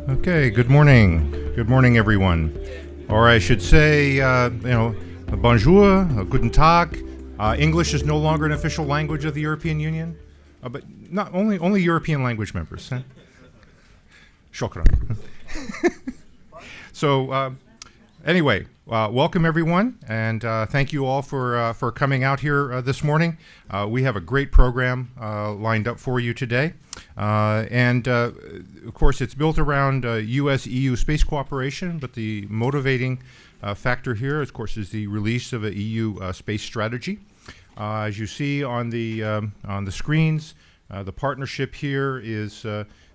Okay, good morning. Good morning, everyone. Or I should say, bonjour, guten Tag. English is no longer an official language of the European Union, but not only European language members. Huh? Shukran. So, anyway, welcome everyone, and thank you all for coming out here this morning. We have a great program lined up for you today, and of course it's built around U.S.-EU space cooperation, but the motivating factor here, of course, is the release of a EU space strategy. As you see on the screens, the partnership here is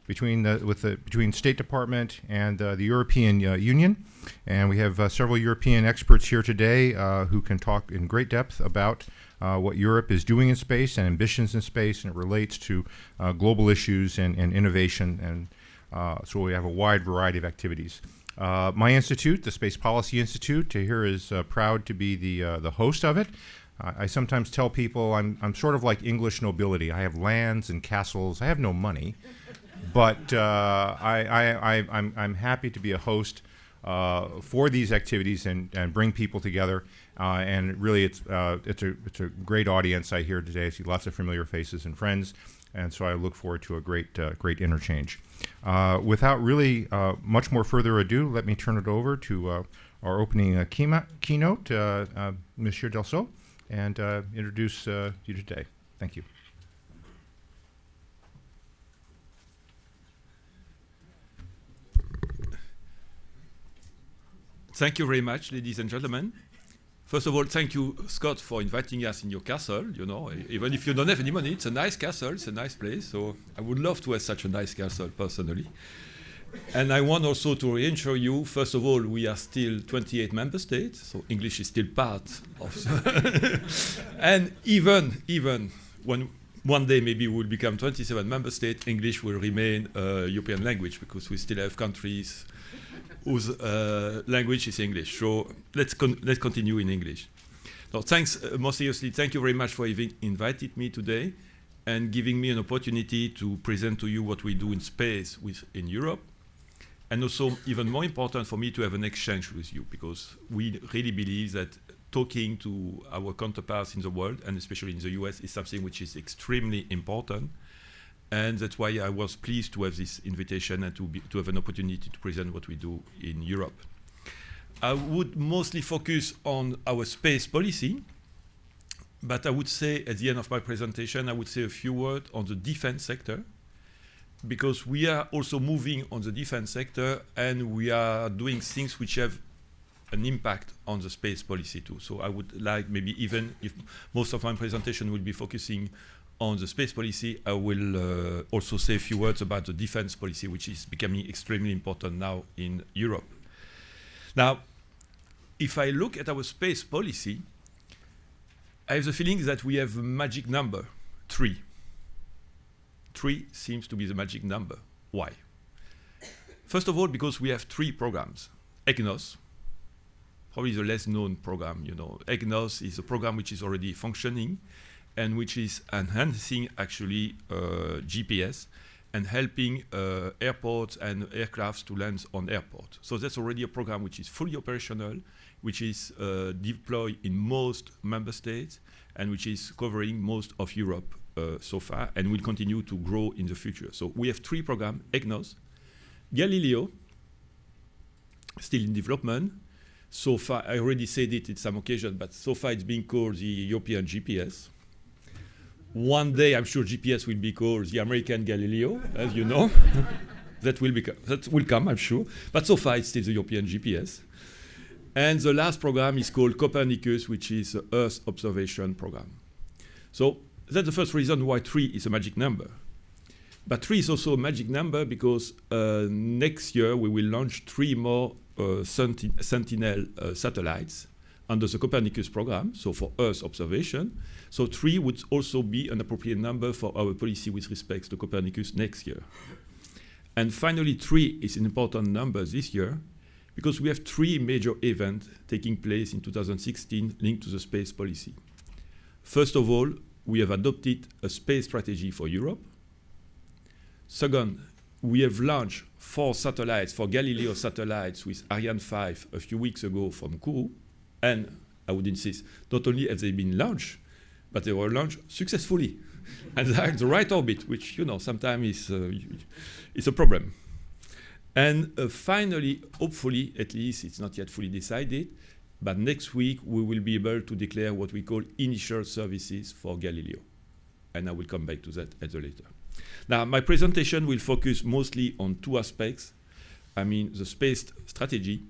between State Department and the European Union, and we have several European experts here today who can talk in great depth about what Europe is doing in space and ambitions in space, and it relates to global issues and innovation, and so we have a wide variety of activities. My institute, the Space Policy Institute, here is proud to be the host of it. I sometimes tell people I'm sort of like English nobility. I have lands and castles. I have no money. But I'm happy to be a host for these activities and bring people together. And really, it's a great audience I hear today. I see lots of familiar faces and friends, and so I look forward to a great interchange. Without really much more further ado, let me turn it over to our opening keynote, Monsieur Delceau, and introduce you today. Thank you. Thank you very much, ladies and gentlemen. First of all, thank you, Scott, for inviting us in your castle. You know, even if you don't have any money, it's a nice castle, it's a nice place. So I would love to have such a nice castle, personally. And I want also to reassure you, first of all, we are still 28 member states, so English is still part of and even when one day maybe we'll become 27 member states, English will remain a European language, because we still have countries whose language is English. So let's continue in English. So thanks, more seriously, thank you very much for having invited me today and giving me an opportunity to present to you what we do in space in Europe. And also, even more important for me, to have an exchange with you, because we really believe that talking to our counterparts in the world, and especially in the US, is something which is extremely important. And that's why I was pleased to have this invitation and to have an opportunity to present what we do in Europe. I would mostly focus on our space policy, but I would say at the end of my presentation, I would say a few words on the defense sector, because we are also moving on the defense sector, and we are doing things which have an impact on the space policy too. So I would like, maybe even if most of my presentation will be focusing on the space policy, I will also say a few words about the defense policy, which is becoming extremely important now in Europe. Now, if I look at our space policy, I have the feeling that we have a magic number, 3. 3 seems to be the magic number. Why? First of all, because we have 3 programs. EGNOS, probably the less known program, you know. EGNOS is a program which is already functioning, and which is enhancing actually GPS and helping airports and aircrafts to land on airports. So that's already a program which is fully operational, which is deployed in most member states, and which is covering most of Europe so far, and will continue to grow in the future. So we have 3 programs: EGNOS, Galileo, still in development. So far, I already said it in some occasion, but so far it's being called the European GPS. One day, I'm sure GPS will be called the American Galileo, as you know. That will come, I'm sure. But so far, it's still the European GPS. And the last program is called Copernicus, which is the Earth observation program. So that's the first reason why 3 is a magic number. But 3 is also a magic number because next year we will launch 3 more Sentinel satellites under the Copernicus program, so for Earth observation. So 3 would also be an appropriate number for our policy with respect to Copernicus next year. And finally, 3 is an important number this year because we have 3 major events taking place in 2016 linked to the space policy. First of all, we have adopted a space strategy for Europe. Second, we have launched 4 satellites, 4 Galileo satellites with Ariane 5 a few weeks ago from Kourou. And I would insist, not only have they been launched, but they were launched successfully. And they are in the right orbit, which, sometimes is a problem. And finally, hopefully, at least it's not yet fully decided, but next week we will be able to declare what we call initial services for Galileo. And I will come back to that at the later. Now, my presentation will focus mostly on 2 aspects. The space strategy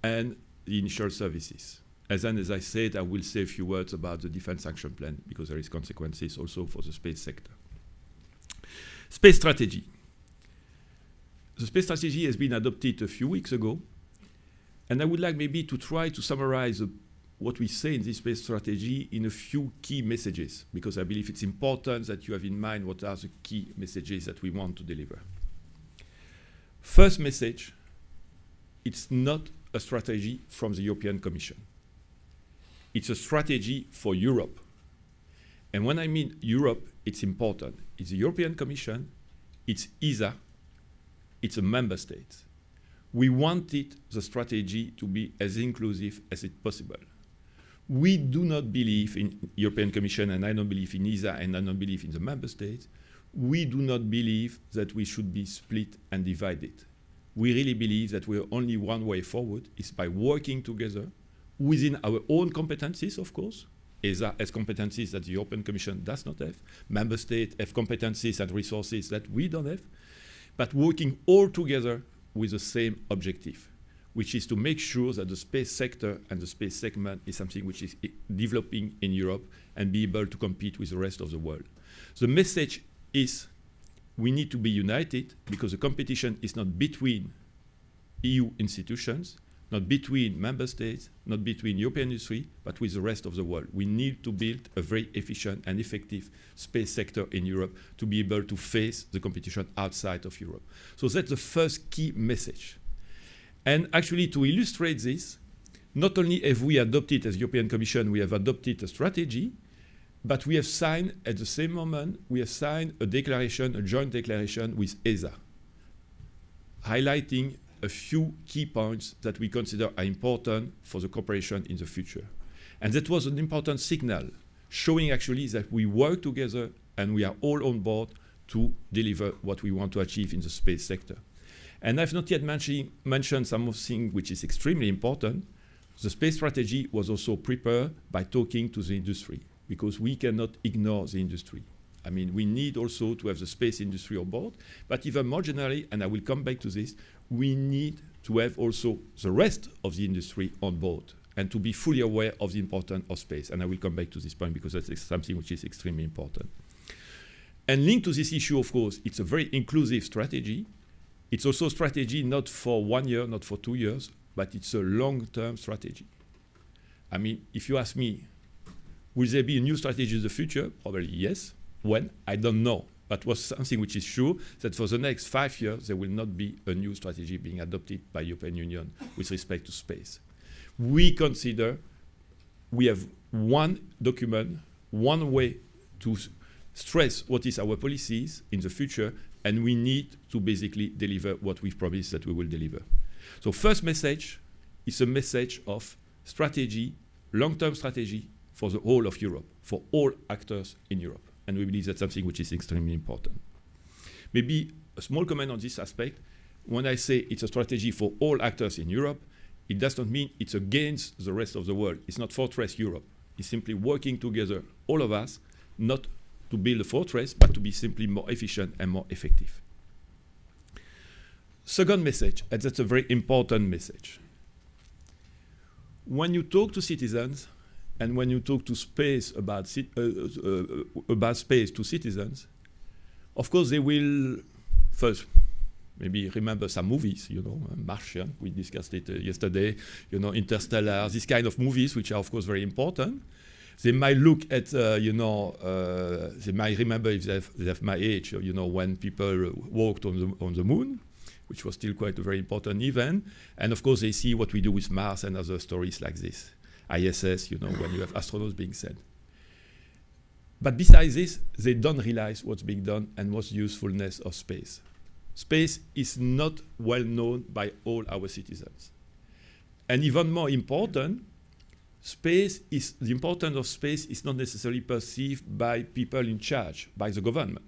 and the initial services. As I said, I will say a few words about the Defense Action Plan, because there is consequences also for the space sector. Space strategy. The space strategy has been adopted a few weeks ago, and I would like maybe to try to summarize what we say in this space strategy in a few key messages, because I believe it's important that you have in mind what are the key messages that we want to deliver. First message, it's not a strategy from the European Commission. It's a strategy for Europe. And when I mean Europe, it's important. It's the European Commission, it's ESA, it's a member state. We wanted the strategy to be as inclusive as it's possible. We do not believe in European Commission, and I don't believe in ESA, and I don't believe in the member states. We do not believe that we should be split and divided. We really believe that we're only one way forward is by working together within our own competencies, of course. ESA has competencies that the European Commission does not have. Member states have competencies and resources that we don't have. But working all together with the same objective, which is to make sure that the space sector and the space segment is something which is developing in Europe and be able to compete with the rest of the world. The message is we need to be united, because the competition is not between EU institutions, not between member states, not between European industry, but with the rest of the world. We need to build a very efficient and effective space sector in Europe to be able to face the competition outside of Europe. So that's the first key message. And actually, to illustrate this, not only have we adopted, as European Commission, we have adopted a strategy, but we have signed, at the same moment, we have signed a declaration, a joint declaration with ESA, highlighting a few key points that we consider are important for the cooperation in the future. And that was an important signal, showing actually that we work together and we are all on board to deliver what we want to achieve in the space sector. And I've not yet mentioned something which is extremely important. The space strategy was also prepared by talking to the industry, because we cannot ignore the industry. We need also to have the space industry on board, but even more generally, and I will come back to this, we need to have also the rest of the industry on board and to be fully aware of the importance of space. And I will come back to this point because that's something which is extremely important. And linked to this issue, of course, it's a very inclusive strategy. It's also a strategy not for 1 year, not for 2 years, but it's a long-term strategy. If you ask me, will there be a new strategy in the future? Probably yes. When? I don't know. But was something which is sure, that for the next 5 years, there will not be a new strategy being adopted by European Union with respect to space. We consider we have one document, one way to stress what is our policies in the future, and we need to basically deliver what we've promised that we will deliver. So first message is a message of strategy, long-term strategy for the whole of Europe, for all actors in Europe. And we believe that's something which is extremely important. Maybe a small comment on this aspect. When I say it's a strategy for all actors in Europe, it does not mean it's against the rest of the world. It's not fortress Europe. It's simply working together, all of us, not to build a fortress, but to be simply more efficient and more effective. Second message, and that's a very important message. When you talk to citizens, and when you talk to space about space to citizens, of course they will first maybe remember some movies, Martian, we discussed it yesterday, Interstellar, these kind of movies, which are of course very important. They might look at, they might remember, if they have my age, when people walked on the moon, which was still quite a very important event. And of course they see what we do with Mars and other stories like this. ISS, when you have astronauts being sent. But besides this, they don't realize what's being done and what's the usefulness of space. space is not well known by all our citizens. And even more important, the importance of space is not necessarily perceived by people in charge, by the government.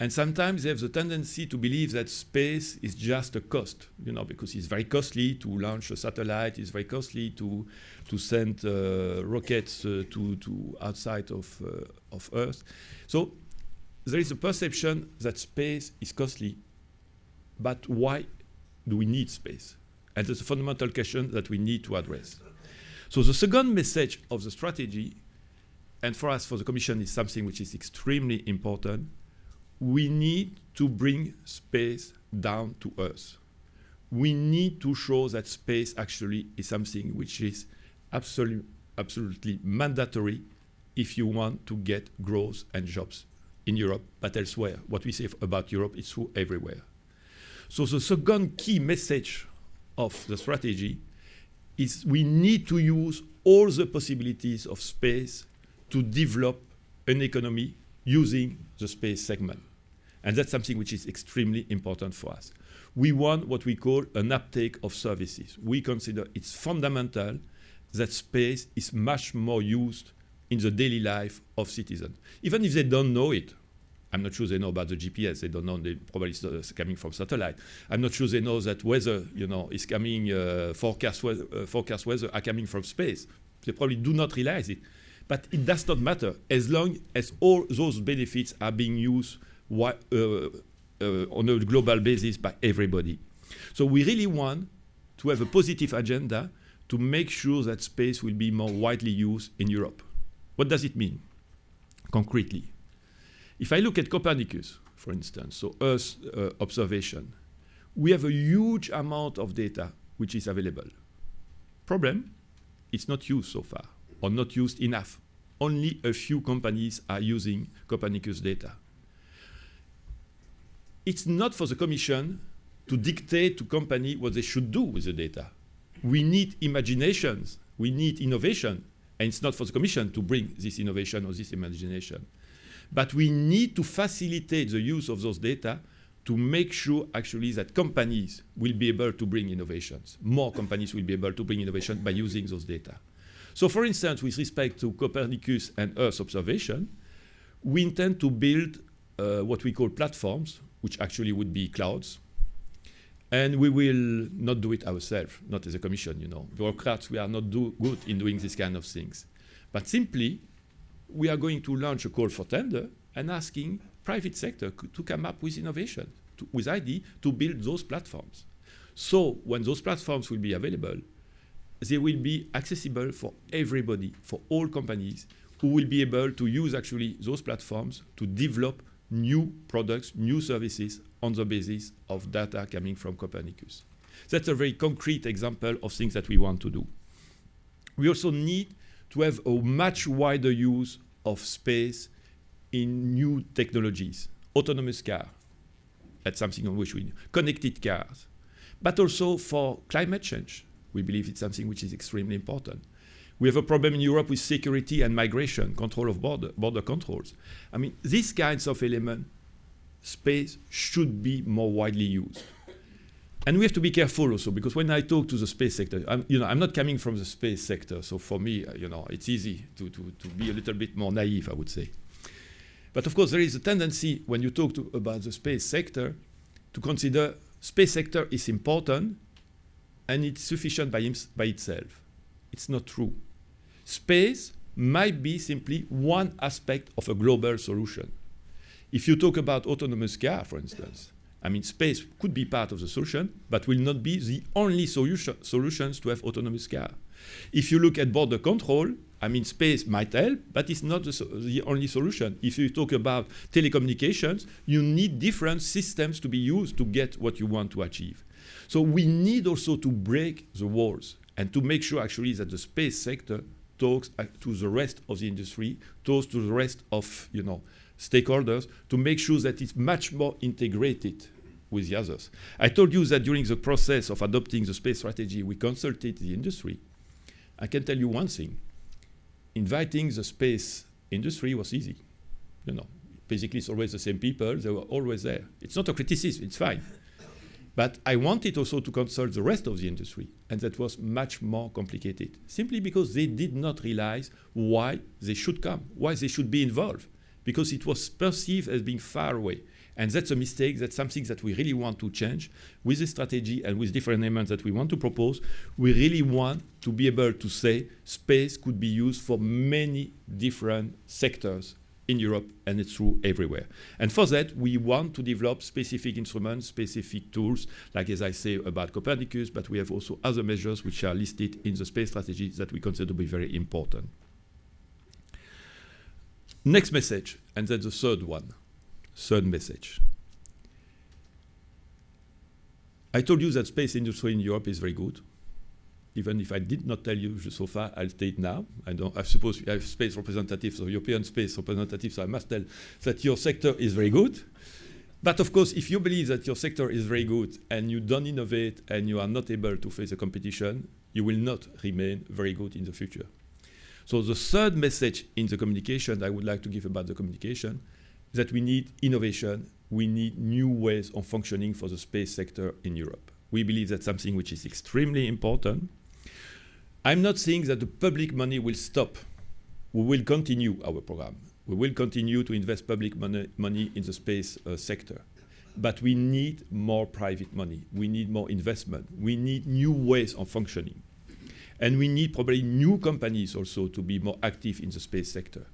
And sometimes they have the tendency to believe that space is just a cost, because it's very costly to launch a satellite, it's very costly to send rockets to outside of Earth. So there is a perception that space is costly, but why do we need space? And that's a fundamental question that we need to address. So the second message of the strategy, and for us, for the Commission, is something which is extremely important. We need to bring space down to Earth. We need to show that space actually is something which is absolutely mandatory if you want to get growth and jobs in Europe, but elsewhere. What we say about Europe is true everywhere. So the second key message of the strategy is we need to use all the possibilities of space to develop an economy using the space segment. And that's something which is extremely important for us. We want what we call an uptake of services. We consider it's fundamental that space is much more used in the daily life of citizens. Even if they don't know it. I'm not sure they know about the GPS. They don't know. They probably it's coming from satellite. I'm not sure they know that weather, is coming. Forecast weather are coming from space. They probably do not realize it. But it does not matter as long as all those benefits are being used on a global basis by everybody. So we really want to have a positive agenda to make sure that space will be more widely used in Europe. What does it mean concretely? If I look at Copernicus, for instance, so Earth observation, we have a huge amount of data which is available. Problem, it's not used so far, or not used enough. Only a few companies are using Copernicus data. It's not for the Commission to dictate to companies what they should do with the data. We need imaginations, we need innovation, and it's not for the Commission to bring this innovation or this imagination. But we need to facilitate the use of those data to make sure actually that companies will be able to bring innovations. More companies will be able to bring innovation by using those data. So for instance, with respect to Copernicus and Earth observation, we intend to build what we call platforms, which actually would be clouds. And we will not do it ourselves, not as a Commission, Bureaucrats, we are not good in doing this kind of things. But simply, we are going to launch a call for tender and asking private sector to come up with innovation, with idea to build those platforms. So when those platforms will be available, they will be accessible for everybody, for all companies who will be able to use actually those platforms to develop new products, new services on the basis of data coming from Copernicus. That's a very concrete example of things that we want to do. We also need to have a much wider use of space in new technologies. Autonomous car, that's something on which we need. Connected cars, but also for climate change. We believe it's something which is extremely important. We have a problem in Europe with security and migration, control of border controls. I mean, these kinds of elements, space should be more widely used. And we have to be careful also, because when I talk to the space sector, I'm not coming from the space sector, so for me, it's easy to be a little bit more naive, I would say. But of course, there is a tendency when you talk about the space sector to consider space sector is important and it's sufficient by itself. It's not true. Space might be simply one aspect of a global solution. If you talk about autonomous car, for instance, I mean, space could be part of the solution, but will not be the only solutions to have autonomous car. If you look at border control, I mean, space might help, but it's not the only solution. If you talk about telecommunications, you need different systems to be used to get what you want to achieve. So we need also to break the walls and to make sure actually that the space sector talks to the rest of the industry, talks to the rest of, stakeholders, to make sure that it's much more integrated with the others. I told you that during the process of adopting the space strategy, we consulted the industry. I can tell you one thing. Inviting the space industry was easy. basically it's always the same people, they were always there. It's not a criticism, it's fine. But I wanted also to consult the rest of the industry, and that was much more complicated, simply because they did not realize why they should come, why they should be involved, because it was perceived as being far away. And that's a mistake. That's something that we really want to change with the strategy and with different elements that we want to propose. We really want to be able to say space could be used for many different sectors in Europe, and it's true everywhere. And for that, we want to develop specific instruments, specific tools, like as I say about Copernicus, but we have also other measures which are listed in the space strategy that we consider to be very important. Next message, and that's the third one. Third message. I told you that space industry in Europe is very good. Even if I did not tell you so far, I'll state now. I suppose you have space representatives or European space representatives, so I must tell that your sector is very good. But of course, if you believe that your sector is very good and you don't innovate and you are not able to face the competition, you will not remain very good in the future. So the third message in the communication I would like to give about the communication that we need innovation, we need new ways of functioning for the space sector in Europe. We believe that's something which is extremely important. I'm not saying that the public money will stop. We will continue our program. We will continue to invest public money in the space sector. But we need more private money. We need more investment. We need new ways of functioning. And we need probably new companies also to be more active in the space sector.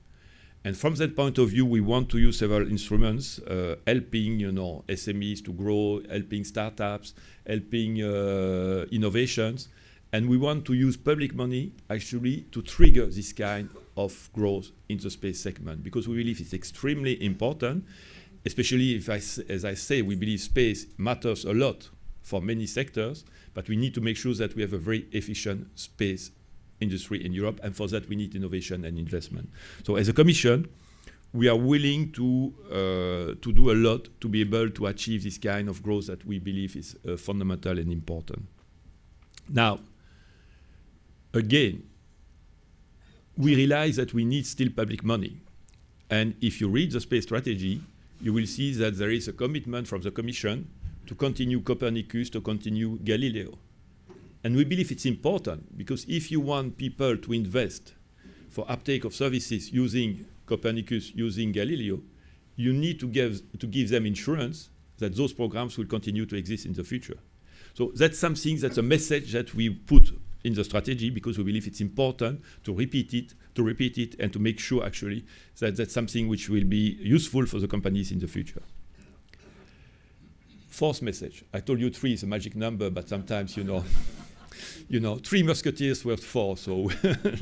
And from that point of view, we want to use several instruments, helping SMEs to grow, helping startups, helping innovations. And we want to use public money actually to trigger this kind of growth in the space segment, because we believe it's extremely important, especially if, as I say, we believe space matters a lot for many sectors, but we need to make sure that we have a very efficient space industry in Europe, and for that we need innovation and investment. So as a Commission, we are willing to do a lot to be able to achieve this kind of growth that we believe is fundamental and important. Now, again, we realize that we need still public money. And if you read the space strategy, you will see that there is a commitment from the Commission to continue Copernicus, to continue Galileo. And we believe it's important, because if you want people to invest for uptake of services using Copernicus, using Galileo, you need to give them insurance that those programs will continue to exist in the future. So that's something, that's a message that we put in the strategy, because we believe it's important to repeat it, and to make sure actually that that's something which will be useful for the companies in the future. Fourth message. I told you 3 is a magic number, but sometimes, 3 musketeers were 4, so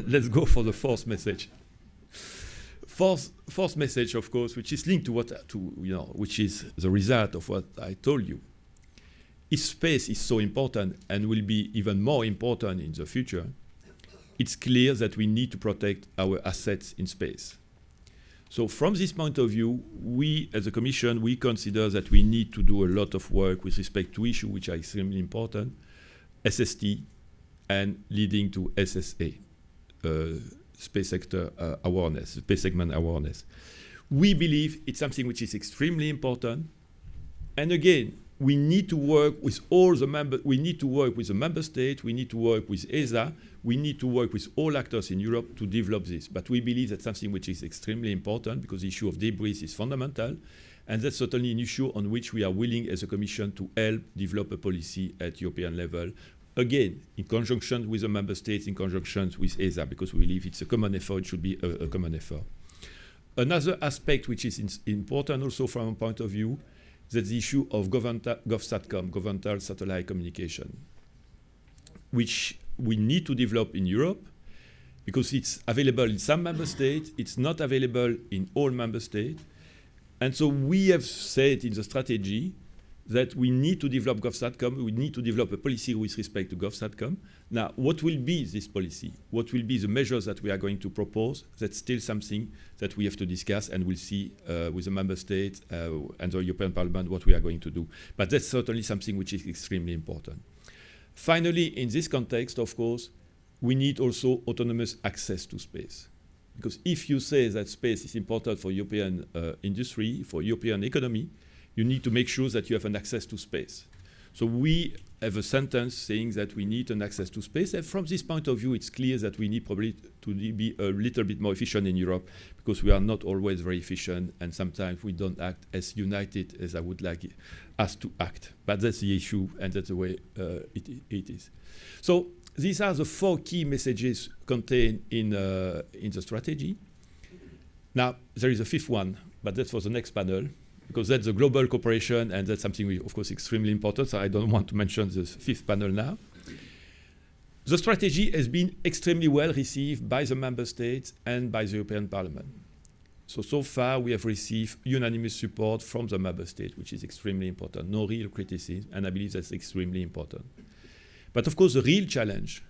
let's go for the fourth message. Fourth message, of course, which is linked to which is the result of what I told you. If space is so important and will be even more important in the future, it's clear that we need to protect our assets in space. So from this point of view, we as a Commission, we consider that we need to do a lot of work with respect to issues which are extremely important, SST, and leading to SSA, space sector awareness, space segment awareness. We believe it's something which is extremely important. And again, we need to work with we need to work with the member states, we need to work with ESA, we need to work with all actors in Europe to develop this. But we believe that's something which is extremely important, because the issue of debris is fundamental. And that's certainly an issue on which we are willing as a Commission to help develop a policy at European level. Again, in conjunction with the member states, in conjunction with ESA, because we believe it's a common effort, it should be a common effort. Another aspect which is important also from a point of view, that's the issue of GovSatcom, governmental satellite communication, which we need to develop in Europe, because it's available in some member states, it's not available in all member states. And so we have said in the strategy that we need to develop GovSatcom, we need to develop a policy with respect to GovSatcom. Now, what will be this policy? What will be the measures that we are going to propose? That's still something that we have to discuss, and we'll see with the member states and the European Parliament what we are going to do. But that's certainly something which is extremely important. Finally, in this context, of course, we need also autonomous access to space. Because if you say that space is important for European industry, for European economy, you need to make sure that you have an access to space. So we have a sentence saying that we need an access to space. And from this point of view, it's clear that we need probably to be a little bit more efficient in Europe, because we are not always very efficient, and sometimes we don't act as united as I would like us to act. But that's the issue, and that's the way it is. So these are the 4 key messages contained in the strategy. Now, there is a 5th one, but that's for the next panel, because that's the global cooperation, and that's something, of course, extremely important, so I don't want to mention the 5th panel now. The strategy has been extremely well received by the member states and by the European Parliament. So far, we have received unanimous support from the member states, which is extremely important. No real criticism, and I believe that's extremely important. But of course, the real challenge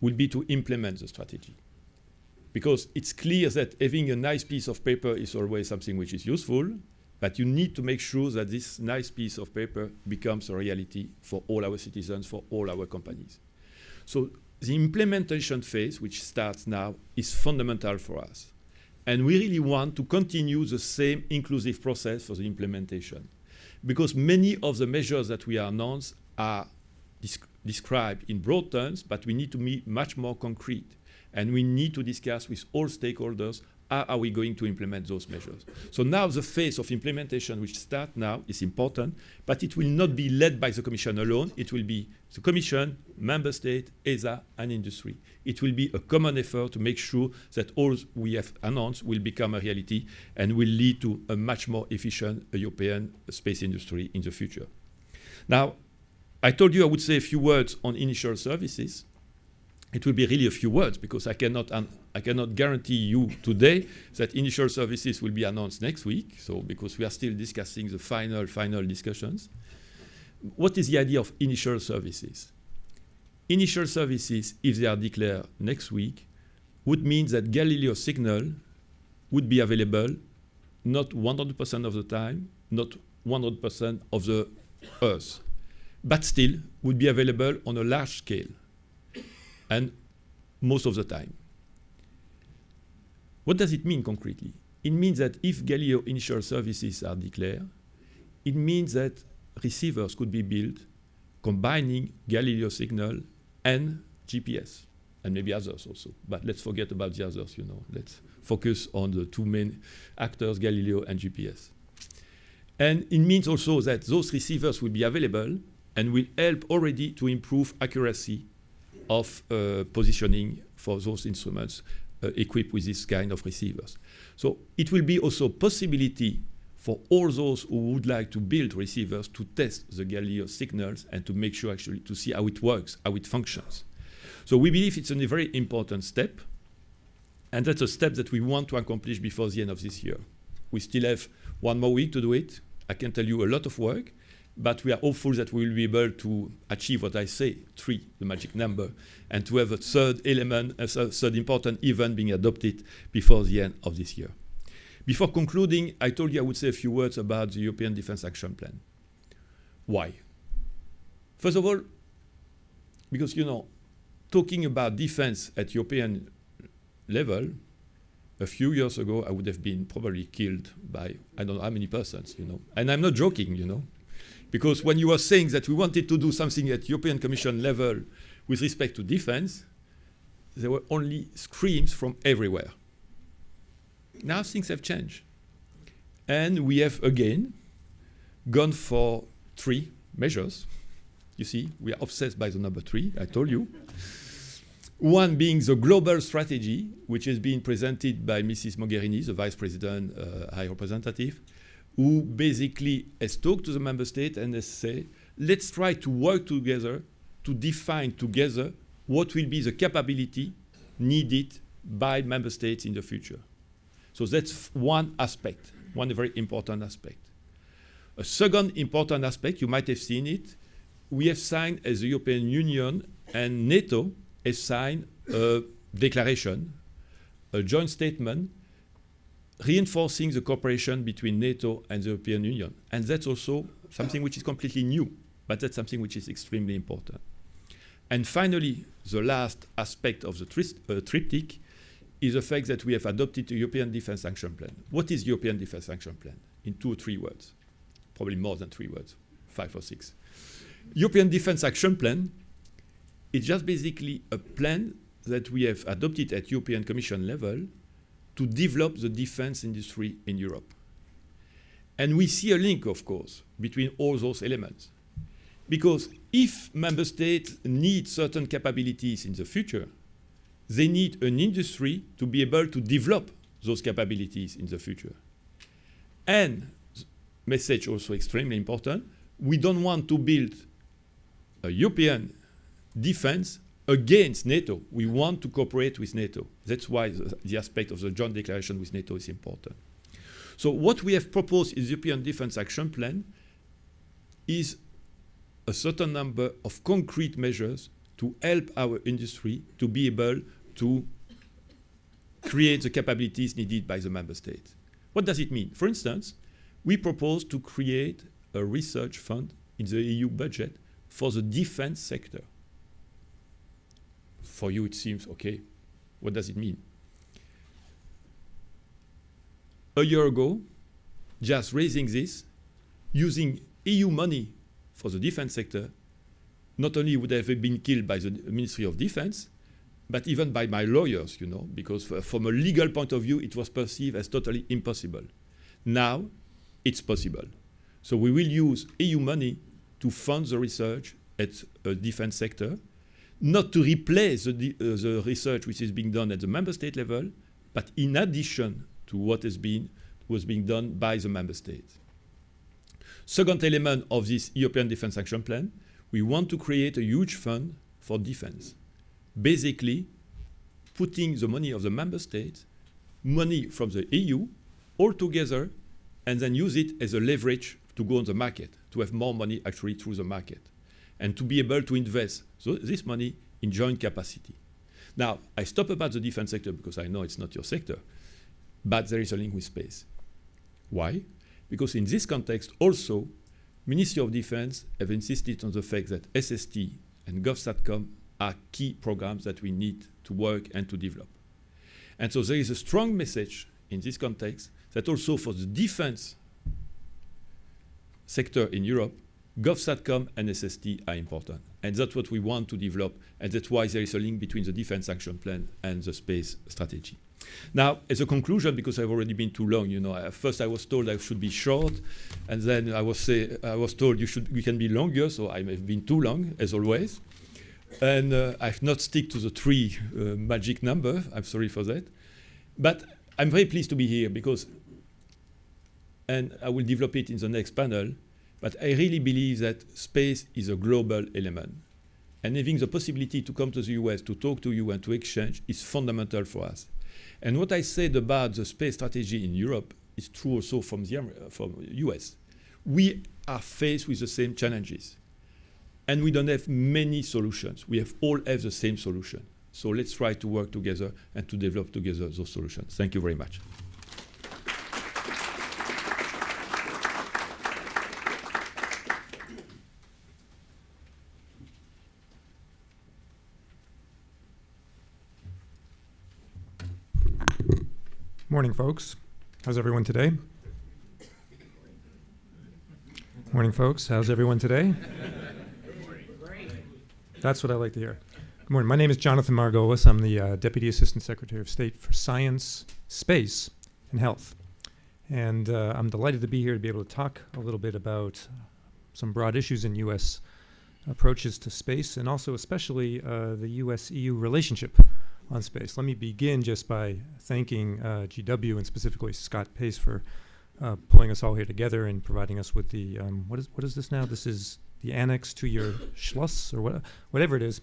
will be to implement the strategy. Because it's clear that having a nice piece of paper is always something which is useful, but you need to make sure that this nice piece of paper becomes a reality for all our citizens, for all our companies. So the implementation phase, which starts now, is fundamental for us. And we really want to continue the same inclusive process for the implementation. Because many of the measures that we announced are described in broad terms, but we need to be much more concrete. And we need to discuss with all stakeholders how are we going to implement those measures. So now the phase of implementation, which starts now, is important, but it will not be led by the Commission alone. It will be the Commission, Member State, ESA, and industry. It will be a common effort to make sure that all we have announced will become a reality and will lead to a much more efficient European space industry in the future. Now, I told you I would say a few words on initial services. It will be really a few words, because I cannot guarantee you today that initial services will be announced next week. So because we are still discussing the final discussions. What is the idea of initial services? Initial services, if they are declared next week, would mean that Galileo signal would be available not 100% of the time, not 100% of the Earth, but still would be available on a large scale, and most of the time. What does it mean concretely? It means that if Galileo initial services are declared, it means that receivers could be built combining Galileo signal and GPS, and maybe others also. But let's forget about the others, you know. Let's focus on the 2 main actors, Galileo and GPS. And it means also that those receivers will be available and will help already to improve accuracy of positioning for those instruments equipped with this kind of receivers. So it will be also a possibility for all those who would like to build receivers to test the Galileo signals and to make sure actually to see how it works, how it functions. So we believe it's a very important step, and that's a step that we want to accomplish before the end of this year. We still have 1 more week to do it. I can tell you a lot of work, but we are hopeful that we will be able to achieve what I say, 3, the magic number, and to have a third element, a third important event being adopted before the end of this year. Before concluding, I told you I would say a few words about the European Defence Action Plan. Why? First of all, because, you know, talking about defense at European level, a few years ago, I would have been probably killed by I don't know how many persons, you know. And I'm not joking, you know. Because when you were saying that we wanted to do something at European Commission level with respect to defense, there were only screams from everywhere. Now things have changed. And we have, again, gone for 3 measures. You see, we are obsessed by the number 3, I told you. One being the global strategy, which is being presented by Mrs. Mogherini, the Vice President, High Representative, who basically has talked to the member state and has said, let's try to work together to define together what will be the capability needed by member states in the future. So that's one aspect, one very important aspect. A second important aspect, you might have seen it, we have signed as the European Union and NATO has signed a declaration, a joint statement, reinforcing the cooperation between NATO and the European Union. And that's also something which is completely new, but that's something which is extremely important. And finally, the last aspect of the triptych is the fact that we have adopted the European Defence Action Plan. What is European Defence Action Plan? In 2 or 3 words, probably more than 3 words, 5 or 6. European Defence Action Plan is just basically a plan that we have adopted at European Commission level to develop the defense industry in Europe. And we see a link, of course, between all those elements. Because if member states need certain capabilities in the future, they need an industry to be able to develop those capabilities in the future. And, message also extremely important, we don't want to build a European defense against NATO. We want to cooperate with NATO. That's why the aspect of the joint declaration with NATO is important. So what we have proposed in the European Defence Action Plan is a certain number of concrete measures to help our industry to be able to create the capabilities needed by the member states. What does it mean? For instance, we propose to create a research fund in the EU budget for the defense sector. For you, it seems, okay, what does it mean? A year ago, just raising this, using EU money for the defense sector, not only would have been killed by the Ministry of Defense, but even by my lawyers, you know, because from a legal point of view, it was perceived as totally impossible. Now, it's possible. So we will use EU money to fund the research at the defense sector, not to replace the research which is being done at the member state level, but in addition to what was being done by the member states. Second element of this European Defence Action Plan, we want to create a huge fund for defense. Basically, putting the money of the member states, money from the EU, all together, and then use it as a leverage to go on the market, to have more money actually through the market, and to be able to invest this money in joint capacity. Now, I stop about the defense sector because I know it's not your sector, but there is a link with space. Why? Because in this context also, Ministry of Defense have insisted on the fact that SST and GovSatcom are key programs that we need to work and to develop. And so there is a strong message in this context that also for the defense sector in Europe, GovSatcom and SST are important. And that's what we want to develop, and that's why there is a link between the Defense Action Plan and the space strategy. Now, as a conclusion, because I've already been too long, you know, first I was told I should be short, and then I was told you can be longer, so I have been too long, as always. And I've not stick to the 3 magic number. I'm sorry for that. But I'm very pleased to be here because, and I will develop it in the next panel, but I really believe that space is a global element. And having the possibility to come to the US, to talk to you and to exchange is fundamental for us. And what I said about the space strategy in Europe is true also from the US. We are faced with the same challenges. And we don't have many solutions. We all have the same solution. So let's try to work together and to develop together those solutions. Thank you very much. Morning, folks. How's everyone today? Morning, folks. How's everyone today? That's what I like to hear. Good morning. My name is Jonathan Margolis. I'm the Deputy Assistant Secretary of State for Science, Space, and Health. And I'm delighted to be here to be able to talk a little bit about some broad issues in U.S. approaches to space, and also especially the U.S.-EU relationship on space. Let me begin just by thanking GW and specifically Scott Pace for pulling us all here together and providing us with the, what is this now? This is the annex to your Schluss, or whatever it is.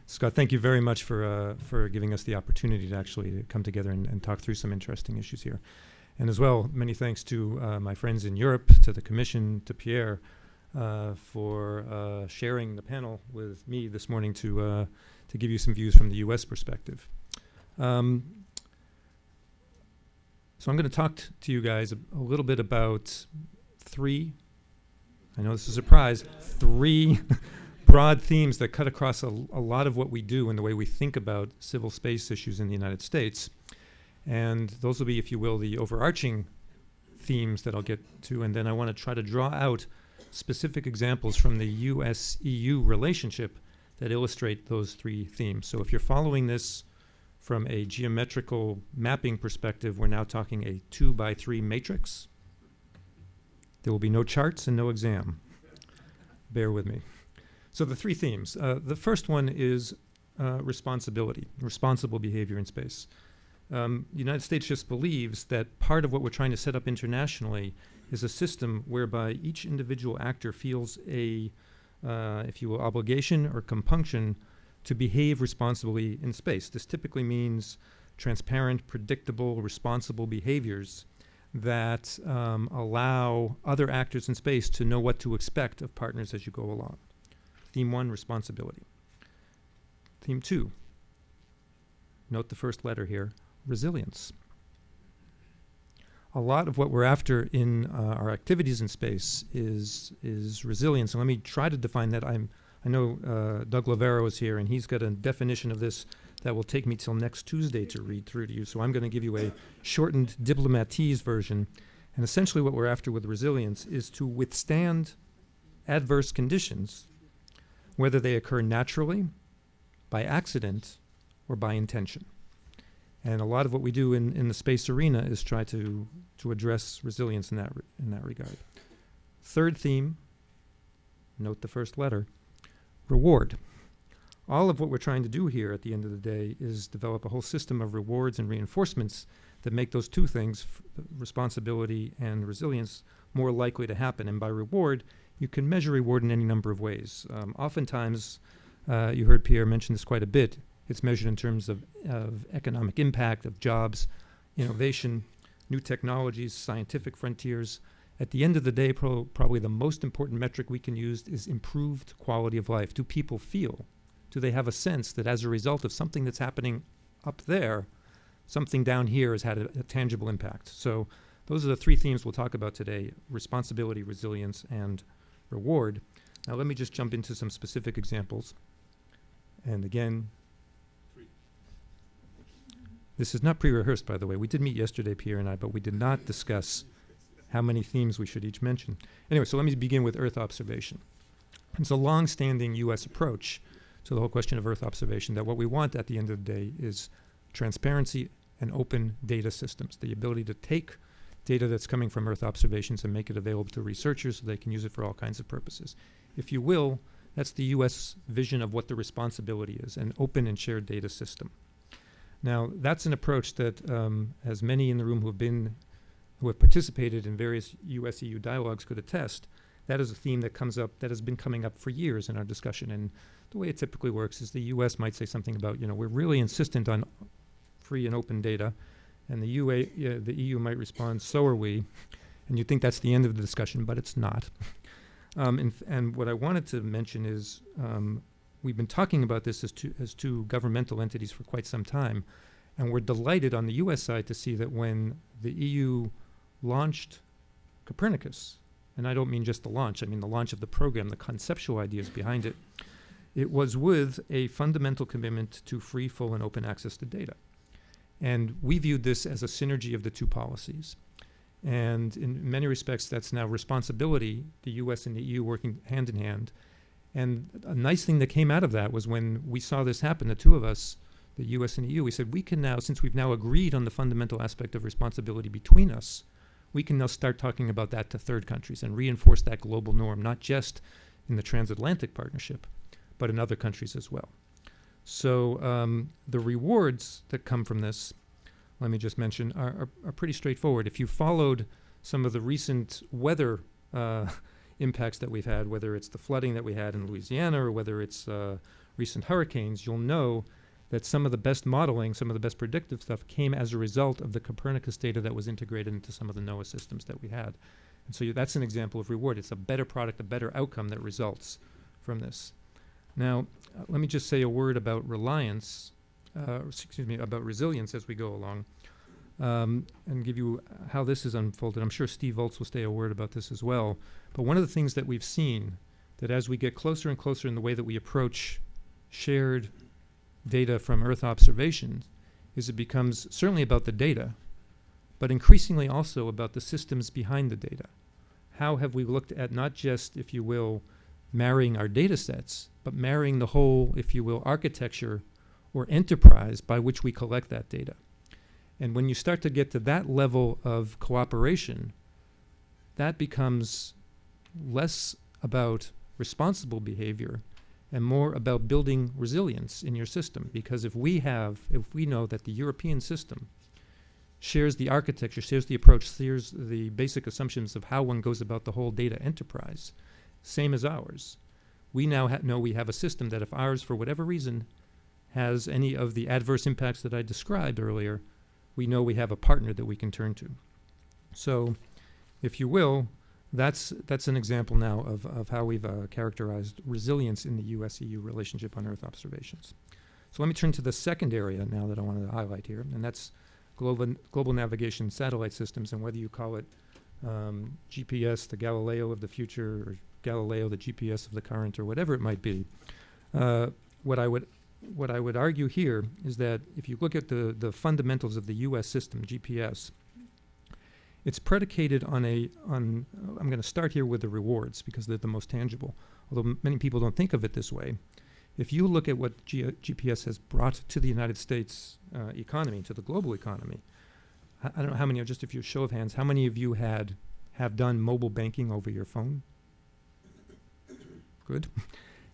Scott, thank you very much for giving us the opportunity to actually come together and talk through some interesting issues here. And as well, many thanks to my friends in Europe, to the Commission, to Pierre, for sharing the panel with me this morning to give you some views from the U.S. perspective. So I'm going to talk to you guys a little bit about 3, I know this is a surprise, 3 broad themes that cut across a lot of what we do and the way we think about civil space issues in the United States. And those will be, if you will, the overarching themes that I'll get to. And then I want to try to draw out specific examples from the US-EU relationship that illustrate those three themes. So if you're following this from a geometrical mapping perspective, we're now talking a 2x3 matrix. There will be no charts and no exam. Bear with me. So the three themes. The first one is responsibility, responsible behavior in space. The United States just believes that part of what we're trying to set up internationally is a system whereby each individual actor feels a, if you will, obligation or compunction to behave responsibly in space. This typically means transparent, predictable, responsible behaviors that allow other actors in space to know what to expect of partners as you go along. Theme 1, responsibility. Theme 2, note the first letter here, resilience. A lot of what we're after in our activities in space is resilience. And let me try to define that. I know Doug Lavero is here, and he's got a definition of this that will take me till next Tuesday to read through to you. So I'm going to give you a shortened diplomatese version. And essentially what we're after with resilience is to withstand adverse conditions, whether they occur naturally, by accident, or by intention. And a lot of what we do in the space arena is try to address resilience in that regard. Third theme, note the first letter, reward. All of what we're trying to do here at the end of the day is develop a whole system of rewards and reinforcements that make those two things, responsibility and resilience, more likely to happen. And by reward, you can measure reward in any number of ways. Oftentimes, you heard Pierre mention this quite a bit, it's measured in terms of economic impact, of jobs, innovation, new technologies, scientific frontiers. At the end of the day, probably the most important metric we can use is improved quality of life. Do people feel? Do they have a sense that as a result of something that's happening up there, something down here has had a tangible impact? So those are the three themes we'll talk about today: responsibility, resilience, and reward. Now let me just jump into some specific examples. And again, this is not pre-rehearsed, by the way. We did meet yesterday, Pierre and I, but we did not discuss how many themes we should each mention. Anyway, so let me begin with Earth observation. It's a long-standing U.S. approach to the whole question of Earth observation, that what we want at the end of the day is transparency and open data systems, the ability to take data that's coming from Earth observations and make it available to researchers so they can use it for all kinds of purposes. If you will, that's the U.S. vision of what the responsibility is, an open and shared data system. Now, that's an approach that, as many in the room who have participated in various US-EU dialogues could attest, that is a theme that comes up, that has been coming up for years in our discussion. And the way it typically works is the US might say something about, we're really insistent on free and open data, and the EU might respond, so are we. And you think that's the end of the discussion, but it's not. And what I wanted to mention is, we've been talking about this as two governmental entities for quite some time, and we're delighted on the U.S. side to see that when the EU launched Copernicus, and I don't mean just the launch, I mean the launch of the program, the conceptual ideas behind it, it was with a fundamental commitment to free, full, and open access to data. And we viewed this as a synergy of the two policies. And in many respects, that's now responsibility, the U.S. and the EU working hand in hand. And a nice thing that came out of that was when we saw this happen, the two of us, the US and EU, we said we can now, since we've now agreed on the fundamental aspect of responsibility between us, we can now start talking about that to third countries and reinforce that global norm, not just in the transatlantic partnership, but in other countries as well. So the rewards that come from this, let me just mention, are pretty straightforward. If you followed some of the recent weather impacts that we've had, whether it's the flooding that we had in Louisiana or whether it's recent hurricanes, you'll know that some of the best modeling, some of the best predictive stuff came as a result of the Copernicus data that was integrated into some of the NOAA systems that we had. And so that's an example of reward. It's a better product, a better outcome that results from this. Now, let me just say a word about about resilience as we go along, and give you how this is unfolded. I'm sure Steve Volz will say a word about this as well. But one of the things that we've seen, that as we get closer and closer in the way that we approach shared data from Earth observations, is it becomes certainly about the data, but increasingly also about the systems behind the data. How have we looked at not just, if you will, marrying our data sets, but marrying the whole, if you will, architecture or enterprise by which we collect that data. And when you start to get to that level of cooperation, that becomes less about responsible behavior and more about building resilience in your system. Because if we know that the European system shares the architecture, shares the approach, shares the basic assumptions of how one goes about the whole data enterprise, same as ours, we now know we have a system that if ours, for whatever reason, has any of the adverse impacts that I described earlier, we know we have a partner that we can turn to. So, if you will, that's an example now of how we've characterized resilience in the US-EU relationship on Earth observations. So let me turn to the second area now that I wanted to highlight here, and that's global navigation satellite systems, and whether you call it GPS, the Galileo of the future, or Galileo, the GPS of the current, or whatever it might be. What I would argue here is that if you look at the fundamentals of the US system, GPS, it's predicated on I'm going to start here with the rewards because they're the most tangible, although many people don't think of it this way. If you look at what GPS has brought to the United States economy, to the global economy, I don't know how many, just if you show of hands, how many of you have done mobile banking over your phone? Good.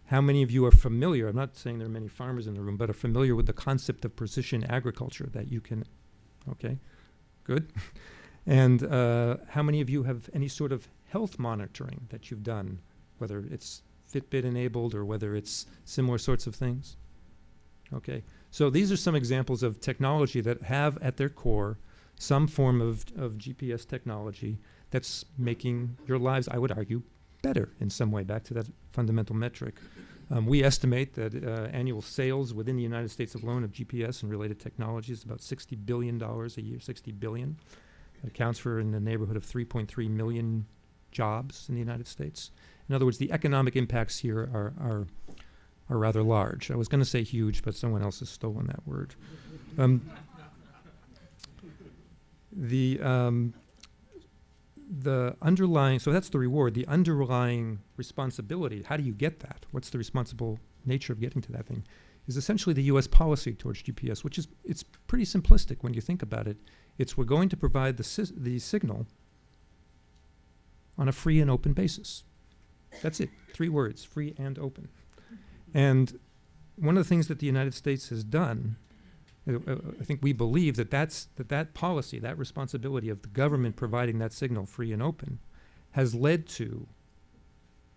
How many of you are familiar, I'm not saying there are many farmers in the room, but are familiar with the concept of precision agriculture that you can, okay, good. And how many of you have any sort of health monitoring that you've done, whether it's Fitbit enabled or whether it's similar sorts of things? Okay, so these are some examples of technology that have at their core some form of GPS technology that's making your lives, I would argue, better in some way, back to that fundamental metric. We estimate that annual sales within the United States alone of GPS and related technology is about $60 billion a year, 60 billion. It accounts for in the neighborhood of 3.3 million jobs in the United States. In other words, the economic impacts here are rather large. I was going to say huge, but someone else has stolen that word. The underlying, so that's the reward, the underlying responsibility, how do you get that? What's the responsible nature of getting to that thing? Is essentially the US policy towards GPS, which is, it's pretty simplistic when you think about it. It's we're going to provide the signal on a free and open basis. That's it, 3 words, free and open. And one of the things that the United States has done, I think we believe that policy, that responsibility of the government providing that signal free and open, has led to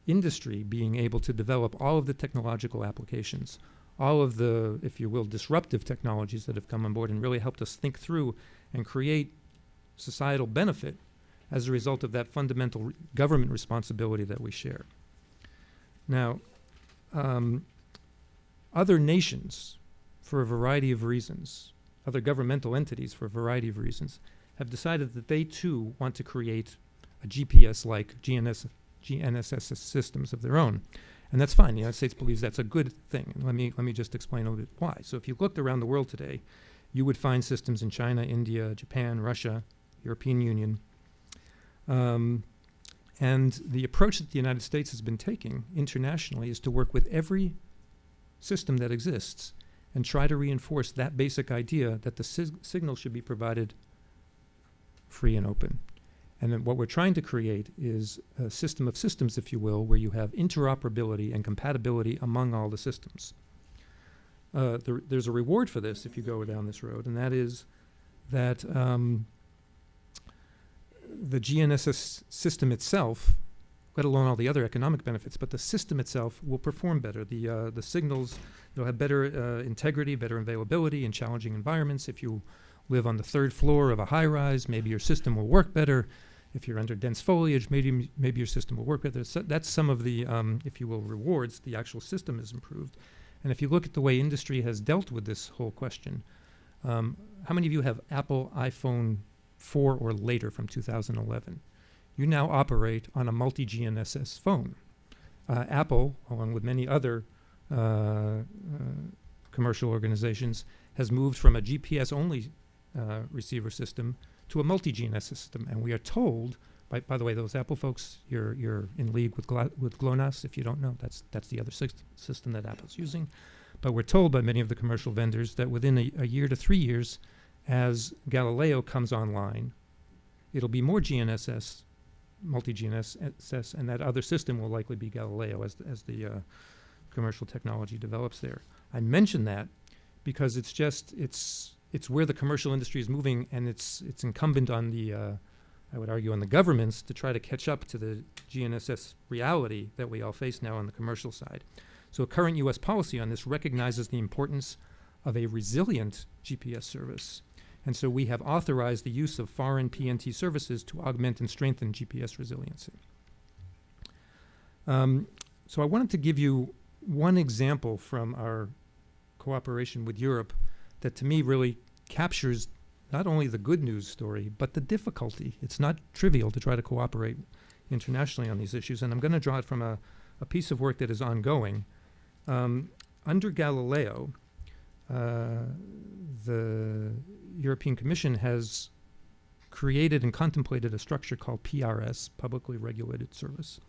industry being able to develop all of the technological applications, all of the, if you will, disruptive technologies that have come on board and really helped us think through and create societal benefit as a result of that fundamental government responsibility that we share. Now, other nations, for a variety of reasons, other governmental entities for a variety of reasons, have decided that they too want to create a GPS-like GNSS systems of their own. And that's fine. The United States believes that's a good thing. And let me just explain a little bit why. So if you looked around the world today, you would find systems in China, India, Japan, Russia, European Union. And the approach that the United States has been taking internationally is to work with every system that exists and try to reinforce that basic idea that the signal should be provided free and open. And then what we're trying to create is a system of systems, if you will, where you have interoperability and compatibility among all the systems. There's a reward for this if you go down this road, and that is that the GNSS system itself, let alone all the other economic benefits, but the system itself will perform better. The signals, they'll have better integrity, better availability in challenging environments. If you live on the 3rd floor of a high-rise, maybe your system will work better. If you're under dense foliage, maybe your system will work better. So that's some of the, if you will, rewards. The actual system is improved. And if you look at the way industry has dealt with this whole question, how many of you have Apple iPhone 4 or later from 2011? You now operate on a multi-GNSS phone. Apple, along with many other commercial organizations has moved from a GPS-only receiver system to a multi-GNSS system. And we are told, by the way, those Apple folks, you're in league with GLONASS. If you don't know, that's the other system that Apple's using. But we're told by many of the commercial vendors that within a year to 3 years, as Galileo comes online, it'll be more GNSS, multi-GNSS, and that other system will likely be Galileo as the commercial technology develops there. I mention that because it's where the commercial industry is moving, and it's incumbent on I would argue on the governments to try to catch up to the GNSS reality that we all face now on the commercial side. So current U.S. policy on this recognizes the importance of a resilient GPS service. And so we have authorized the use of foreign PNT services to augment and strengthen GPS resiliency. So I wanted to give you one example from our cooperation with Europe that to me really captures not only the good news story, but the difficulty. It's not trivial to try to cooperate internationally on these issues. And I'm going to draw it from a piece of work that is ongoing. Under Galileo, the European Commission has created and contemplated a structure called PRS, Publicly Regulated Service.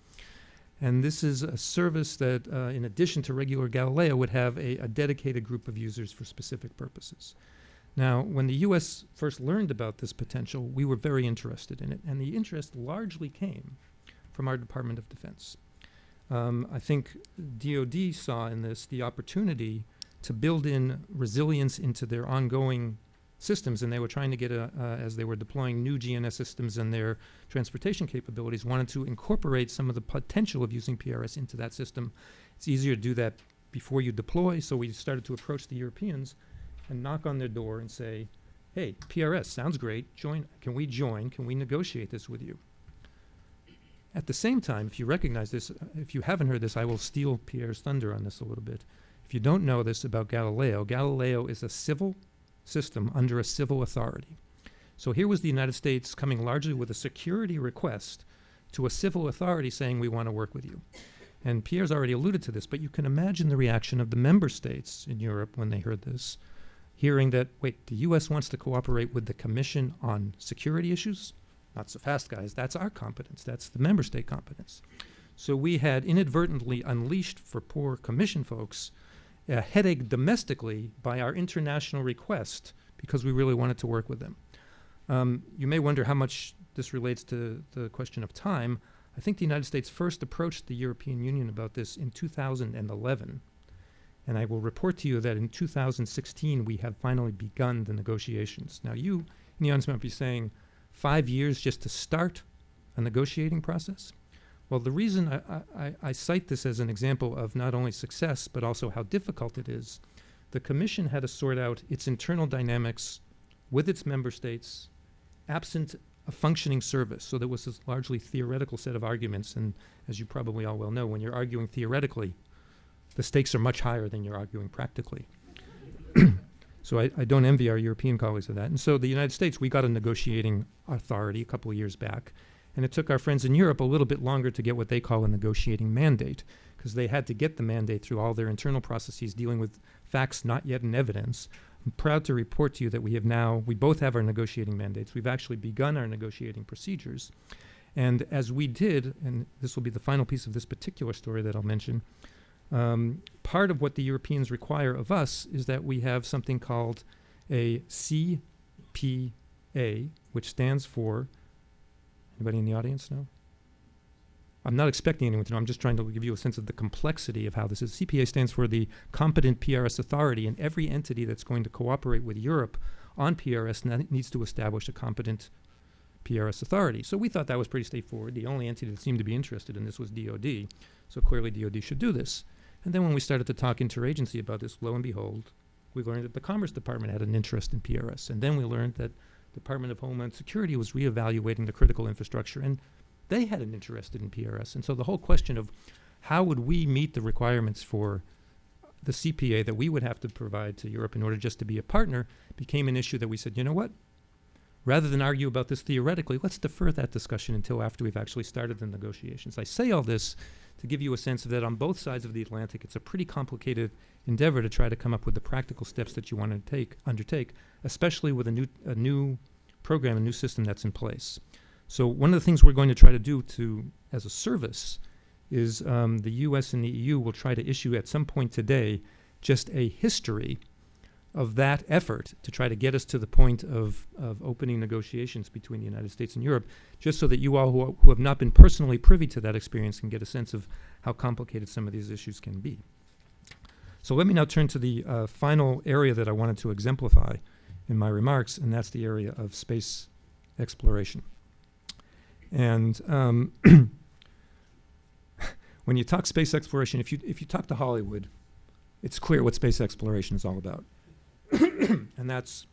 And this is a service that, in addition to regular Galileo, would have a dedicated group of users for specific purposes. Now, when the U.S. first learned about this potential, we were very interested in it, and the interest largely came from our Department of Defense. I think DoD saw in this the opportunity to build in resilience into their ongoing systems, and they were trying to get, as they were deploying new GNSS systems and their transportation capabilities, wanted to incorporate some of the potential of using PRS into that system. It's easier to do that before you deploy, so we started to approach the Europeans and knock on their door and say, hey, PRS sounds great, can we join, can we negotiate this with you? At the same time, if you recognize this, if you haven't heard this, I will steal Pierre's thunder on this a little bit. If you don't know this about Galileo, Galileo is a civil system under a civil authority. So here was the United States coming largely with a security request to a civil authority saying we want to work with you. And Pierre's already alluded to this, but you can imagine the reaction of the member states in Europe when they heard this, hearing that, wait, the U.S. wants to cooperate with the Commission on security issues? Not so fast, guys. That's our competence. That's the member state competence. So we had inadvertently unleashed for poor Commission folks a headache domestically by our international request because we really wanted to work with them. You may wonder how much this relates to the question of time. I think the United States first approached the European Union about this in 2011. And I will report to you that in 2016, we have finally begun the negotiations. Now, you in the audience might be saying, 5 years just to start a negotiating process? Well, the reason I cite this as an example of not only success, but also how difficult it is, the Commission had to sort out its internal dynamics with its member states, absent a functioning service. So there was this largely theoretical set of arguments. And as you probably all well know, when you're arguing theoretically, the stakes are much higher than you're arguing practically. So I don't envy our European colleagues of that. And so the United States, we got a negotiating authority a couple of years back. And it took our friends in Europe a little bit longer to get what they call a negotiating mandate, because they had to get the mandate through all their internal processes dealing with facts not yet in evidence. I'm proud to report to you that we both have our negotiating mandates. We've actually begun our negotiating procedures. And as we did, and this will be the final piece of this particular story that I'll mention, part of what the Europeans require of us is that we have something called a CPA, which stands for, anybody in the audience know? I'm not expecting anyone to know. I'm just trying to give you a sense of the complexity of how this is. CPA stands for the Competent PRS Authority, and every entity that's going to cooperate with Europe on PRS needs to establish a competent PRS authority. So we thought that was pretty straightforward. The only entity that seemed to be interested in this was DoD. So clearly DoD should do this. And then when we started to talk interagency about this, lo and behold, we learned that the Commerce Department had an interest in PRS. And then we learned that the Department of Homeland Security was reevaluating the critical infrastructure, and they had an interest in PRS. And so the whole question of how would we meet the requirements for the CPA that we would have to provide to Europe in order just to be a partner became an issue that we said, you know what? rather than argue about this theoretically, let's defer that discussion until after we've actually started the negotiations. I say all this to give you a sense of that on both sides of the Atlantic, it's a pretty complicated endeavor to try to come up with the practical steps that you want to undertake, especially with a new program, a new system that's in place. So one of the things we're going to try to do as a service is the U.S. and the EU will try to issue at some point today just a history of that effort to try to get us to the point of opening negotiations between the United States and Europe, just so that you all who have not been personally privy to that experience can get a sense of how complicated some of these issues can be. So let me now turn to the final area that I wanted to exemplify in my remarks, and that's the area of space exploration. And when you talk space exploration, if you talk to Hollywood, it's clear what space exploration is all about. And that's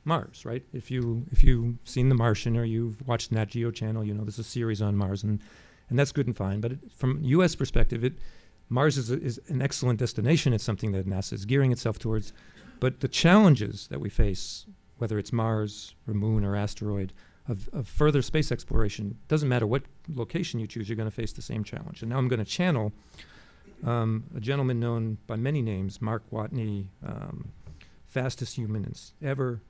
Mars, right? If you've seen The Martian or you've watched Nat Geo channel, you know there's a series on Mars, and that's good and fine. But from U.S. perspective, Mars is an excellent destination. It's something that NASA is gearing itself towards. But the challenges that we face, whether it's Mars or Moon or asteroid, of further space exploration, doesn't matter what location you choose, you're going to face the same challenge. And now I'm going to channel a gentleman known by many names, Mark Watney, fastest human ever,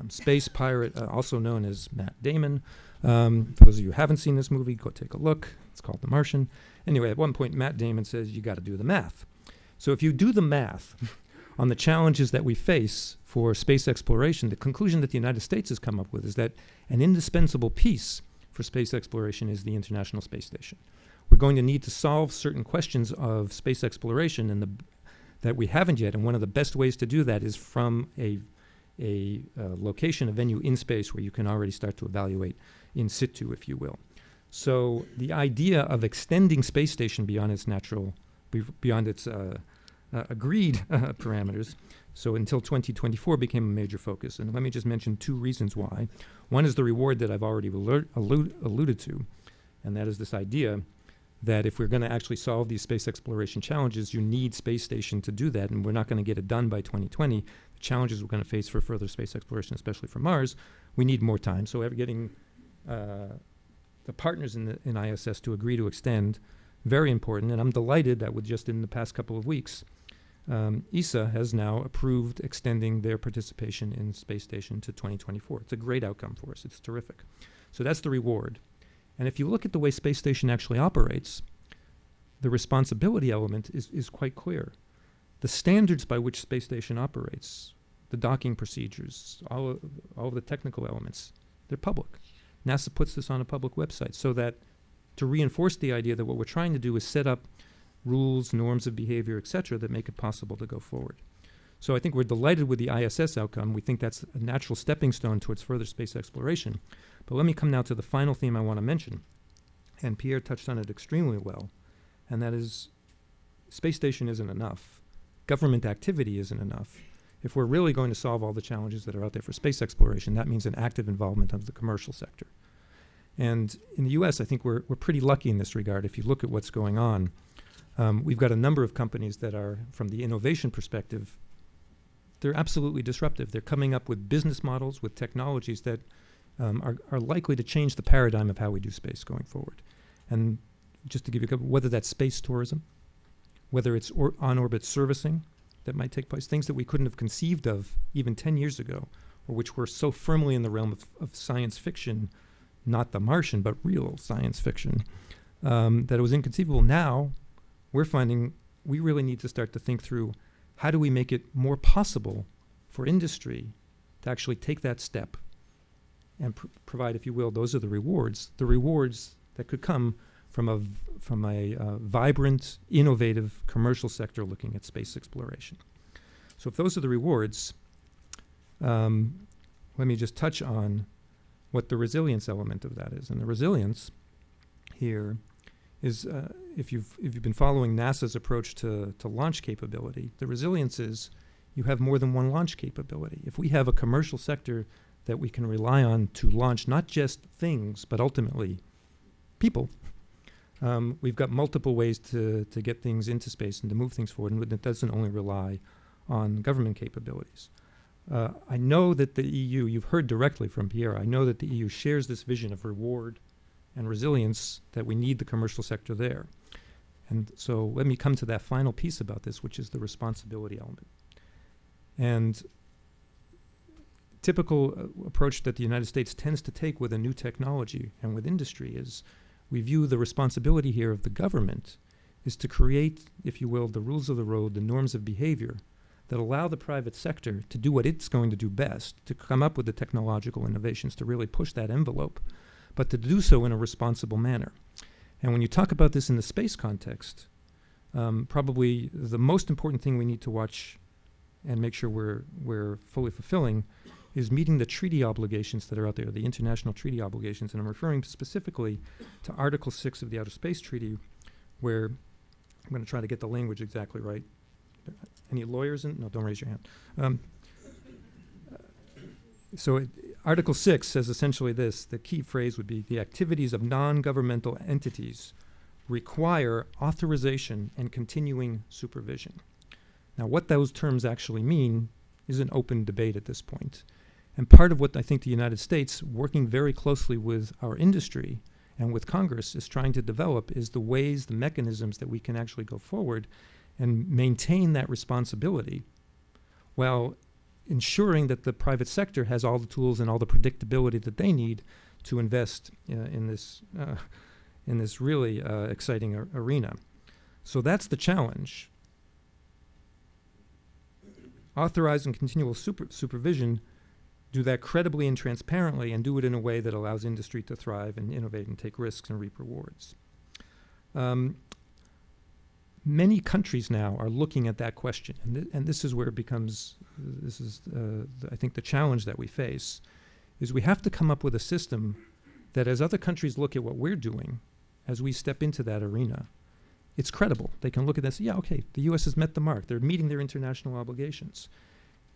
space pirate, also known as Matt Damon. For those of you who haven't seen this movie, go take a look. It's called The Martian. Anyway, at one point, Matt Damon says, you got to do the math. So if you do the math on the challenges that we face for space exploration, the conclusion that the United States has come up with is that an indispensable piece for space exploration is the International Space Station. We're going to need to solve certain questions of space exploration that we haven't yet, and one of the best ways to do that is from a location, a venue in space where you can already start to evaluate in situ, if you will. So the idea of extending space station beyond its agreed parameters, so until 2024, became a major focus. And let me just mention two reasons why. One is the reward that I've already alluded to, and that is this idea that if we're going to actually solve these space exploration challenges, you need space station to do that, and we're not going to get it done by 2020. The challenges we're going to face for further space exploration, especially for Mars, we need more time. So getting the partners in ISS to agree to extend, very important. And I'm delighted that with just in the past couple of weeks, ESA has now approved extending their participation in space station to 2024. It's a great outcome for us. It's terrific. So that's the reward. And if you look at the way space station actually operates, the responsibility element is quite clear. The standards by which space station operates, the docking procedures, all of the technical elements, they're public. NASA puts this on a public website so that to reinforce the idea that what we're trying to do is set up rules, norms of behavior, et cetera, that make it possible to go forward. So I think we're delighted with the ISS outcome. We think that's a natural stepping stone towards further space exploration. But let me come now to the final theme I want to mention. And Pierre touched on it extremely well. And that is, space station isn't enough. Government activity isn't enough. If we're really going to solve all the challenges that are out there for space exploration, that means an active involvement of the commercial sector. And in the U.S., I think we're pretty lucky in this regard. If you look at what's going on, we've got a number of companies that are, from the innovation perspective, they're absolutely disruptive. They're coming up with business models, with technologies that are likely to change the paradigm of how we do space going forward. And just to give you a couple, whether that's space tourism, whether it's on-orbit servicing that might take place, things that we couldn't have conceived of even 10 years ago, or which were so firmly in the realm of science fiction, not The Martian, but real science fiction, that it was inconceivable. Now, we're finding we really need to start to think through how do we make it more possible for industry to actually take that step and provide, if you will, those are the rewards that could come from a vibrant, innovative commercial sector looking at space exploration. So if those are the rewards, let me just touch on what the resilience element of that is. And the resilience here is, if you've been following NASA's approach to launch capability, the resilience is you have more than one launch capability. If we have a commercial sector that we can rely on to launch not just things, but ultimately people, we've got multiple ways to get things into space and to move things forward, and it doesn't only rely on government capabilities. I know that the EU, you've heard directly from Pierre, I know that the EU shares this vision of reward and resilience, that we need the commercial sector there. And so let me come to that final piece about this, which is the responsibility element. And typical approach that the United States tends to take with a new technology and with industry is we view the responsibility here of the government is to create, if you will, the rules of the road, the norms of behavior that allow the private sector to do what it's going to do best, to come up with the technological innovations, to really push that envelope, but to do so in a responsible manner. And when you talk about this in the space context, probably the most important thing we need to watch and make sure we're fully fulfilling is meeting the treaty obligations that are out there, the international treaty obligations. And I'm referring specifically to Article 6 of the Outer Space Treaty, where I'm going to try to get the language exactly right. Any lawyers in? No, don't raise your hand. Article 6 says essentially this. The key phrase would be, the activities of non-governmental entities require authorization and continuing supervision. Now, what those terms actually mean is an open debate at this point. And part of what I think the United States, working very closely with our industry and with Congress, is trying to develop is the ways, the mechanisms that we can actually go forward and maintain that responsibility while ensuring that the private sector has all the tools and all the predictability that they need to invest in this really exciting arena. So that's the challenge. Authorize and continual supervision, do that credibly and transparently, and do it in a way that allows industry to thrive and innovate and take risks and reap rewards. Many countries now are looking at that question, and this is where it becomes, I think the challenge that we face, is we have to come up with a system that as other countries look at what we're doing, as we step into that arena, it's credible. They can look at this, yeah, okay, the US has met the mark. They're meeting their international obligations.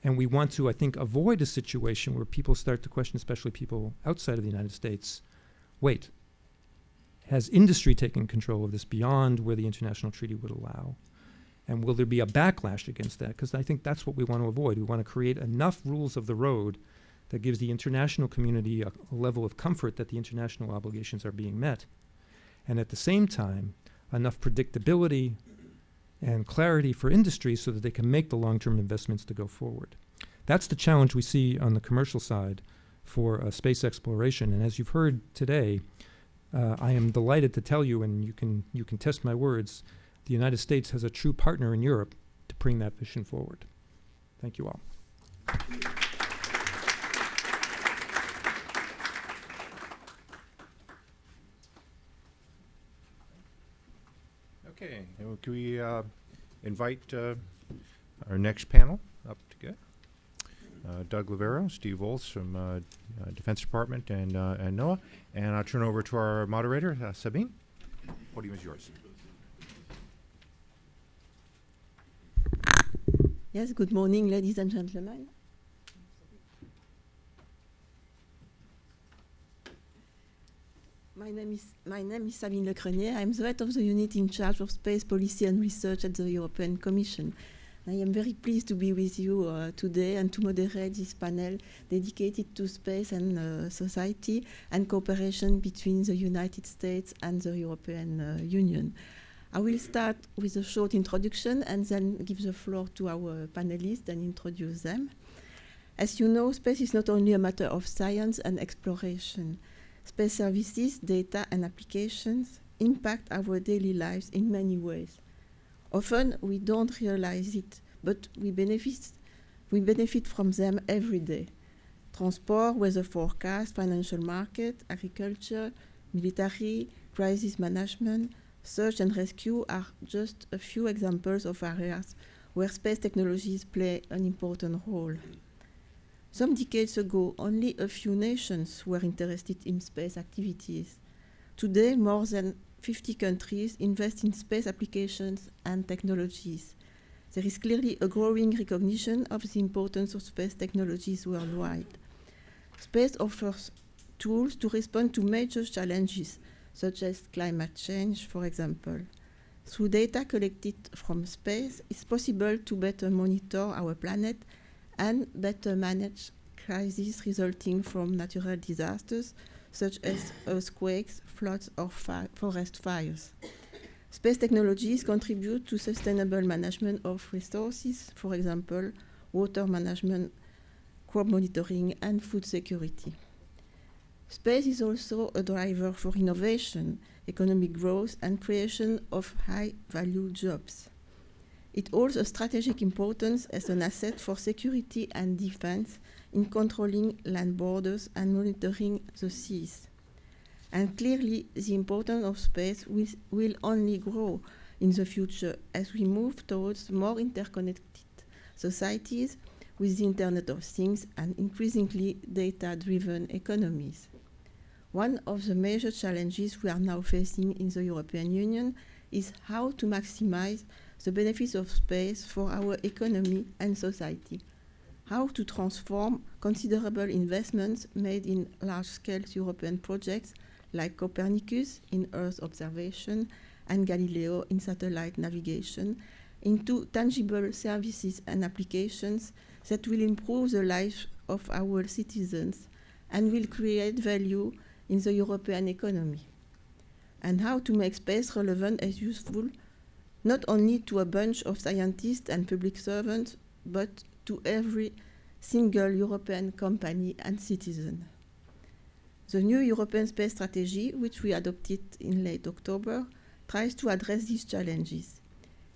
And we want to, I think, avoid a situation where people start to question, especially people outside of the United States, wait, has industry taken control of this beyond where the international treaty would allow? And will there be a backlash against that? Because I think that's what we want to avoid. We want to create enough rules of the road that gives the international community a level of comfort that the international obligations are being met. And at the same time, enough predictability and clarity for industry so that they can make the long-term investments to go forward. That's the challenge we see on the commercial side for space exploration. And as you've heard today, I am delighted to tell you, and you can test my words, the United States has a true partner in Europe to bring that vision forward. Thank you all. Okay, can we invite our next panel up to go? Doug Lavero, Steve Olds from Defense Department and NOAA. And I'll turn over to our moderator, Sabine. Podium is yours. Yes, good morning, ladies and gentlemen. My name is Sabine Lecrenier. I'm the head of the unit in charge of space policy and research at the European Commission. I am very pleased to be with you today and to moderate this panel dedicated to space and society and cooperation between the United States and the European Union. I will start with a short introduction and then give the floor to our panelists and introduce them. As you know, space is not only a matter of science and exploration. Space services, data, and applications impact our daily lives in many ways. Often we don't realize it, but we benefit from them every day. Transport, weather forecast, financial market, agriculture, military, crisis management, search and rescue are just a few examples of areas where space technologies play an important role. Some decades ago, only a few nations were interested in space activities. Today, more than 50 countries invest in space applications and technologies. There is clearly a growing recognition of the importance of space technologies worldwide. Space offers tools to respond to major challenges, such as climate change, for example. Through data collected from space, it's possible to better monitor our planet and better manage crises resulting from natural disasters such as earthquakes, floods, or forest fires. Space technologies contribute to sustainable management of resources, for example, water management, crop monitoring, and food security. Space is also a driver for innovation, economic growth, and creation of high-value jobs. It holds a strategic importance as an asset for security and defense in controlling land borders and monitoring the seas. And clearly, the importance of space will only grow in the future as we move towards more interconnected societies with the Internet of Things and increasingly data-driven economies. One of the major challenges we are now facing in the European Union is how to maximize the benefits of space for our economy and society, how to transform considerable investments made in large-scale European projects like Copernicus in Earth observation and Galileo in satellite navigation into tangible services and applications that will improve the lives of our citizens and will create value in the European economy, and how to make space relevant and useful not only to a bunch of scientists and public servants, but to every single European company and citizen. The new European Space Strategy, which we adopted in late October, tries to address these challenges.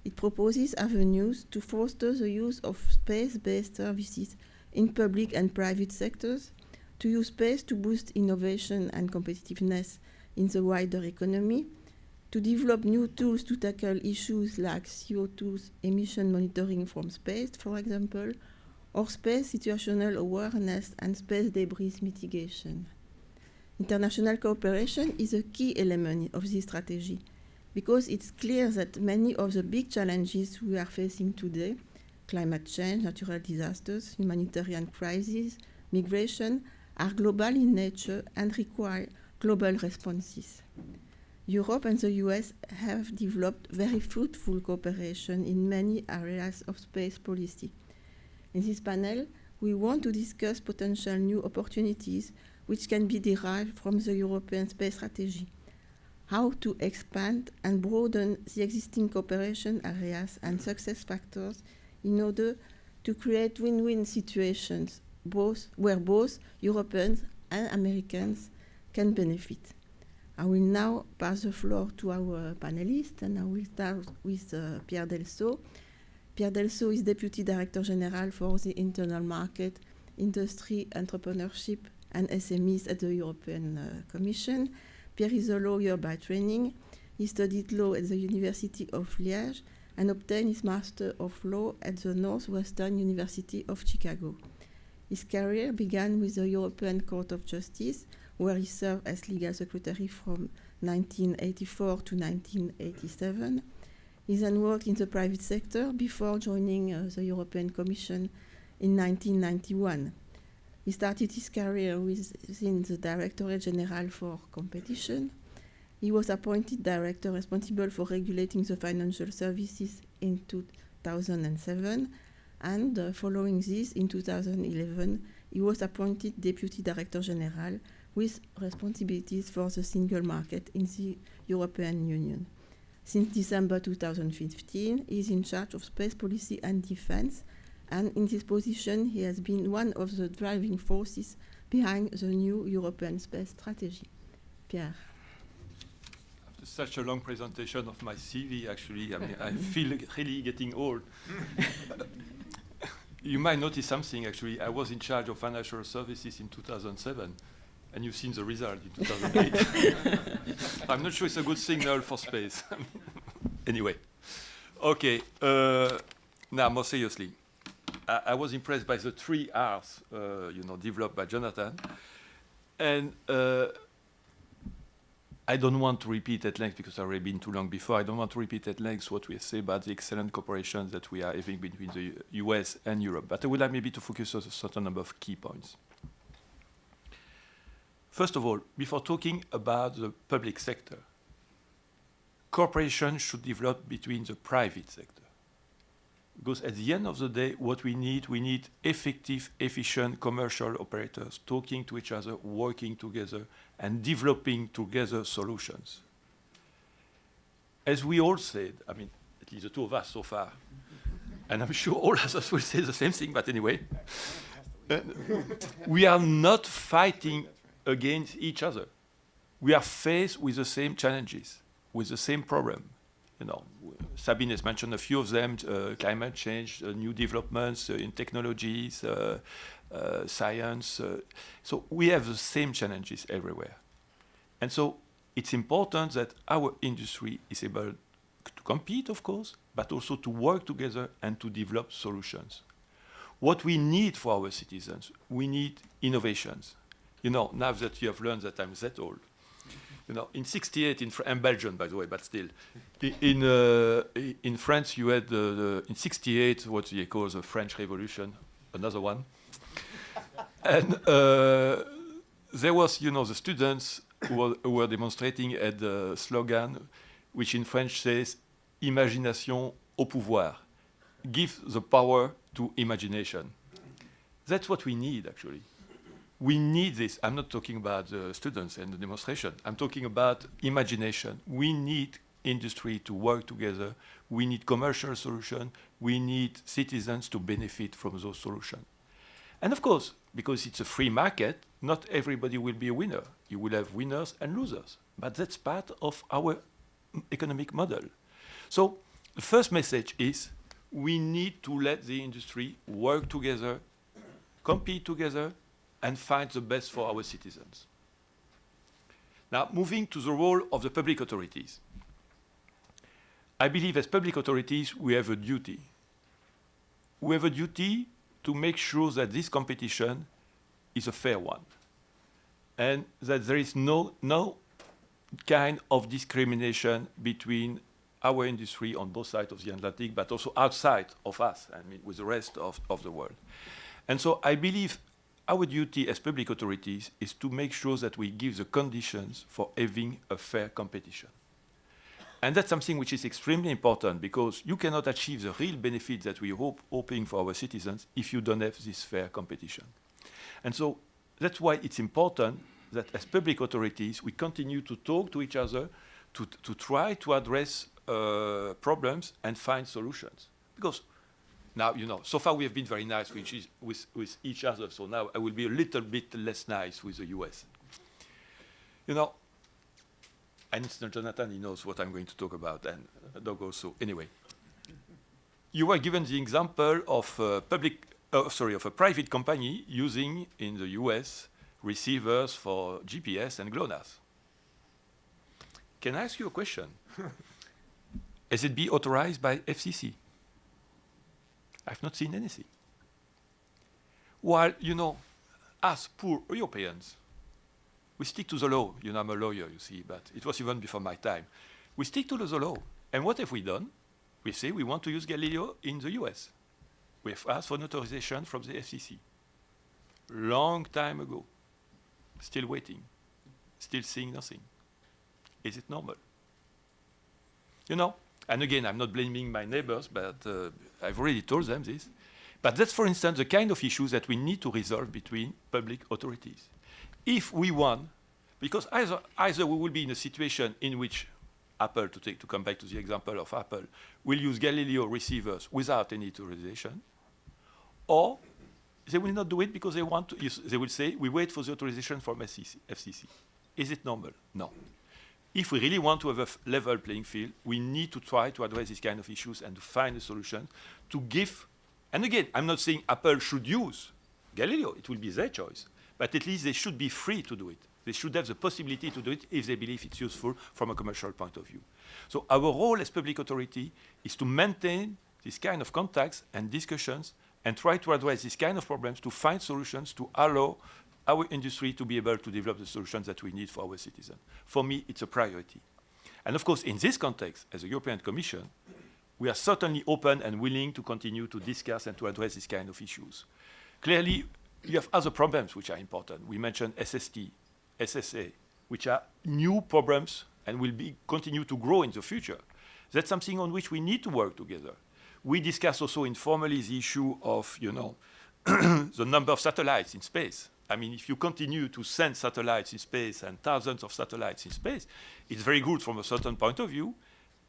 It proposes avenues to foster the use of space-based services in public and private sectors, to use space to boost innovation and competitiveness in the wider economy, to develop new tools to tackle issues like CO2 emission monitoring from space, for example, or space situational awareness and space debris mitigation. International cooperation is a key element of this strategy because it's clear that many of the big challenges we are facing today, climate change, natural disasters, humanitarian crises, migration, are global in nature and require global responses. Europe and the US have developed very fruitful cooperation in many areas of space policy. In this panel, we want to discuss potential new opportunities which can be derived from the European Space Strategy, how to expand and broaden the existing cooperation areas and success factors in order to create win-win situations where both Europeans and Americans can benefit. I will now pass the floor to our panelists, and I will start with Pierre Delceau. Pierre Delceau is Deputy Director General for the Internal Market, Industry, Entrepreneurship and SMEs at the European Commission. Pierre is a lawyer by training. He studied law at the University of Liège and obtained his Master of Law at the Northwestern University of Chicago. His career began with the European Court of Justice, where he served as legal secretary from 1984 to 1987. He then worked in the private sector before joining the European Commission in 1991. He started his career within the Directorate General for Competition. He was appointed director responsible for regulating the financial services in 2007, and following this, in 2011, he was appointed Deputy Director General with responsibilities for the single market in the European Union. Since December 2015, he is in charge of space policy and defense, and in this position, he has been one of the driving forces behind the new European Space Strategy. Pierre. After such a long presentation of my CV, actually, I mean, I feel really getting old. You might notice something, actually. I was in charge of financial services in 2007, and you've seen the result in 2008. I'm not sure it's a good signal for space. Anyway, okay. Now, more seriously, I was impressed by the 3 R's, developed by Jonathan, and I don't want to repeat at length, because I've already been too long before, I don't want to repeat at length what we have said about the excellent cooperation that we are having between the US and Europe. But I would like maybe to focus on a certain number of key points. First of all, before talking about the public sector, cooperation should develop between the private sector. Because at the end of the day, what we need effective, efficient commercial operators talking to each other, working together, and developing together solutions. As we all said, I mean, at least the two of us so far, and I'm sure all of us will say the same thing, but anyway, we are not fighting against each other. We are faced with the same challenges, with the same problem. You know, Sabine has mentioned a few of them: climate change, new developments in technologies, science. So we have the same challenges everywhere, and so it's important that our industry is able to compete, of course, but also to work together and to develop solutions. What we need for our citizens, we need innovations. You know, now that you have learned that I'm that old, you know, in '68, in Belgium, by the way, but still, in France, you had in '68 what they call the French Revolution, another one, and there was, you know, the students who were demonstrating at the slogan, which in French says, "Imagination au pouvoir," give the power to imagination. That's what we need, actually. We need this. I'm not talking about the students and the demonstration. I'm talking about imagination. We need industry to work together. We need commercial solutions. We need citizens to benefit from those solutions. And of course, because it's a free market, not everybody will be a winner. You will have winners and losers. But that's part of our economic model. So the first message is we need to let the industry work together, compete together, and find the best for our citizens. Now, moving to the role of the public authorities. I believe as public authorities, we have a duty. We have a duty to make sure that this competition is a fair one, and that there is no kind of discrimination between our industry on both sides of the Atlantic, but also outside of us, I mean, with the rest of the world. And so I believe our duty as public authorities is to make sure that we give the conditions for having a fair competition. And that's something which is extremely important, because you cannot achieve the real benefit that we hoping for our citizens if you don't have this fair competition. And so that's why it's important that as public authorities, we continue to talk to each other, to try to address problems and find solutions. Because now, you know, so far we have been very nice with each other, so now I will be a little bit less nice with the US. You know, and Mr. Jonathan, he knows what I'm going to talk about, and Doug also. Anyway, you were given the example of a private company using in the US receivers for GPS and GLONASS. Can I ask you a question? Has it been authorized by FCC? I've not seen anything. While, you know, us poor Europeans, we stick to the law. You know, I'm a lawyer, you see, but it was even before my time. We stick to the law. And what have we done? We say we want to use Galileo in the US. We have asked for an authorization from the FCC. Long time ago. Still waiting. Still seeing nothing. Is it normal? You know, and again, I'm not blaming my neighbors, but I've already told them this. But that's, for instance, the kind of issues that we need to resolve between public authorities. If we want, because either we will be in a situation in which Apple, to come back to the example of Apple, will use Galileo receivers without any authorization, or they will not do it because they want to. They will say, we wait for the authorization from FCC. Is it normal? No. If we really want to have a level playing field, we need to try to address these kind of issues and to find a solution to give. And again, I'm not saying Apple should use Galileo. It will be their choice. But at least they should be free to do it. They should have the possibility to do it if they believe it's useful from a commercial point of view. So our role as public authority is to maintain this kind of contacts and discussions and try to address these kind of problems to find solutions to allow our industry to be able to develop the solutions that we need for our citizens. For me, it's a priority. And of course, in this context, as a European Commission, we are certainly open and willing to continue to discuss and to address these kind of issues. Clearly, you have other problems which are important. We mentioned SST, SSA, which are new problems and will continue to grow in the future. That's something on which we need to work together. We discussed also informally the issue of, the number of satellites in space. I mean, if you continue to send satellites in space and thousands of satellites in space, it's very good from a certain point of view,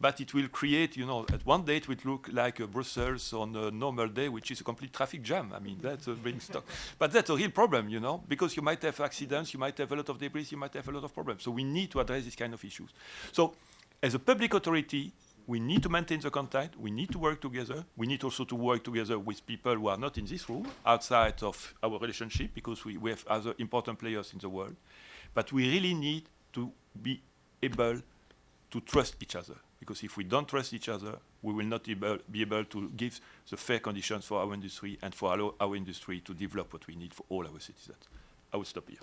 but it will create, at one day it will look like Brussels on a normal day, which is a complete traffic jam. I mean, that's a big stock. But that's a real problem, because you might have accidents, you might have a lot of debris, you might have a lot of problems. So we need to address these kind of issues. So as a public authority, we need to maintain the contact. We need to work together. We need also to work together with people who are not in this room, outside of our relationship, because we have other important players in the world. But we really need to be able to trust each other. Because if we don't trust each other, we will not be able to give the fair conditions for our industry and for our industry to develop what we need for all our citizens. I will stop here.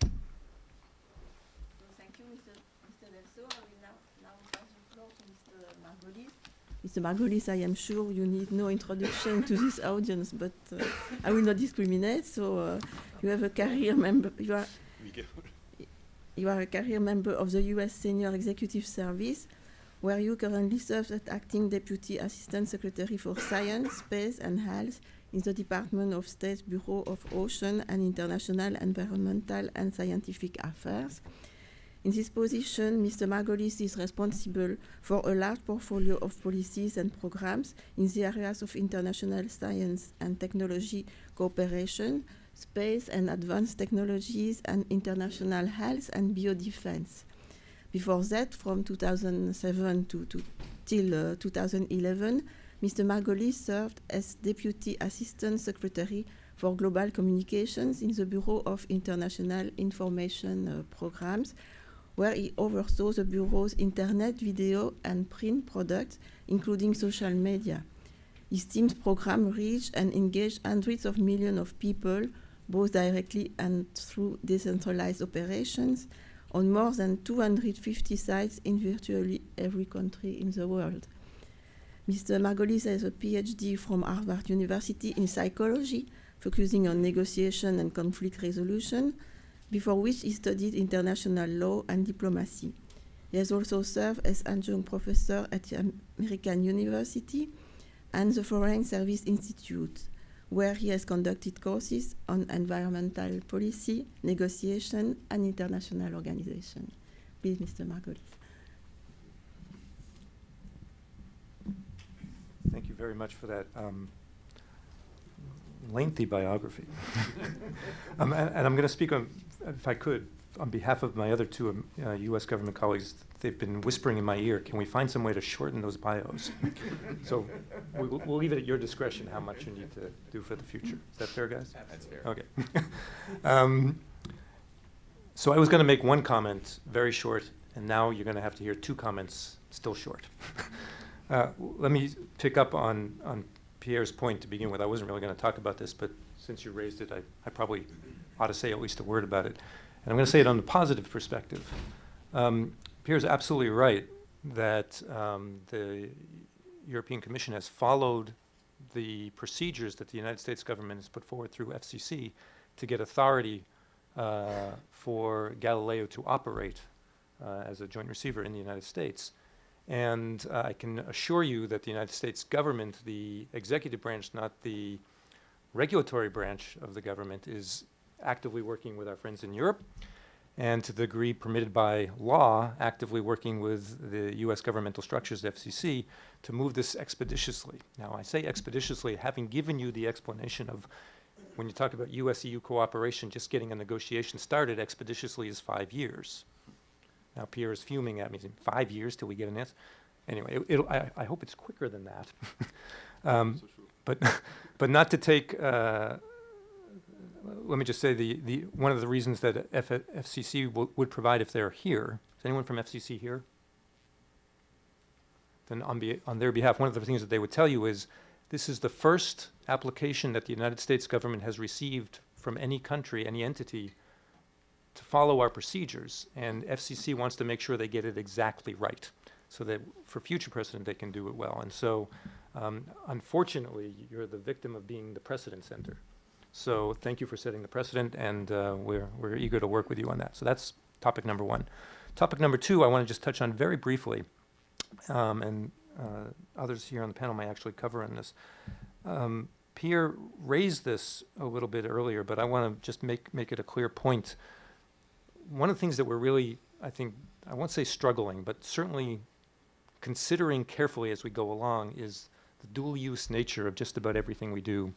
Thank you, Mr. Delso. I will now pass the floor to Mr. Margolis. Mr. Margolis, I am sure you need no introduction to this audience, but I will not discriminate. So you have a career member. You are a career member of the U.S. Senior Executive Service, where you currently serve as Acting Deputy Assistant Secretary for Science, Space and Health in the Department of State's Bureau of Ocean and International Environmental and Scientific Affairs. In this position, Mr. Margolis is responsible for a large portfolio of policies and programs in the areas of international science and technology cooperation, space and advanced technologies, and international health and biodefense. Before that, from 2007 till 2011, Mr. Margolis served as Deputy Assistant Secretary for Global Communications in the Bureau of International Information Programs, where he oversaw the Bureau's internet, video, and print products, including social media. His team's program reached and engaged hundreds of millions of people, both directly and through decentralized operations, on more than 250 sites in virtually every country in the world. Mr. Margolis has a PhD from Harvard University in psychology, focusing on negotiation and conflict resolution, before which he studied international law and diplomacy. He has also served as adjunct professor at the American University and the Foreign Service Institute, where he has conducted courses on environmental policy, negotiation, and international organization. Please, Mr. Margolis. Thank you very much for that lengthy biography. And I'm going to speak on, if I could, on behalf of my other two U.S. government colleagues. They've been whispering in my ear, can we find some way to shorten those bios? So we'll leave it at your discretion how much you need to do for the future. Is that fair, guys? That's fair. Okay. So I was going to make one comment, very short, and now you're going to have to hear two comments, still short. Let me pick up on Pierre's point to begin with. I wasn't really going to talk about this, but since you raised it, I probably ought to say at least a word about it. And I'm going to say it on the positive perspective. Pierre's absolutely right that the European Commission has followed the procedures that the United States government has put forward through FCC to get authority for Galileo to operate as a joint receiver in the United States. And I can assure you that the United States government, the executive branch, not the regulatory branch of the government, is actively working with our friends in Europe, and to the degree permitted by law, actively working with the U.S. governmental structures, the FCC, to move this expeditiously. Now, I say expeditiously, having given you the explanation of when you talk about U.S.-EU cooperation, just getting a negotiation started expeditiously is 5 years. Now, Pierre is fuming at me, saying, 5 years till we get an answer? Anyway, I hope it's quicker than that. But not to take... let me just say one of the reasons that FCC would provide if they're here. Is anyone from FCC here? Then on their behalf, one of the things that they would tell you is this is the first application that the United States government has received from any country, any entity, to follow our procedures. And FCC wants to make sure they get it exactly right so that for future precedent they can do it well. And so unfortunately, you're the victim of being the precedent center. So thank you for setting the precedent, and we're eager to work with you on that. So that's topic number one. Topic number two, I want to just touch on very briefly, and others here on the panel may actually cover in this. Pierre raised this a little bit earlier, but I want to just make it a clear point. One of the things that we're really, I think, I won't say struggling, but certainly considering carefully as we go along is the dual-use nature of just about everything we do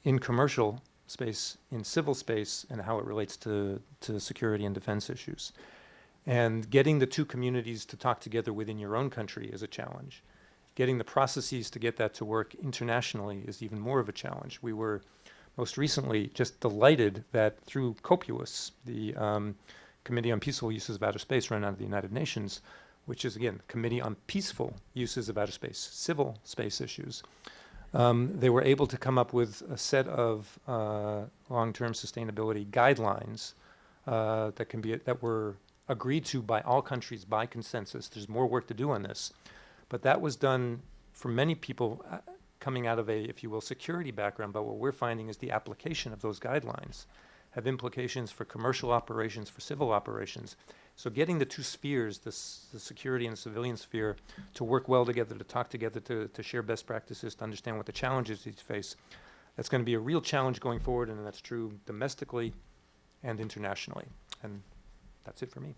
in commercial space, in civil space, and how it relates to security and defense issues. And getting the two communities to talk together within your own country is a challenge. Getting the processes to get that to work internationally is even more of a challenge. We were most recently just delighted that through COPUOS, the Committee on Peaceful Uses of Outer Space run out of the United Nations, which is, again, Committee on Peaceful Uses of Outer Space, civil space issues. They were able to come up with a set of long-term sustainability guidelines that were agreed to by all countries by consensus. There's more work to do on this. But that was done for many people coming out of a, if you will, security background. But what we're finding is the application of those guidelines have implications for commercial operations, for civil operations. So getting the two spheres, the security and the civilian sphere, to work well together, to talk together, to share best practices, to understand what the challenges each face, that's going to be a real challenge going forward, and that's true domestically and internationally. And that's it for me.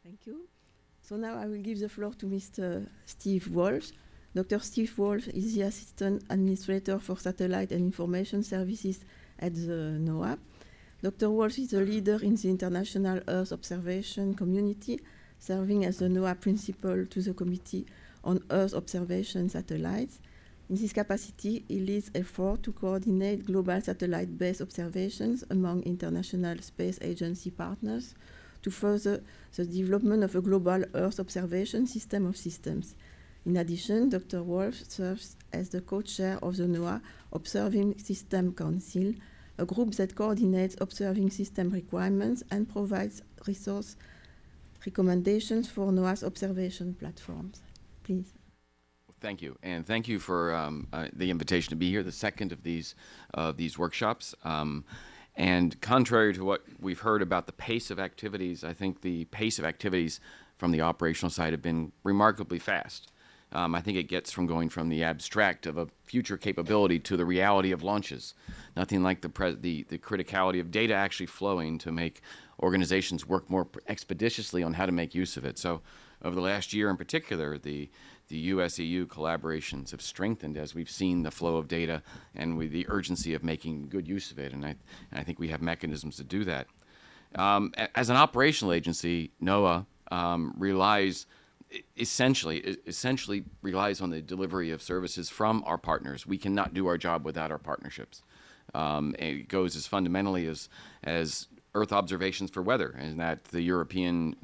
Thank you. So now I will give the floor to Mr. Steve Wolf. Dr. Steve Wolf is the Assistant Administrator for Satellite and Information Services at the NOAA. Dr. Wolf is a leader in the international Earth observation community, serving as the NOAA principal to the Committee on Earth Observation Satellites. In this capacity, he leads efforts to coordinate global satellite-based observations among international space agency partners to further the development of a global Earth observation system of systems. In addition, Dr. Wolf serves as the co-chair of the NOAA Observing System Council, a group that coordinates observing system requirements and provides resource recommendations for NOAA's observation platforms. Please. Thank you, and thank you for the invitation to be here, the second of these workshops. And contrary to what we've heard about the pace of activities, I think the pace of activities from the operational side have been remarkably fast. I think it gets from going from the abstract of a future capability to the reality of launches. Nothing like the criticality of data actually flowing to make organizations work more expeditiously on how to make use of it. So over the last year in particular, the U.S.-EU collaborations have strengthened as we've seen the flow of data and with the urgency of making good use of it. And I think we have mechanisms to do that. As an operational agency, NOAA essentially relies on the delivery of services from our partners. We cannot do our job without our partnerships. It goes as fundamentally as Earth observations for weather, and that the European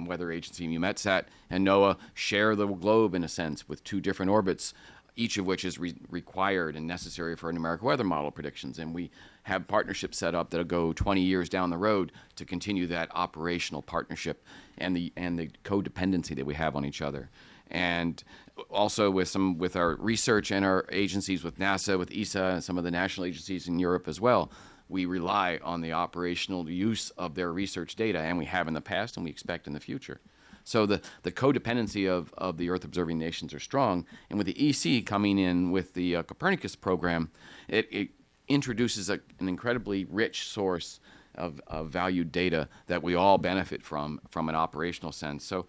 Weather Agency, EUMETSAT, and NOAA share the globe in a sense with two different orbits, each of which is required and necessary for numeric weather model predictions. And we have partnerships set up that'll go 20 years down the road to continue that operational partnership and the codependency that we have on each other. And also with our research and our agencies, with NASA, with ESA, and some of the national agencies in Europe as well, we rely on the operational use of their research data, and we have in the past and we expect in the future. So the codependency of the Earth observing nations are strong, and with the EC coming in with the Copernicus program, it introduces an incredibly rich source of valued data that we all benefit from an operational sense. So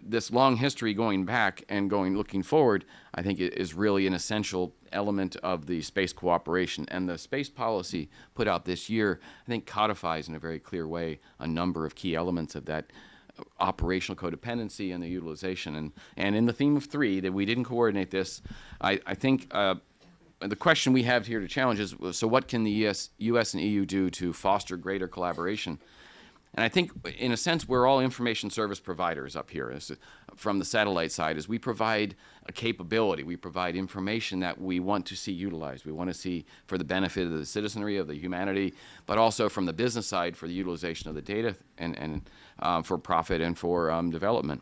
this long history going back and looking forward, I think it is really an essential element of the space cooperation. And the space policy put out this year, I think, codifies in a very clear way a number of key elements of that operational codependency and the utilization. And in the theme of 3, that we didn't coordinate this, I think the question we have here to challenge is, so what can the US and EU do to foster greater collaboration? And I think, in a sense, we're all information service providers up here from the satellite side, as we provide a capability. We provide information that we want to see utilized. We want to see for the benefit of the citizenry, of the humanity, but also from the business side for the utilization of the data and for profit and for development.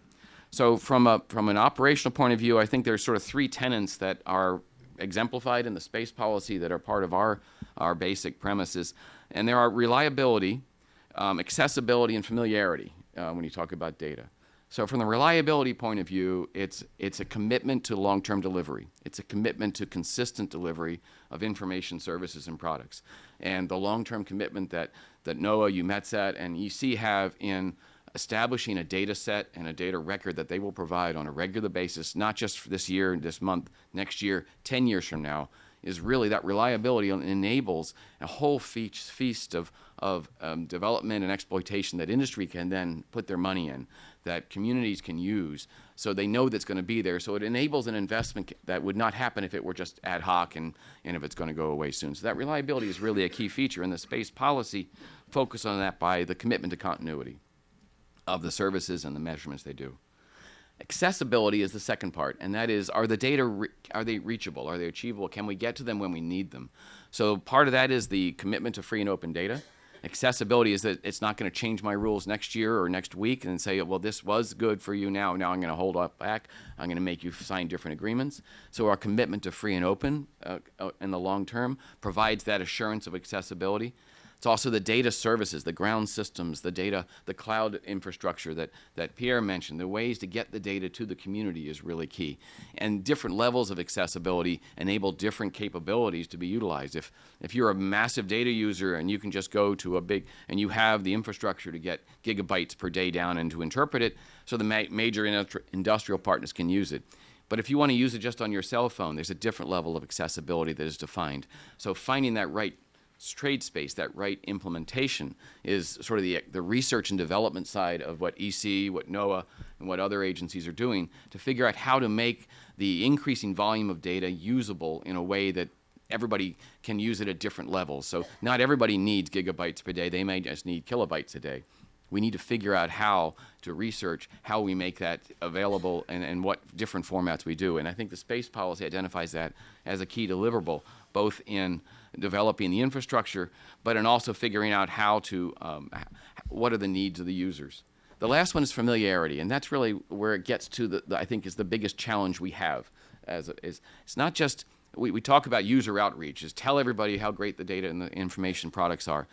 So from an operational point of view, I think there's sort of 3 tenets that are exemplified in the space policy that are part of our basic premises. And there are reliability, accessibility, and familiarity when you talk about data. So from the reliability point of view, it's a commitment to long-term delivery. It's a commitment to consistent delivery of information services and products. And the long-term commitment that NOAA, EUMETSAT, and EC have in establishing a data set and a data record that they will provide on a regular basis, not just for this year, this month, next year, 10 years from now, is really that reliability enables a whole feast of development and exploitation that industry can then put their money in, that communities can use, so they know that's going to be there. So it enables an investment that would not happen if it were just ad hoc and if it's going to go away soon. So that reliability is really a key feature, and the space policy focus on that by the commitment to continuity of the services and the measurements they do. Accessibility is the second part, and that is, are the data, are they reachable? Are they achievable? Can we get to them when we need them? So part of that is the commitment to free and open data. Accessibility is that it's not going to change my rules next year or next week and say, well, this was good for you now I'm going to hold up back. I'm going to make you sign different agreements. So our commitment to free and open in the long term provides that assurance of accessibility. It's also the data services, the ground systems, the data, the cloud infrastructure that Pierre mentioned. The ways to get the data to the community is really key. And different levels of accessibility enable different capabilities to be utilized. If you're a massive data user and you can just go to a big, and you have the infrastructure to get gigabytes per day down and to interpret it, so the major industrial partners can use it. But if you want to use it just on your cell phone, there's a different level of accessibility that is defined. So finding that right trade space, that right implementation, is sort of the research and development side of what EC, what NOAA, and what other agencies are doing to figure out how to make the increasing volume of data usable in a way that everybody can use it at different levels. So not everybody needs gigabytes per day. They may just need kilobytes a day. We need to figure out how to research how we make that available and what different formats we do. And I think the space policy identifies that as a key deliverable, both in developing the infrastructure, but in also figuring out how to, what are the needs of the users. The last one is familiarity, and that's really where it gets to I think is the biggest challenge we have. It's not just, we talk about user outreach, is tell everybody how great the data and the information products are.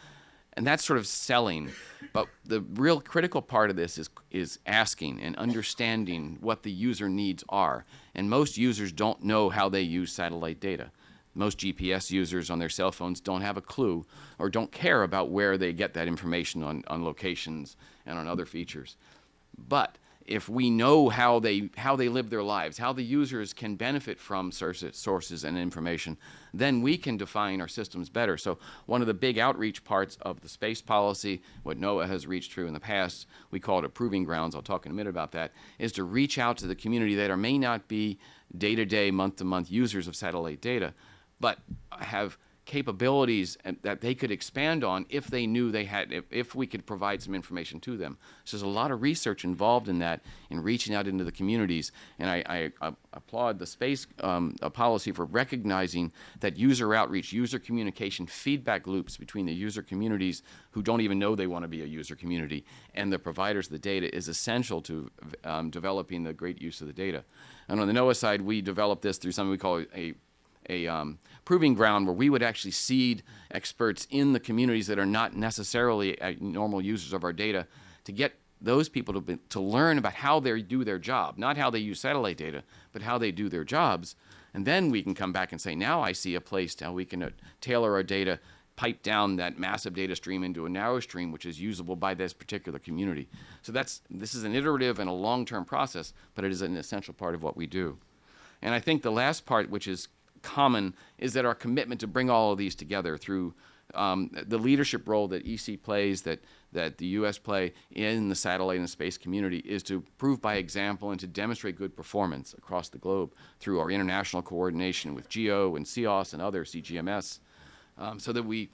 And that's sort of selling. But the real critical part of this is asking and understanding what the user needs are. And most users don't know how they use satellite data. Most GPS users on their cell phones don't have a clue or don't care about where they get that information on locations and on other features. But if we know how they live their lives, how the users can benefit from sources and information, then we can define our systems better. So one of the big outreach parts of the space policy, what NOAA has reached through in the past, we call it a proving grounds, I'll talk in a minute about that, is to reach out to the community that may not be day-to-day, month-to-month users of satellite data, but have capabilities that they could expand on if they knew they had, if we could provide some information to them. So there's a lot of research involved in that, in reaching out into the communities. And I applaud the space policy for recognizing that user outreach, user communication, feedback loops between the user communities who don't even know they want to be a user community and the providers of the data is essential to developing the great use of the data. And on the NOAA side, we developed this through something we call a proving ground, where we would actually seed experts in the communities that are not necessarily normal users of our data to get those people to learn about how they do their job, not how they use satellite data, but how they do their jobs. And then we can come back and say, now I see a place how we can tailor our data, pipe down that massive data stream into a narrow stream which is usable by this particular community. So this is an iterative and a long-term process, but it is an essential part of what we do. And I think the last part, which is common, is that our commitment to bring all of these together through the leadership role that EC plays, that the U.S. play in the satellite and space community, is to prove by example and to demonstrate good performance across the globe through our international coordination with GEO and CEOS and other CGMS, so that we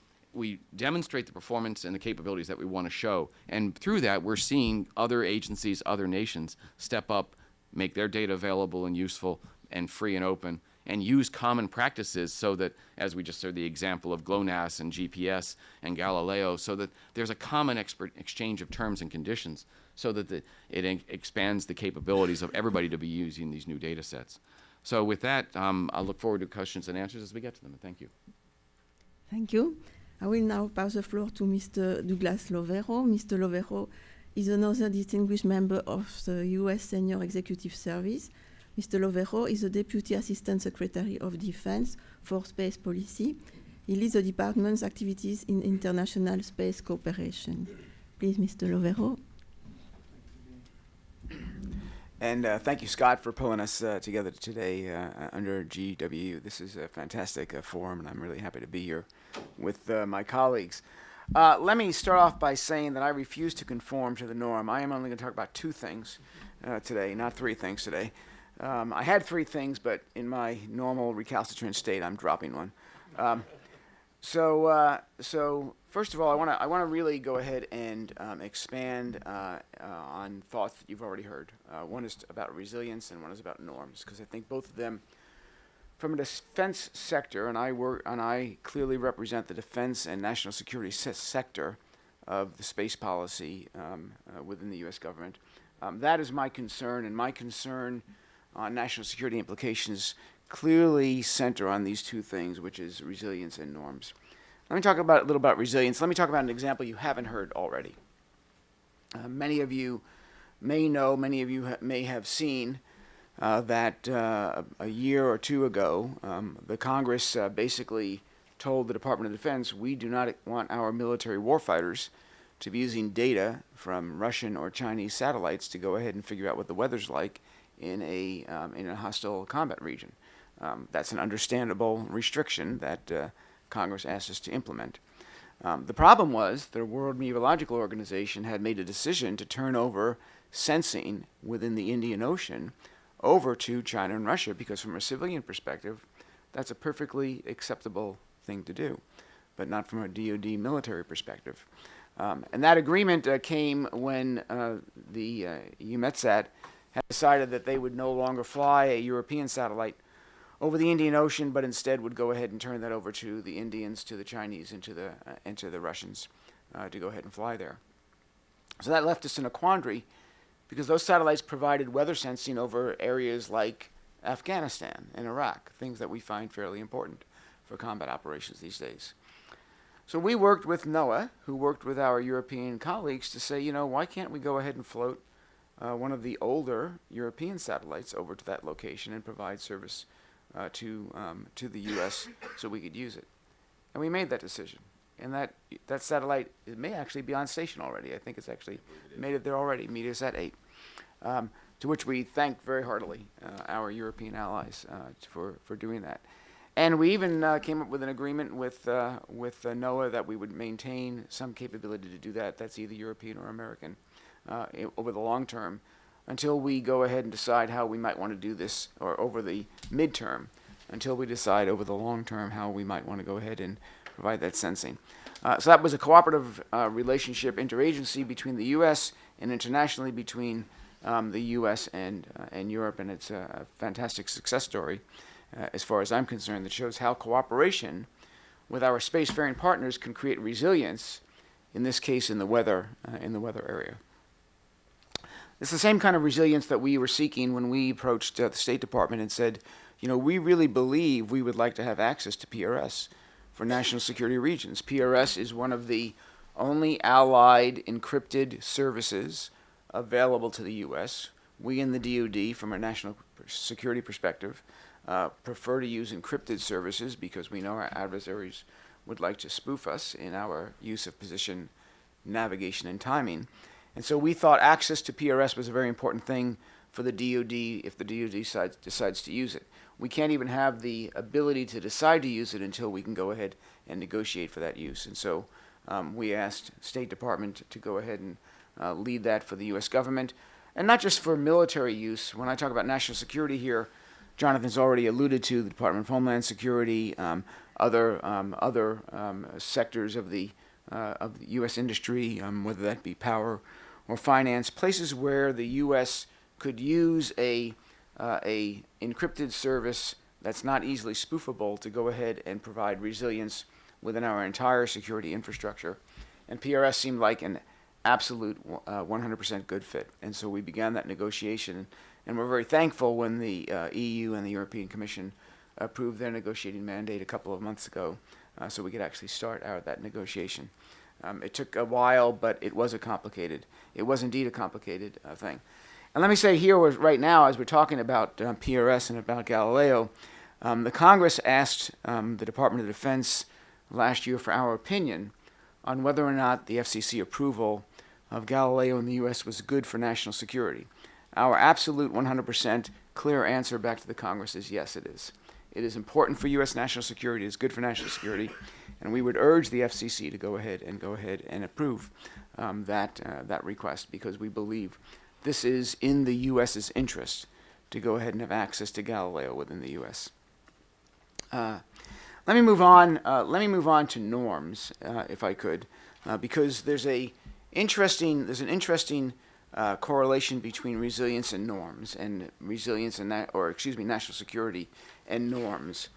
demonstrate the performance and the capabilities that we want to show. And through that, we're seeing other agencies, other nations step up, make their data available and useful and free and open, and use common practices so that, as we just said, the example of GLONASS and GPS and Galileo, so that there's a common exchange of terms and conditions so that it expands the capabilities of everybody to be using these new data sets. So with that, I look forward to questions and answers as we get to them. Thank you. Thank you. I will now pass the floor to Mr. Douglas Lovero. Mr. Lovero is another distinguished member of the U.S. Senior Executive Service. Mr. Lovero is the Deputy Assistant Secretary of Defense for Space Policy. He leads the department's activities in international space cooperation. Please, Mr. Lovero. And thank you, Scott, for pulling us together today under GWU. This is a fantastic forum, and I'm really happy to be here with my colleagues. Let me start off by saying that I refuse to conform to the norm. I am only going to talk about two things today, not three things today. I had three things, but in my normal recalcitrant state, I'm dropping one. So first of all, I want to really go ahead and expand on thoughts that you've already heard. One is about resilience, and one is about norms, because I think both of them, from a defense sector, and I clearly represent the defense and national security sector of the space policy within the U.S. government. That is my concern, and my concern on national security implications clearly center on these two things, which is resilience and norms. Let me talk a little about resilience. Let me talk about an example you haven't heard already. Many of you may know, many of you may have seen that a year or two ago, the Congress basically told the Department of Defense, we do not want our military warfighters to be using data from Russian or Chinese satellites to go ahead and figure out what the weather's like in a hostile combat region. That's an understandable restriction that Congress asked us to implement. The problem was the World Meteorological Organization had made a decision to turn over sensing within the Indian Ocean over to China and Russia, because from a civilian perspective, that's a perfectly acceptable thing to do, but not from a DoD military perspective. And that agreement came when the EUMETSAT had decided that they would no longer fly a European satellite over the Indian Ocean, but instead would go ahead and turn that over to the Indians, to the Chinese, and to the Russians to go ahead and fly there. So that left us in a quandary, because those satellites provided weather sensing over areas like Afghanistan and Iraq, things that we find fairly important for combat operations these days. So we worked with NOAA, who worked with our European colleagues, to say, why can't we go ahead and float one of the older European satellites over to that location and provide service to the U.S. so we could use it. And we made that decision. And that satellite, it may actually be on station already. I think it's actually made it there already, Meteosat 8, to which we thank very heartily our European allies for doing that. And we even came up with an agreement with NOAA that we would maintain some capability to do that. That's either European or American over the long term, until we go ahead and decide how we might want to do this, or over the midterm, until we decide over the long term how we might want to go ahead and provide that sensing. So that was a cooperative relationship, interagency between the U.S. and internationally between the U.S. and Europe, and it's a fantastic success story, as far as I'm concerned, that shows how cooperation with our spacefaring partners can create resilience, in this case in the weather area. It's the same kind of resilience that we were seeking when we approached the State Department and said, we really believe we would like to have access to PRS for national security regions. PRS is one of the only allied encrypted services available to the U.S. We in the DoD, from a national security perspective, prefer to use encrypted services because we know our adversaries would like to spoof us in our use of position, navigation, and timing. And so we thought access to PRS was a very important thing for the DoD if the DoD decides to use it. We can't even have the ability to decide to use it until we can go ahead and negotiate for that use. And so we asked State Department to go ahead and lead that for the U.S. government. And not just for military use. When I talk about national security here, Jonathan's already alluded to the Department of Homeland Security, other sectors of the U.S. industry, whether that be power or finance, places where the U.S. could use a encrypted service that's not easily spoofable to go ahead and provide resilience within our entire security infrastructure. And PRS seemed like an absolute 100% good fit. And so we began that negotiation, and we're very thankful when the EU and the European Commission approved their negotiating mandate a couple of months ago, so we could actually start that negotiation. It took a while, but it was indeed a complicated thing. And let me say here, right now, as we're talking about PRS and about Galileo, the Congress asked the Department of Defense last year for our opinion on whether or not the FCC approval of Galileo in the U.S. was good for national security. Our absolute 100% clear answer back to the Congress is yes, it is. It is important for U.S. national security. It is good for national security. And we would urge the FCC to go ahead and approve that request, because we believe this is in the U.S.'s interest to go ahead and have access to Galileo within the U.S. Let me move on. To norms, if I could, because there's an interesting correlation between resilience and norms, and resilience and national security and norms.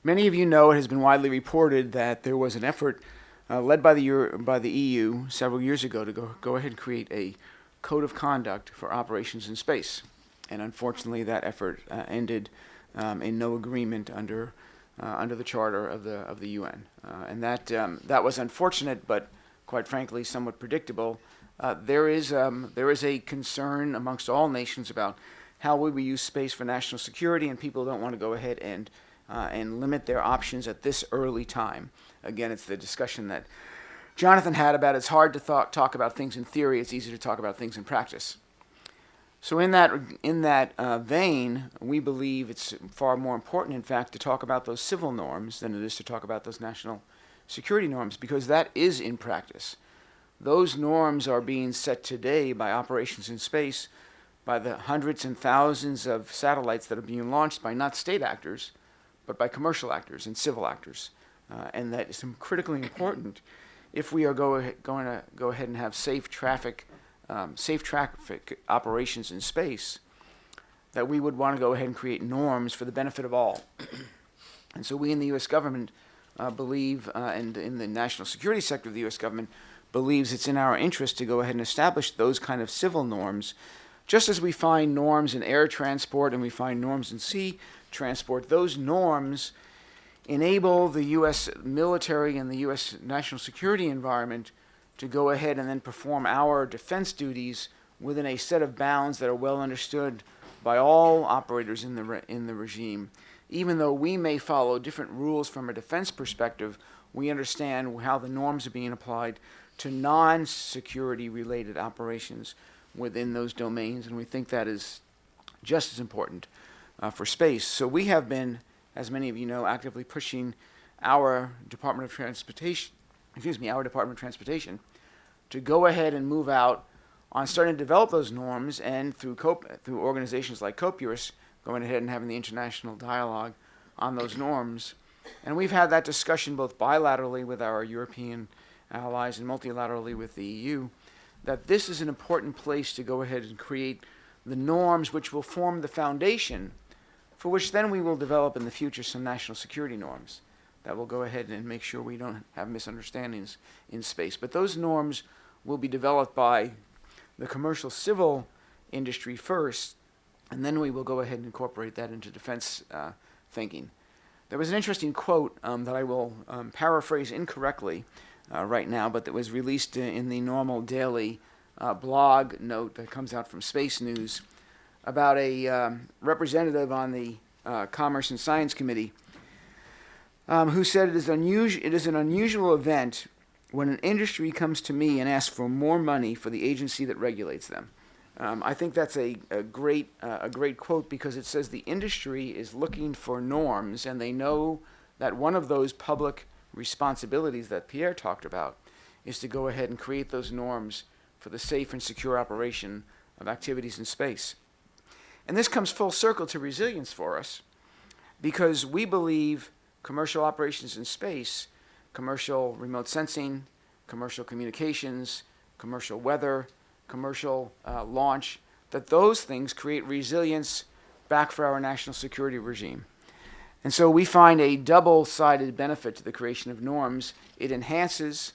Many of you know, it has been widely reported that there was an effort led by the EU several years ago to go ahead and create a code of conduct for operations in space, and unfortunately, that effort ended in no agreement under the charter of the UN, and that was unfortunate, but quite frankly, somewhat predictable. There is a concern amongst all nations about how we will use space for national security, and people don't want to go ahead and limit their options at this early time. Again, it's the discussion that Jonathan had about it's hard to talk about things in theory, it's easy to talk about things in practice. So in that vein, we believe it's far more important, in fact, to talk about those civil norms than it is to talk about those national security norms, because that is in practice. Those norms are being set today by operations in space, by the hundreds and thousands of satellites that are being launched by not state actors, but by commercial actors and civil actors. And that is critically important if we are going to go ahead and have safe traffic operations in space, that we would want to go ahead and create norms for the benefit of all. And so we in the U.S. government believe, and in the national security sector of the U.S. government, believes it's in our interest to go ahead and establish those kind of civil norms, just as we find norms in air transport and we find norms in sea transport. Those norms enable the U.S. military and the U.S. national security environment to go ahead and then perform our defense duties within a set of bounds that are well understood by all operators in the regime. Even though we may follow different rules from a defense perspective, we understand how the norms are being applied to non-security related operations within those domains, and we think that is just as important for space. So we have been, as many of you know, actively pushing our Department of Transportation to go ahead and move out on starting to develop those norms, and through organizations like COPUS, going ahead and having the international dialogue on those norms. And we've had that discussion both bilaterally with our European allies and multilaterally with the EU, that this is an important place to go ahead and create the norms which will form the foundation for which then we will develop in the future some national security norms that will go ahead and make sure we don't have misunderstandings in space. But those norms will be developed by the commercial civil industry first, and then we will go ahead and incorporate that into defense thinking. There was an interesting quote that I will paraphrase incorrectly right now, but that was released in the normal daily blog note that comes out from Space News about a representative on the Commerce and Science Committee who said it is an unusual event when an industry comes to me and asks for more money for the agency that regulates them. I think that's a great quote, because it says the industry is looking for norms, and they know that one of those public responsibilities that Pierre talked about is to go ahead and create those norms for the safe and secure operation of activities in space. And this comes full circle to resilience for us, because we believe commercial operations in space, commercial remote sensing, commercial communications, commercial weather, commercial launch, that those things create resilience back for our national security regime. And so we find a double-sided benefit to the creation of norms. It enhances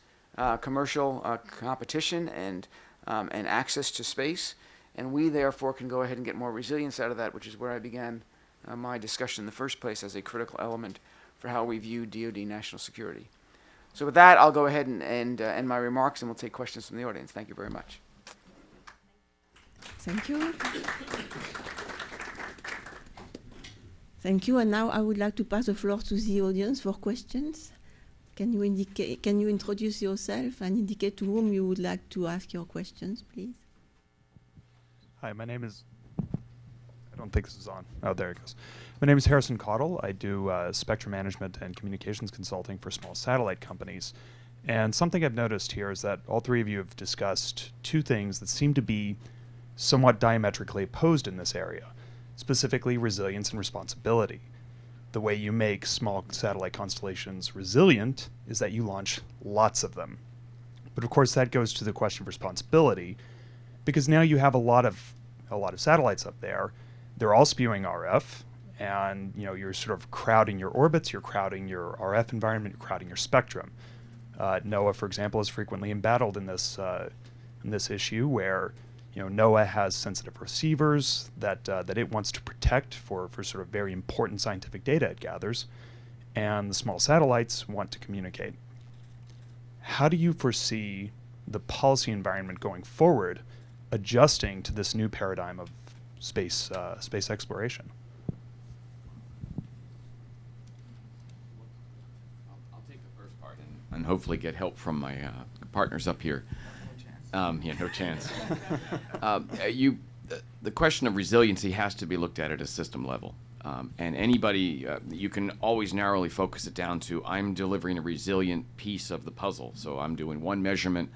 commercial competition and access to space, and we therefore can go ahead and get more resilience out of that, which is where I began my discussion in the first place as a critical element for how we view DoD national security. So with that, I'll go ahead and end my remarks, and we'll take questions from the audience. Thank you very much. Thank you. Thank you. And now I would like to pass the floor to the audience for questions. Can you introduce yourself and indicate to whom you would like to ask your questions, please? Hi, my name is, I don't think this is on. Oh, there it goes. My name is Harrison Caudle. I do spectrum management and communications consulting for small satellite companies. And something I've noticed here is that all three of you have discussed two things that seem to be somewhat diametrically opposed in this area, specifically resilience and responsibility. The way you make small satellite constellations resilient is that you launch lots of them. But of course that goes to the question of responsibility, because now you have a lot of satellites up there. They're all spewing RF, and you're sort of crowding your orbits, you're crowding your RF environment, you're crowding your spectrum. NOAA, for example, is frequently embattled in this issue where NOAA has sensitive receivers that it wants to protect for sort of very important scientific data it gathers, and the small satellites want to communicate. How do you foresee the policy environment going forward adjusting to this new paradigm of space exploration? I'll take the first part and hopefully get help from my partners up here. No chance. The question of resiliency has to be looked at a system level. And anybody, you can always narrowly focus it down to, I'm delivering a resilient piece of the puzzle. So I'm doing one measurement,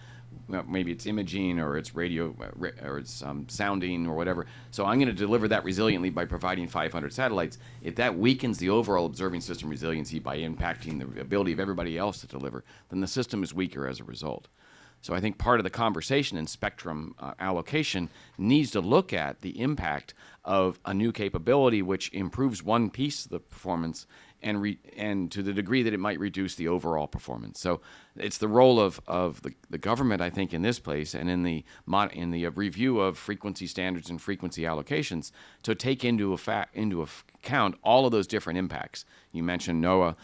maybe it's imaging or it's radio or it's sounding or whatever. So I'm going to deliver that resiliently by providing 500 satellites. If that weakens the overall observing system resiliency by impacting the ability of everybody else to deliver, then the system is weaker as a result. So I think part of the conversation in spectrum allocation needs to look at the impact of a new capability which improves one piece of the performance and to the degree that it might reduce the overall performance. So it's the role of the government, I think, in this place and in the review of frequency standards and frequency allocations to take into account all of those different impacts. You mentioned NOAA,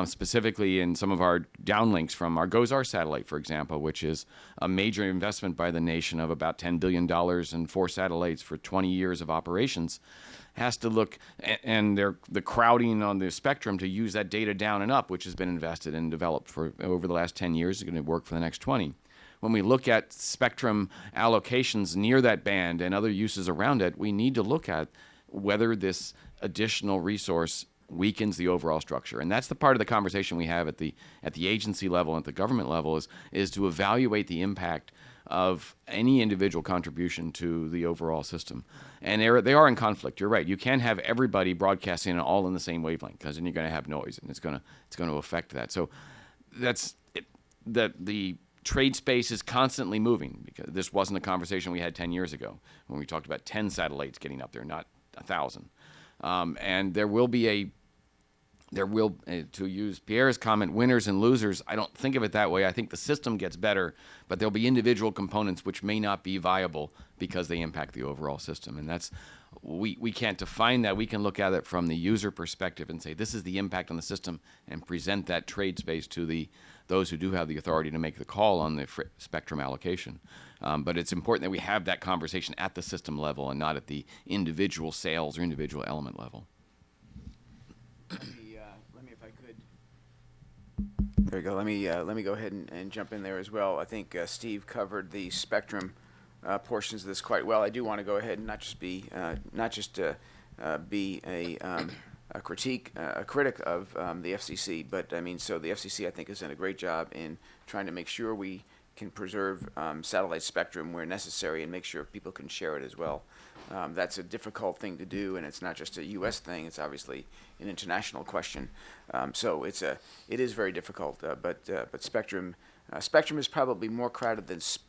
specifically in some of our downlinks from our GOES-R satellite, for example, which is a major investment by the nation of about $10 billion and 4 satellites for 20 years of operations, has to look, and the crowding on the spectrum to use that data down and up, which has been invested and developed for over the last 10 years, is going to work for the next 20. When we look at spectrum allocations near that band and other uses around it, we need to look at whether this additional resource weakens the overall structure. And that's the part of the conversation we have at the agency level and at the government level is to evaluate the impact of any individual contribution to the overall system. And they are in conflict. You're right. You can't have everybody broadcasting all in the same wavelength, because then you're going to have noise, and it's going to affect that. So that's it, that the trade space is constantly moving, because this wasn't a conversation we had 10 years ago when we talked about 10 satellites getting up there, not 1,000. And there will be to use Pierre's comment, winners and losers. I don't think of it that way. I think the system gets better, but there'll be individual components which may not be viable because they impact the overall system. And that's, we can't define that. We can look at it from the user perspective and say, this is the impact on the system, and present that trade space to those who do have the authority to make the call on the spectrum allocation. But it's important that we have that conversation at the system level and not at the individual sales or individual element level. There you go. Let me go ahead and jump in there as well. I think Steve covered the spectrum portions of this quite well. I do want to go ahead and not just be a critic of the FCC, but I mean, so the FCC I think has done a great job in trying to make sure we can preserve satellite spectrum where necessary and make sure people can share it as well. That's a difficult thing to do, and it's not just a U.S. thing. It's obviously an international question. So it is very difficult. But spectrum is probably more crowded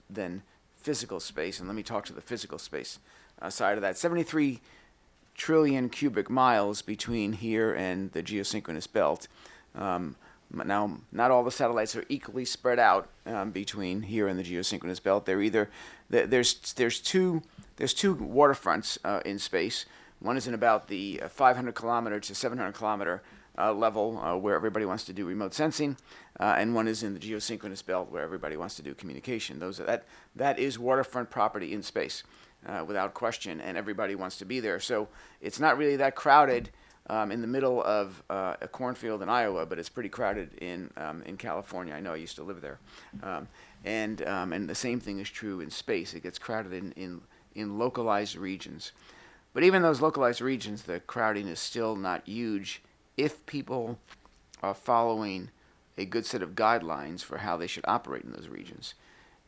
than physical space. And let me talk to the physical space side of that. 73 trillion cubic miles between here and the geosynchronous belt. Now, not all the satellites are equally spread out between here and the geosynchronous belt. They're either there's two waterfronts in space. One is in about the 500 kilometer to 700 kilometer level where everybody wants to do remote sensing, and one is in the geosynchronous belt where everybody wants to do communication. That is waterfront property in space, without question, and everybody wants to be there. So it's not really that crowded in the middle of a cornfield in Iowa, but it's pretty crowded in California. I know I used to live there, and the same thing is true in space. It gets crowded in localized regions. But even those localized regions, the crowding is still not huge if people are following a good set of guidelines for how they should operate in those regions.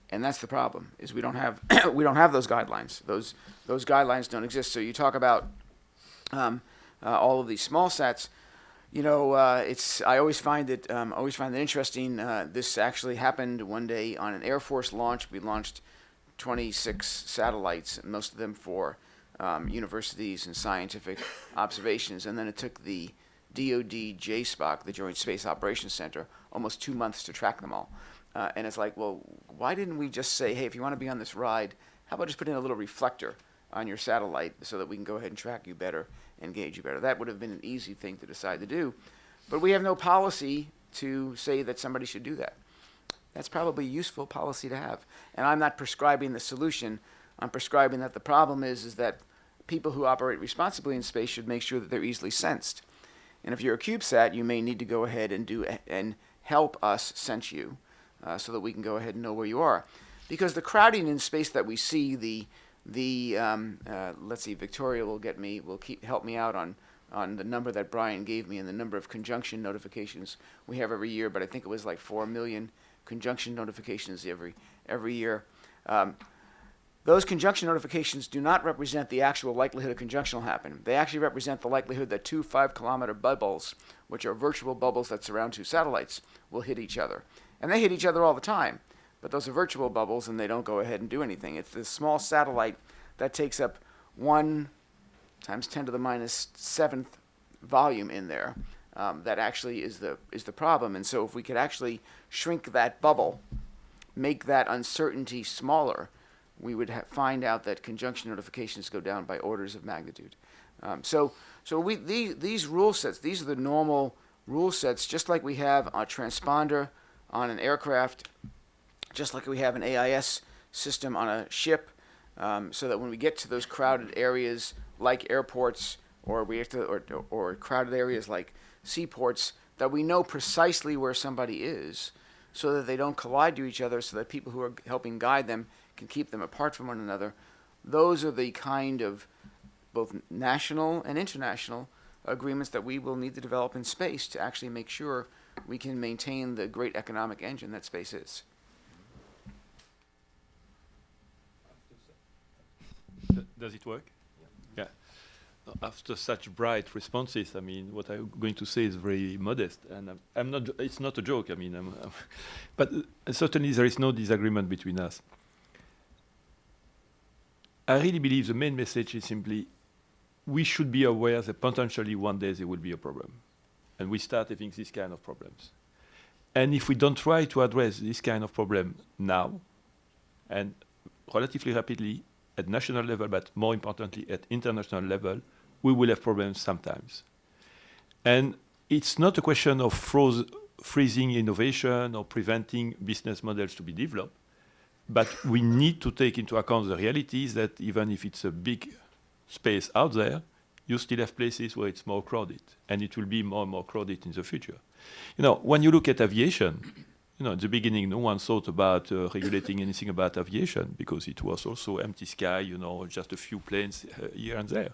And that's the problem, is we don't have we don't have those guidelines. Those guidelines don't exist. So you talk about all of these small sats. You know, I always find it interesting. This actually happened one day on an Air Force launch. We launched 26 satellites, most of them for universities and scientific observations, and then it took the DoD JSPOC, the Joint Space Operations Center, almost 2 months to track them all. And it's like, well, why didn't we just say, hey, if you want to be on this ride, how about just put in a little reflector on your satellite so that we can go ahead and track you better and gauge you better? That would have been an easy thing to decide to do. But we have no policy to say that somebody should do that. That's probably a useful policy to have. And I'm not prescribing the solution. I'm prescribing that the problem is that people who operate responsibly in space should make sure that they're easily sensed. And if you're a CubeSat, you may need to go ahead and help us sense you so that we can go ahead and know where you are. Because the crowding in space that we see, let's see, Victoria will help me out on the number that Brian gave me and the number of conjunction notifications we have every year, but I think it was like 4 million conjunction notifications every year. Those conjunction notifications do not represent the actual likelihood of conjunction will happen. They actually represent the likelihood that 2 5-kilometer bubbles, which are virtual bubbles that surround 2 satellites, will hit each other. And they hit each other all the time. But those are virtual bubbles, and they don't go ahead and do anything. It's this small satellite that takes up 1 times 10 to the minus 7th volume in there. That actually is the problem. And so if we could actually shrink that bubble, make that uncertainty smaller, we would find out that conjunction notifications go down by orders of magnitude. These rule sets, these are the normal rule sets, just like we have a transponder on an aircraft, just like we have an AIS system on a ship, so that when we get to those crowded areas like airports or crowded areas like seaports, that we know precisely where somebody is, so that they don't collide to each other, so that people who are helping guide them can keep them apart from one another. Those are the kind of both national and international agreements that we will need to develop in space to actually make sure we can maintain the great economic engine that space is. Does it work? Yeah. After such bright responses, I mean, what I'm going to say is very modest, and I'm not. It's not a joke. I mean, but certainly there is no disagreement between us. I really believe the main message is simply, we should be aware that potentially one day there will be a problem, and we start having these kind of problems. And if we don't try to address this kind of problem now, and relatively rapidly, at national level, but more importantly at international level, we will have problems sometimes. And it's not a question of freezing innovation or preventing business models to be developed, but we need to take into account the realities that even if it's a big space out there, you still have places where it's more crowded, and it will be more and more crowded in the future. You know, when you look at aviation, you know, at the beginning, no one thought about regulating anything about aviation because it was also empty sky, you know, just a few planes here and there.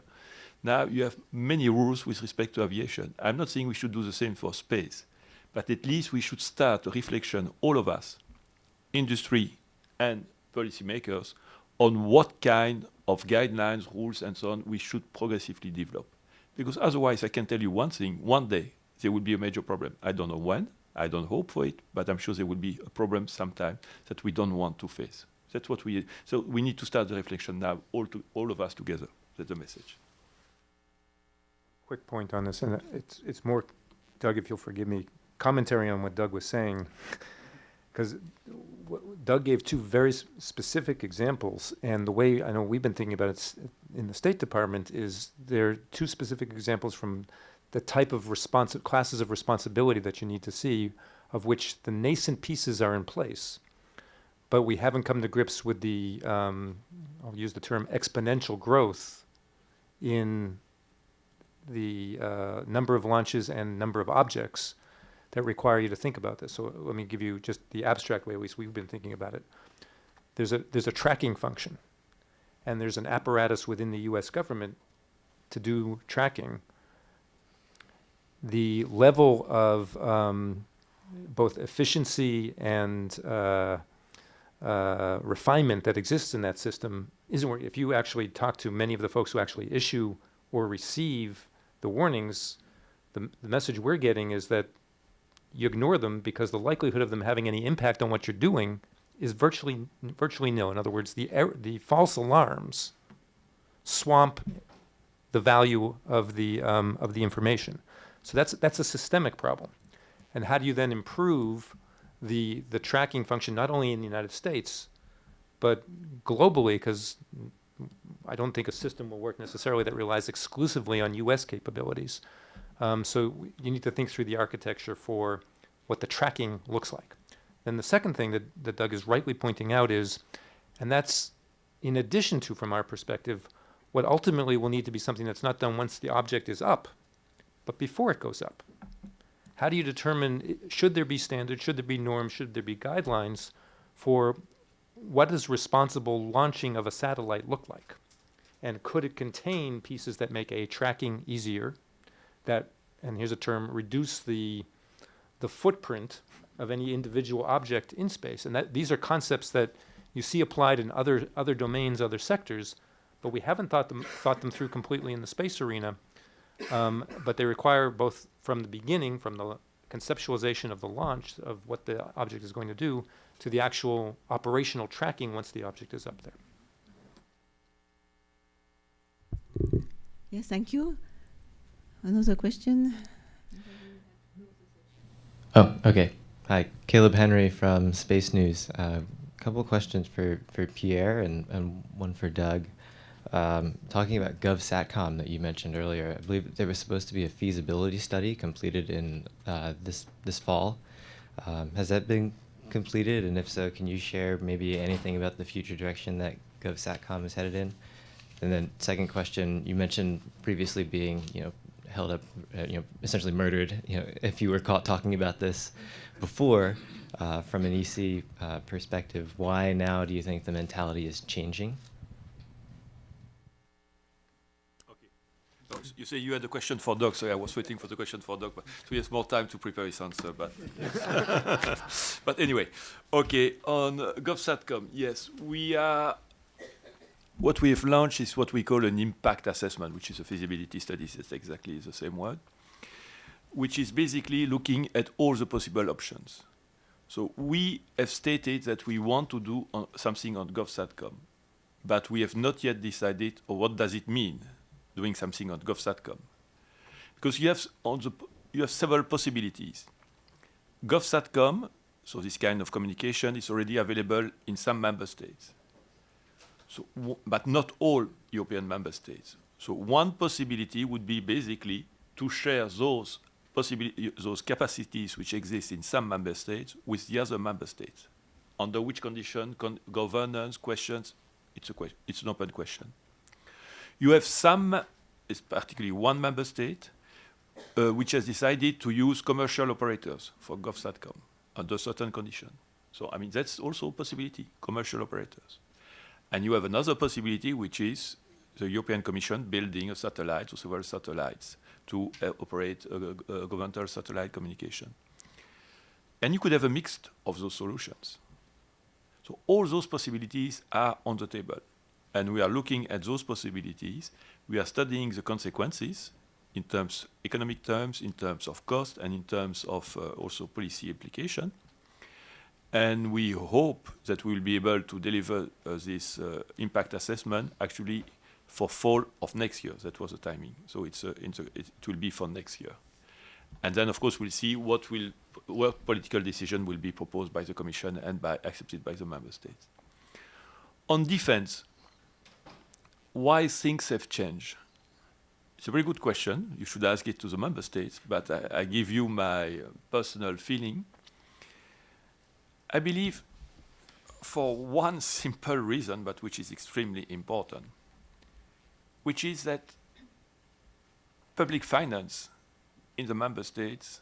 Now you have many rules with respect to aviation. I'm not saying we should do the same for space, but at least we should start a reflection, all of us, industry and policymakers, on what kind of guidelines, rules, and so on we should progressively develop. Because otherwise, I can tell you one thing, one day there will be a major problem. I don't know when, I don't hope for it, but I'm sure there will be a problem sometime that we don't want to face. That's what so we need to start the reflection now, all of us together. That's the message. Quick point on this, and it's more, Doug, if you'll forgive me, commentary on what Doug was saying, because Doug gave 2 very specific examples, and the way I know we've been thinking about it in the State Department is there are 2 specific examples from the type of classes of responsibility that you need to see, of which the nascent pieces are in place. But we haven't come to grips with the, I'll use the term exponential growth in the number of launches and number of objects that require you to think about this. So let me give you just the abstract way, at least we've been thinking about it. There's a tracking function, and there's an apparatus within the U.S. government to do tracking. The level of both efficiency and refinement that exists in that system isn't where, if you actually talk to many of the folks who actually issue or receive the warnings, the message we're getting is that you ignore them because the likelihood of them having any impact on what you're doing is virtually nil. In other words, the false alarms swamp the value of the information. So that's a systemic problem. And how do you then improve the tracking function, not only in the United States, but globally? Because I don't think a system will work necessarily that relies exclusively on U.S. capabilities. So you need to think through the architecture for what the tracking looks like. Then the second thing that Doug is rightly pointing out is, and that's in addition to, from our perspective, what ultimately will need to be something that's not done once the object is up, but before it goes up. How do you determine, should there be standards, should there be norms, should there be guidelines for what does responsible launching of a satellite look like? And could it contain pieces that make tracking easier, that, and here's a term, reduce the footprint of any individual object in space? And these are concepts that you see applied in other domains, other sectors, but we haven't thought them through completely in the space arena. But they require both from the beginning, from the conceptualization of the launch of what the object is going to do, to the actual operational tracking once the object is up there. Yes, thank you. Another question? Oh, okay. Hi, Caleb Henry from Space News. A couple of questions for Pierre and one for Doug. Talking about GovSatcom that you mentioned earlier, I believe there was supposed to be a feasibility study completed in this fall. Has that been completed? And if so, can you share maybe anything about the future direction that GovSatcom is headed in? And then second question, you mentioned previously being, held up, essentially murdered, if you were caught talking about this before, from an EC perspective. Why now do you think the mentality is changing? You say you had a question for Doug, so I was waiting for the question for Doug, but so he has more time to prepare his answer. But but anyway, okay. On GovSatcom, yes, what we have launched is what we call an impact assessment, which is a feasibility study. It's exactly the same word, which is basically looking at all the possible options. So we have stated that we want to do something on GovSatcom, but we have not yet decided what does it mean doing something on GovSatcom, because you have several possibilities. GovSatcom, so this kind of communication, is already available in some member states, but not all European member states. So one possibility would be basically to share those capacities which exist in some member states with the other member states. Under which condition, governance, questions, it's an open question. You have particularly one member state, which has decided to use commercial operators for GovSatcom under certain conditions. So, that's also a possibility, commercial operators. And you have another possibility, which is the European Commission building a satellite or several satellites to operate governmental satellite communication. And you could have a mix of those solutions. So all those possibilities are on the table. And we are looking at those possibilities. We are studying the consequences in economic terms, in terms of cost, and in terms of also policy application. And we hope that we will be able to deliver this impact assessment actually for fall of next year. That was the timing. So it will be for next year. And then, of course, we'll see what political decision will be proposed by the Commission and accepted by the member states. On defense, why things have changed? It's a very good question. You should ask it to the member states, but I give you my personal feeling. I believe for one simple reason, but which is extremely important, which is that public finance in the member states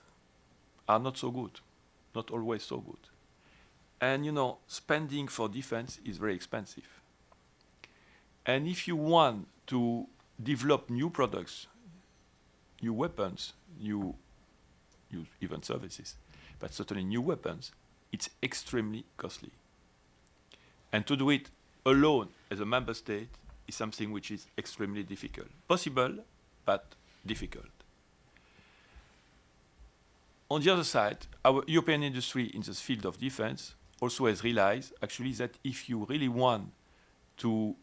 are not so good, not always so good. And spending for defense is very expensive. And if you want to develop new products, new weapons, new even services, but certainly new weapons, it's extremely costly. And to do it alone as a member state is something which is extremely difficult. Possible, but difficult. On the other side, our European industry in this field of defense also has realized actually that if you really want to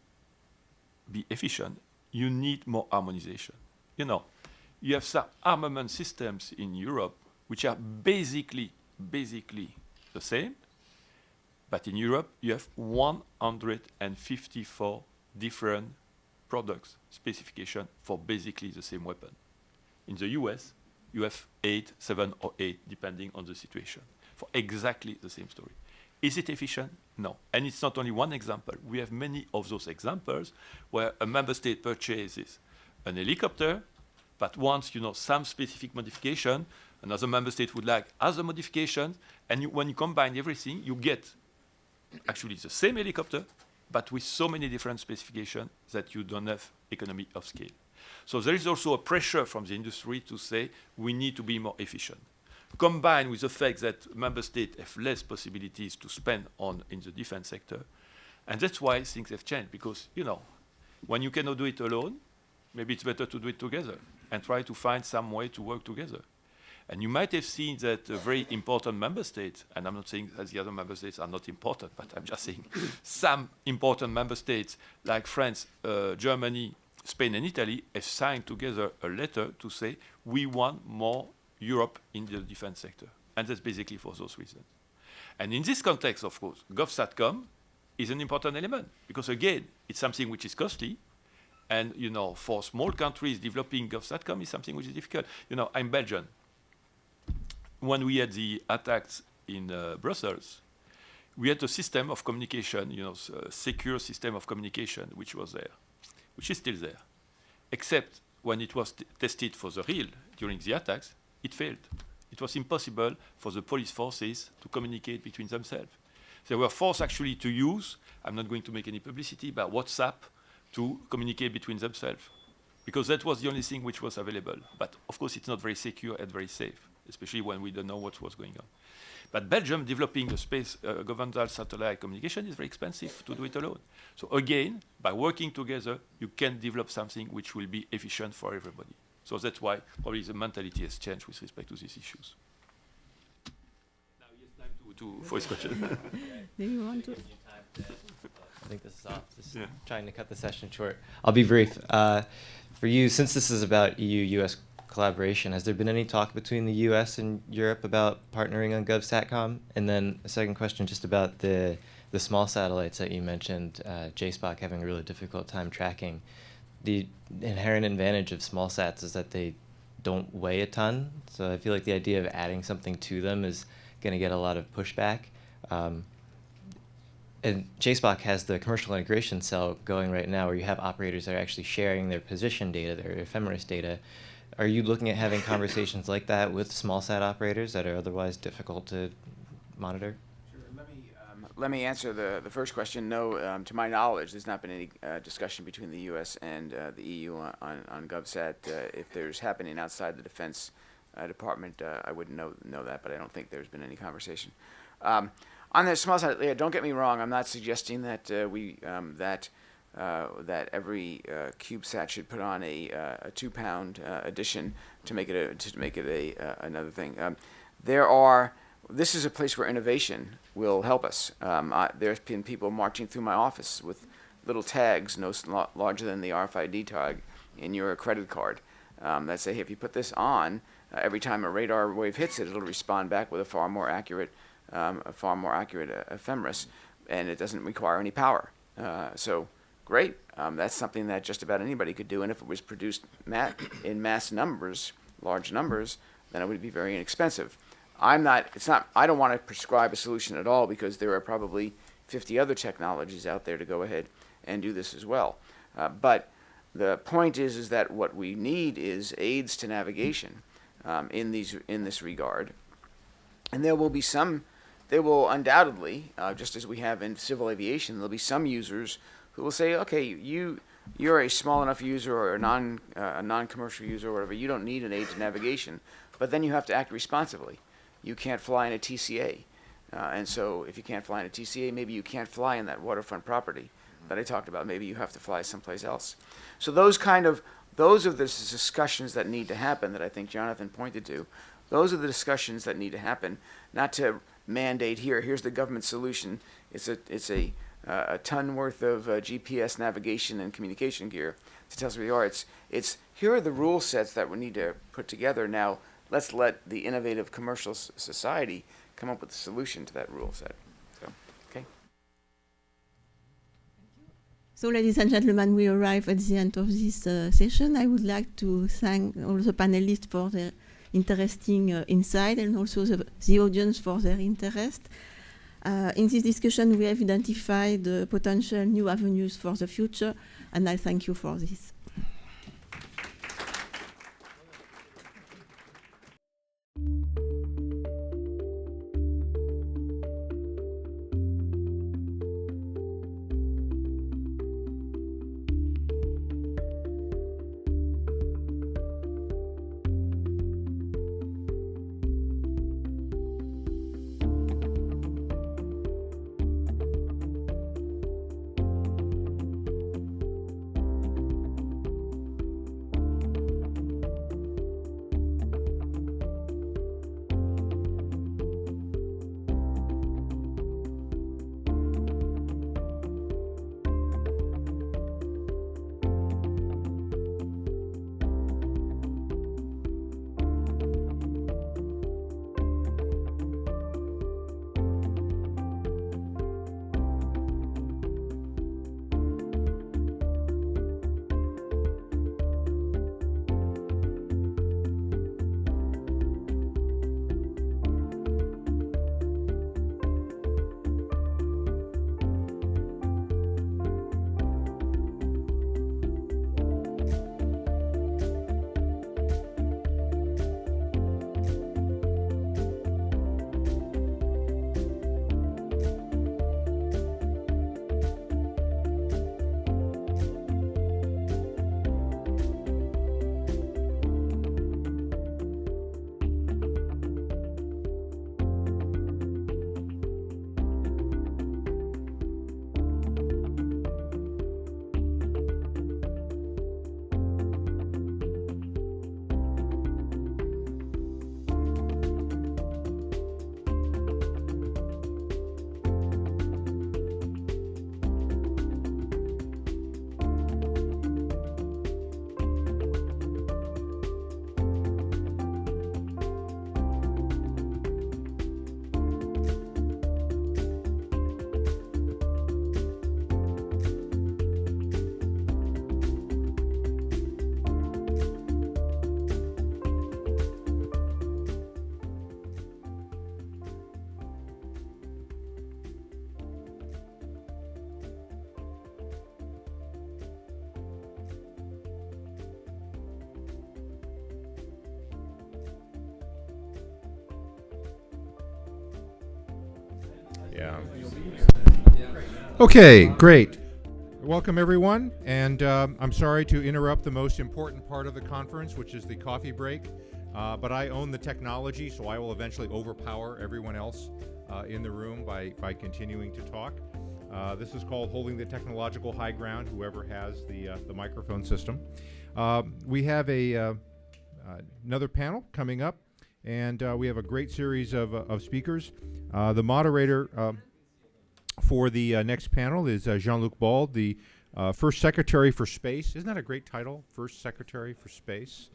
be efficient, you need more harmonization. You have some armament systems in Europe which are basically the same, but in Europe you have 154 different products specification for basically the same weapon. In the US, you have 7 or 8, depending on the situation, for exactly the same story. Is it efficient? No. And it's not only one example. We have many of those examples where a member state purchases an helicopter, but wants some specific modification. Another member state would like other modifications. And when you combine everything, you get actually the same helicopter, but with so many different specifications that you don't have economy of scale. So there is also a pressure from the industry to say we need to be more efficient. Combined with the fact that member states have less possibilities to spend in the defense sector. And that's why things have changed, because, when you cannot do it alone, maybe it's better to do it together and try to find some way to work together. And you might have seen that a very important member state, and I'm not saying that the other member states are not important, but I'm just saying some important member states like France, Germany, Spain and Italy have signed together a letter to say we want more Europe in the defense sector. And that's basically for those reasons. And in this context, of course, GovSatcom is an important element because, again, it's something which is costly. And, for small countries, developing GovSatcom is something which is difficult. I'm Belgian. When we had the attacks in Brussels, we had a system of communication, a secure system of communication, which was there, which is still there. Except when it was tested for the real during the attacks, it failed. It was impossible for the police forces to communicate between themselves. They were forced actually to use, I'm not going to make any publicity, but WhatsApp to communicate between themselves. Because that was the only thing which was available. But of course, it's not very secure and very safe, especially when we don't know what was going on. But Belgium developing a space governmental satellite communication is very expensive to do it alone. So again, by working together, you can develop something which will be efficient for everybody. So that's why probably the mentality has changed with respect to these issues. Now it's time for his question. Do you want to? I think this is off. Just trying to cut the session short. I'll be brief. For you, since this is about EU-U.S. collaboration, has there been any talk between the U.S. and Europe about partnering on GovSatcom? And then a second question just about the small satellites that you mentioned, JSPOC having a really difficult time tracking. The inherent advantage of small sats is that they don't weigh a ton. So I feel like the idea of adding something to them is going to get a lot of pushback. And JSPOC has the commercial integration cell going right now where you have operators that are actually sharing their position data, their ephemeris data. Are you looking at having conversations like that with small sat operators that are otherwise difficult to monitor? Sure. Let me answer the first question. No, to my knowledge, there's not been any discussion between the U.S. and the EU on GovSat. If there's happening outside the Defense Department, I wouldn't know that, but I don't think there's been any conversation. On the small sat, don't get me wrong. I'm not suggesting that that every CubeSat should put on a 2-pound addition to make it another thing. This is a place where innovation will help us. There's been people marching through my office with little tags no larger than the RFID tag in your credit card that say, hey, if you put this on, every time a radar wave hits it, it'll respond back with a far more accurate ephemeris, and it doesn't require any power. So great. That's something that just about anybody could do, and if it was produced in mass numbers, large numbers, then it would be very inexpensive. I don't want to prescribe a solution at all, because there are probably 50 other technologies out there to go ahead and do this as well. But the point is that what we need is aids to navigation in this regard, and there will undoubtedly, just as we have in civil aviation, there'll be some users who will say, okay, you're a small enough user or a non-commercial user or whatever, you don't need an aid to navigation, but then you have to act responsibly. You can't fly in a TCA. And so if you can't fly in a TCA, maybe you can't fly in that waterfront property that I talked about. Maybe you have to fly someplace else. So those are the discussions that need to happen that I think Jonathan pointed to. Those are the discussions that need to happen, not to mandate here's the government solution. It's a ton worth of GPS navigation and communication gear to tell us where you are. It's here are the rule sets that we need to put together. Now let's let the innovative commercial society come up with a solution to that rule set. So, okay. So, ladies and gentlemen, we arrive at the end of this session. I would like to thank all the panelists for their interesting insight, and also the audience for their interest. In this discussion, we have identified potential new avenues for the future, and I thank you for this. Yeah. Okay, great. Welcome, everyone. And I'm sorry to interrupt the most important part of the conference, which is the coffee break. But I own the technology, so I will eventually overpower everyone else in the room by continuing to talk. This is called holding the technological high ground, whoever has the microphone system. We have another panel coming up, and we have a great series of speakers. The moderator for the next panel is Jean-Luc Bald, the First Secretary for Space. Isn't that a great title? First Secretary for Space.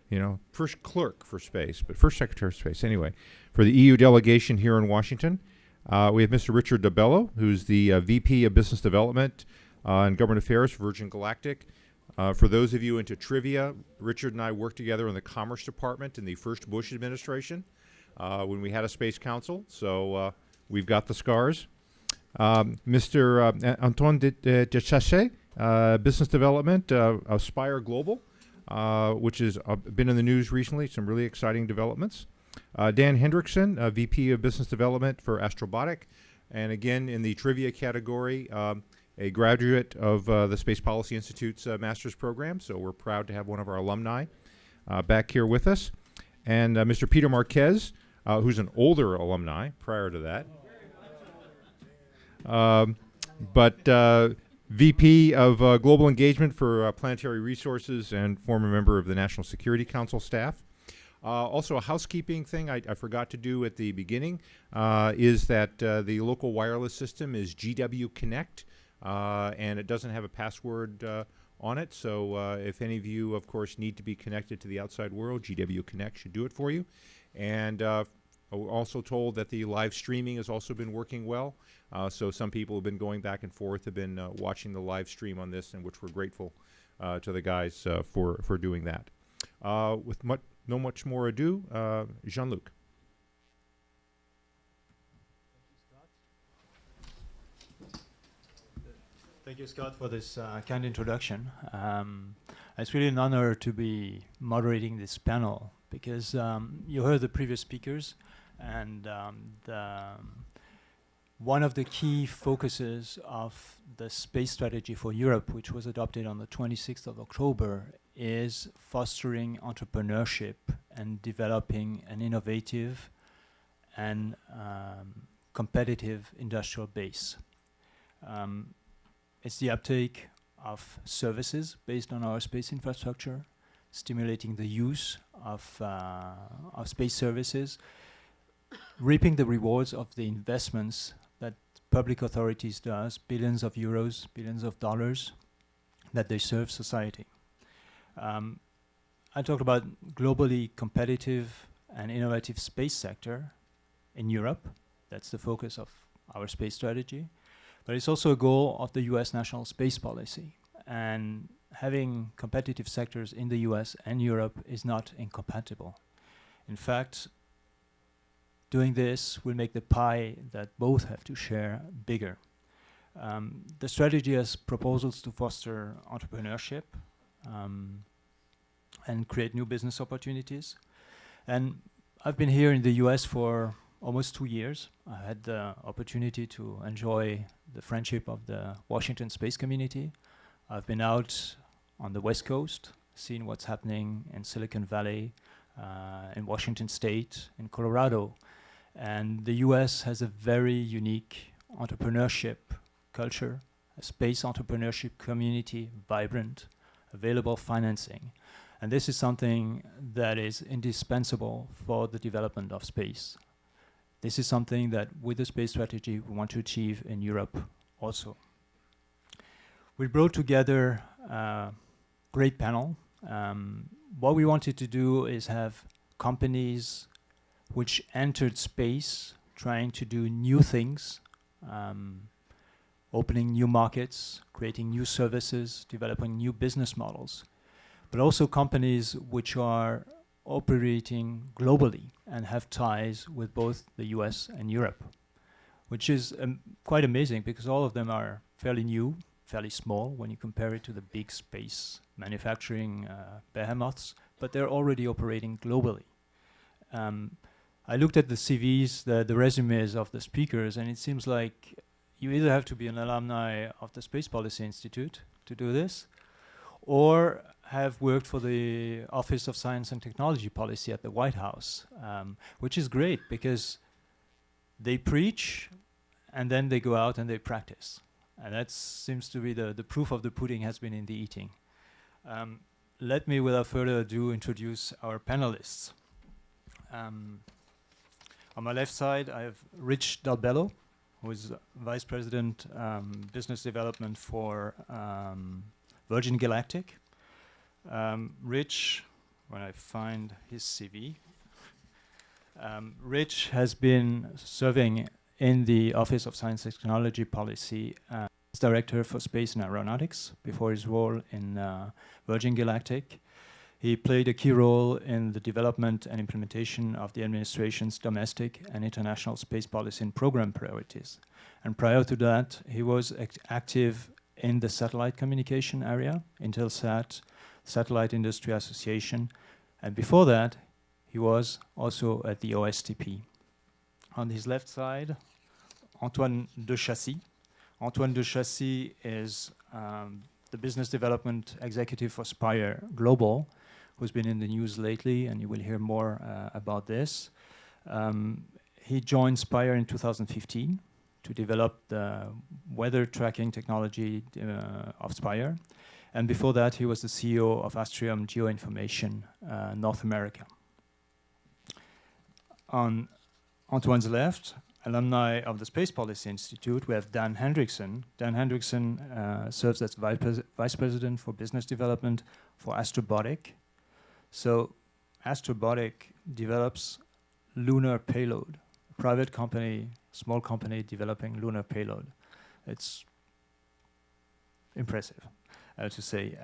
You know, first clerk for space, but first Secretary of Space. Anyway, for the EU delegation here in Washington. We have Mr. Richard DeBello, who's the VP of Business Development in government affairs for Virgin Galactic. For those of you into trivia, Richard and I worked together in the Commerce Department in the first Bush administration when we had a space council, so we've got the scars. Mr. Antoine de Chachet, Business Development of Spire Global, which has been in the news recently, some really exciting developments. Dan Hendrickson, VP of Business Development for Astrobotic, and again in the trivia category, a graduate of the Space Policy Institute's master's program, so we're proud to have one of our alumni back here with us. And Mr. Peter Marquez, who's an older alumni prior to that, but VP of Global Engagement for Planetary Resources and former member of the National Security Council staff. Also, a housekeeping thing I forgot to do at the beginning is that the local wireless system is GW Connect, and it doesn't have a password on it. So if any of you, of course, need to be connected to the outside world, GW Connect should do it for you. And we're also told that the live streaming has also been working well. So some people have been going back and forth, have been watching the live stream on this, and which we're grateful to the guys for doing that. With no much more ado, Jean-Luc. Thank you, Scott, for this kind introduction. It's really an honor to be moderating this panel because you heard the previous speakers, and one of the key focuses of the space strategy for Europe, which was adopted on the 26th of October, is fostering entrepreneurship and developing an innovative and competitive industrial base. It's the uptake of services based on our space infrastructure, stimulating the use of space services, reaping the rewards of the investments that public authorities does, billions of euros, billions of dollars, that they serve society. I talked about globally competitive and innovative space sector in Europe. That's the focus of our space strategy. But it's also a goal of the US national space policy. And having competitive sectors in the US and Europe is not incompatible. In fact, doing this will make the pie that both have to share bigger. The strategy has proposals to foster entrepreneurship and create new business opportunities. And I've been here in the US for almost 2 years. I had the opportunity to enjoy the friendship of the Washington space community. I've been out on the West Coast, seen what's happening in Silicon Valley, in Washington State, in Colorado. And the US has a very unique entrepreneurship culture, a space entrepreneurship community, vibrant, available financing. And this is something that is indispensable for the development of space. This is something that with the space strategy we want to achieve in Europe also. We brought together a great panel. What we wanted to do is have companies which entered space trying to do new things, opening new markets, creating new services, developing new business models, but also companies which are operating globally and have ties with both the US and Europe, which is quite amazing because all of them are fairly new, fairly small when you compare it to the big space manufacturing behemoths, but they're already operating globally. I looked at the CVs, the resumes of the speakers, and it seems like you either have to be an alumni of the Space Policy Institute to do this, or have worked for the Office of Science and Technology Policy at the White House, which is great because they preach and then they go out and they practice. And that seems to be the proof of the pudding has been in the eating. Let me, without further ado, introduce our panelists. On my left side, I have Rich Dalbello, who is Vice President Business Development for Virgin Galactic. Rich, when I find his CV, Rich has been serving in the Office of Science and Technology Policy as director for space and aeronautics before his role in Virgin Galactic. He played a key role in the development and implementation of the administration's domestic and international space policy and program priorities. And prior to that, he was active in the satellite communication area, Intelsat, Satellite Industry Association, and before that, he was also at the OSTP. On his left side, Antoine de Chassis. Antoine de Chassis is the business development executive for Spire Global, who's been in the news lately, and you will hear more about this. He joined Spire in 2015 to develop the weather tracking technology of Spire. And before that, he was the CEO of Astrium Geoinformation North America. On Antoine's left, alumni of the Space Policy Institute, we have Dan Hendrickson. Dan Hendrickson serves as Vice President for Business Development for Astrobotic. So Astrobotic develops lunar payload, a private company, small company developing lunar payload. It's impressive, to say.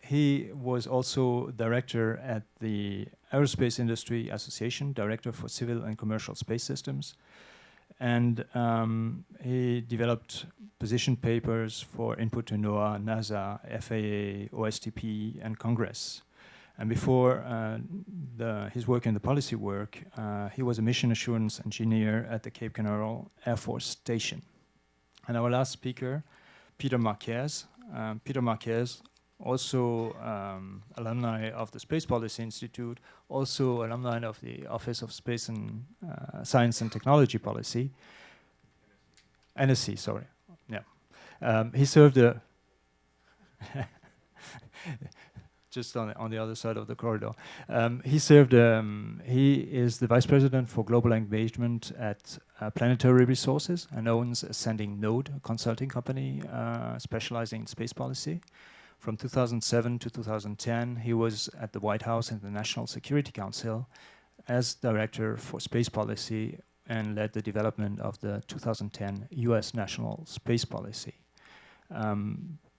He was also director at the Aerospace Industry Association, director for civil and commercial space systems. And he developed position papers for input to NOAA, NASA, FAA, OSTP, and Congress. And before his work in the policy work, he was a mission assurance engineer at the Cape Canaveral Air Force Station. And our last speaker, Peter Marquez. Peter Marquez, also alumni of the Space Policy Institute, also alumni of the Office of Space and Science and Technology Policy. NSC, sorry. Yeah. He served just on the other side of the corridor. He is the Vice President for Global Engagement at Planetary Resources and owns Ascending Node, a consulting company specializing in space policy. From 2007 to 2010, he was at the White House and the National Security Council as Director for Space Policy and led the development of the 2010 U.S. National Space Policy.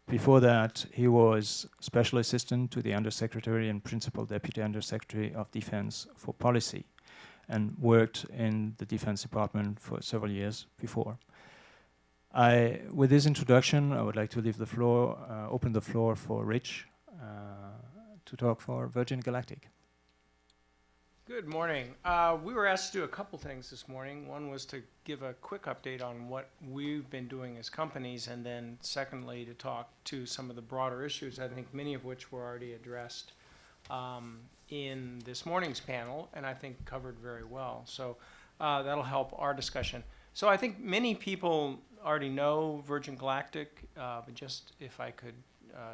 Before that, he was Special Assistant to the Undersecretary and Principal Deputy Undersecretary of Defense for Policy and worked in the Defense Department for several years before. With this introduction, I would like to leave the floor, open the floor for Rich to talk for Virgin Galactic. Good morning. We were asked to do a couple things this morning. One was to give a quick update on what we've been doing as companies, and then secondly, to talk to some of the broader issues, I think many of which were already addressed in this morning's panel, and I think covered very well. So that'll help our discussion. So I think many people already know Virgin Galactic, but just if I could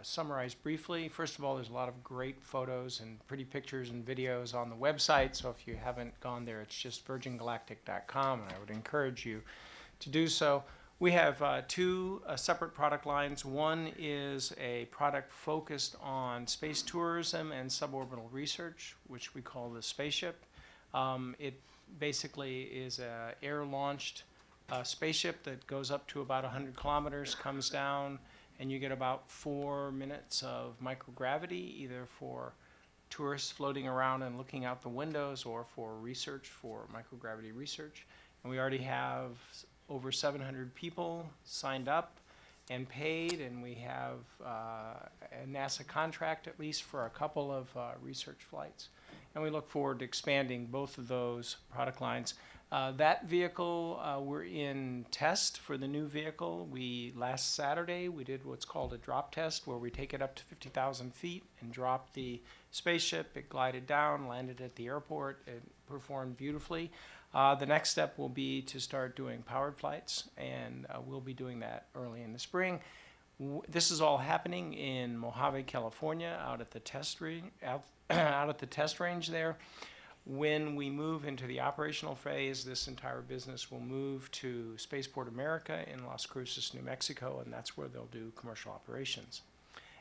summarize briefly. First of all, there's a lot of great photos and pretty pictures and videos on the website, so if you haven't gone there, it's just virgingalactic.com, and I would encourage you to do so. We have two separate product lines. One is a product focused on space tourism and suborbital research, which we call the Spaceship. It basically is an air-launched spaceship that goes up to about 100 kilometers, comes down, and you get about 4 minutes of microgravity, either for tourists floating around and looking out the windows or for research, for microgravity research. And we already have over 700 people signed up and paid, and we have a NASA contract at least for a couple of research flights. And we look forward to expanding both of those product lines. That vehicle, we're in test for the new vehicle. Last Saturday, we did what's called a drop test, where we take it up to 50,000 feet and drop the spaceship. It glided down, landed at the airport. It performed beautifully. The next step will be to start doing powered flights, and we'll be doing that early in the spring. This is all happening in Mojave, California, out at the test range there. When we move into the operational phase, this entire business will move to Spaceport America in Las Cruces, New Mexico, and that's where they'll do commercial operations.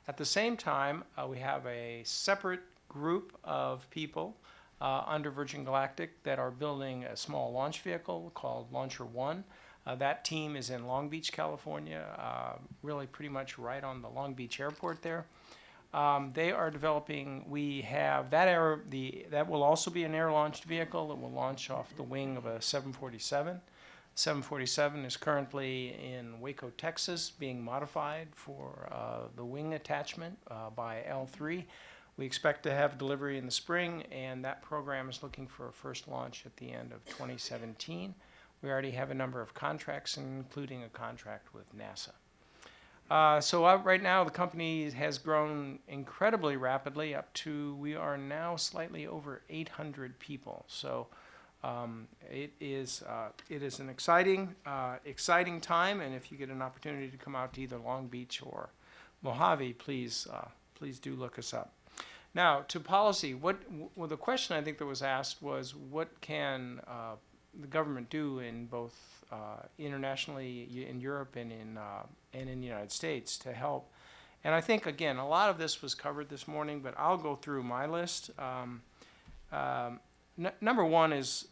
At the same time, we have a separate group of people under Virgin Galactic that are building a small launch vehicle called Launcher One. That team is in Long Beach, California, really pretty much right on the Long Beach airport there. They are developing, we have that will also be an air-launched vehicle that will launch off the wing of a 747. 747 is currently in Waco, Texas, being modified for the wing attachment by L3. We expect to have delivery in the spring, and that program is looking for a first launch at the end of 2017. We already have a number of contracts, including a contract with NASA. Right now, the company has grown incredibly rapidly up to, we are now slightly over 800 people. So it is an exciting time, and if you get an opportunity to come out to either Long Beach or Mojave, please do look us up. Now, to policy, the question I think that was asked was, what can the government do in both internationally in Europe and in the United States to help? And I think, again, a lot of this was covered this morning, but I'll go through my list. Number one is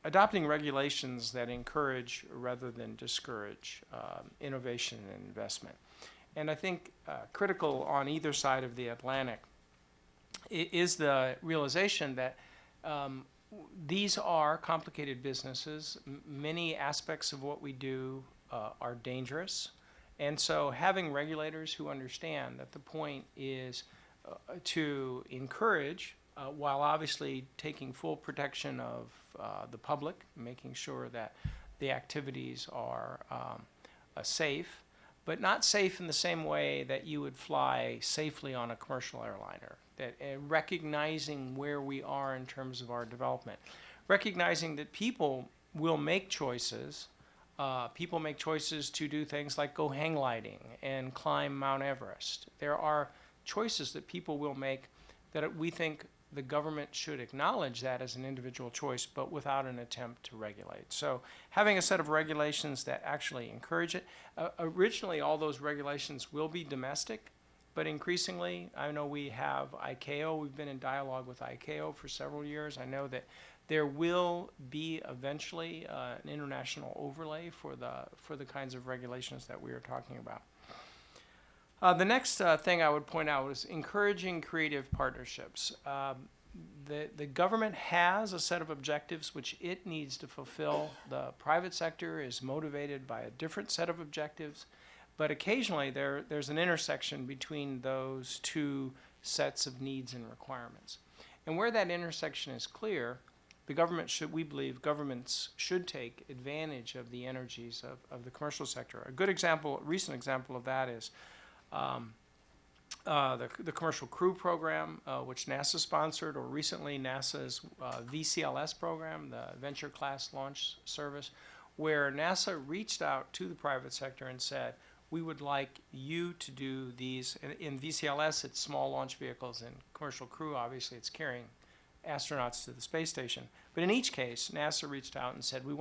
adopting regulations that encourage rather than discourage innovation and investment. And I think critical on either side of the Atlantic is the realization that these are complicated businesses. Many aspects of what we do are dangerous. And so having regulators who understand that the point is to encourage, while obviously taking full protection of the public, making sure that the activities are safe, but not safe in the same way that you would fly safely on a commercial airliner. That recognizing where we are in terms of our development, recognizing that people will make choices. People make choices to do things like go hang gliding and climb Mount Everest. There are choices that people will make that we think the government should acknowledge that as an individual choice, but without an attempt to regulate. So having a set of regulations that actually encourage it. Originally, all those regulations will be domestic, but increasingly, I know we have ICAO. We've been in dialogue with ICAO for several years. I know that there will be eventually an international overlay for the kinds of regulations that we are talking about. The next thing I would point out is encouraging creative partnerships. The government has a set of objectives which it needs to fulfill. The private sector is motivated by a different set of objectives, but occasionally there's an intersection between those two sets of needs and requirements. And where that intersection is clear, we believe governments should take advantage of the energies of the commercial sector. A good example, a recent example of that is the Commercial Crew Program, which NASA sponsored, or recently NASA's VCLS program, the Venture Class Launch Service, where NASA reached out to the private sector and said, we would like you to do these. In VCLS, it's small launch vehicles, and Commercial Crew, obviously, it's carrying astronauts to the space station. But in each case, NASA reached out and said, we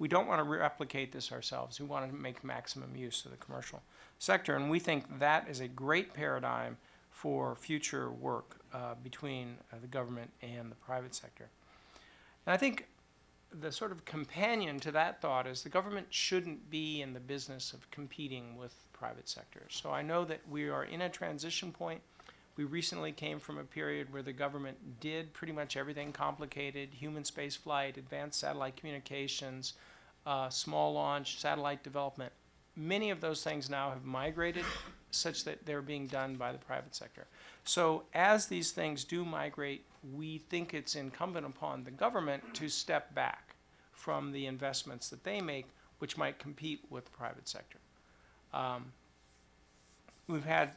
don't want to replicate this ourselves. We want to make maximum use of the commercial sector. And we think that is a great paradigm for future work between the government and the private sector. And I think the sort of companion to that thought is the government shouldn't be in the business of competing with the private sector. So I know that we are in a transition point. We recently came from a period where the government did pretty much everything complicated: human space flight, advanced satellite communications, small launch, satellite development. Many of those things now have migrated such that they're being done by the private sector. So as these things do migrate, we think it's incumbent upon the government to step back from the investments that they make, which might compete with the private sector. We've had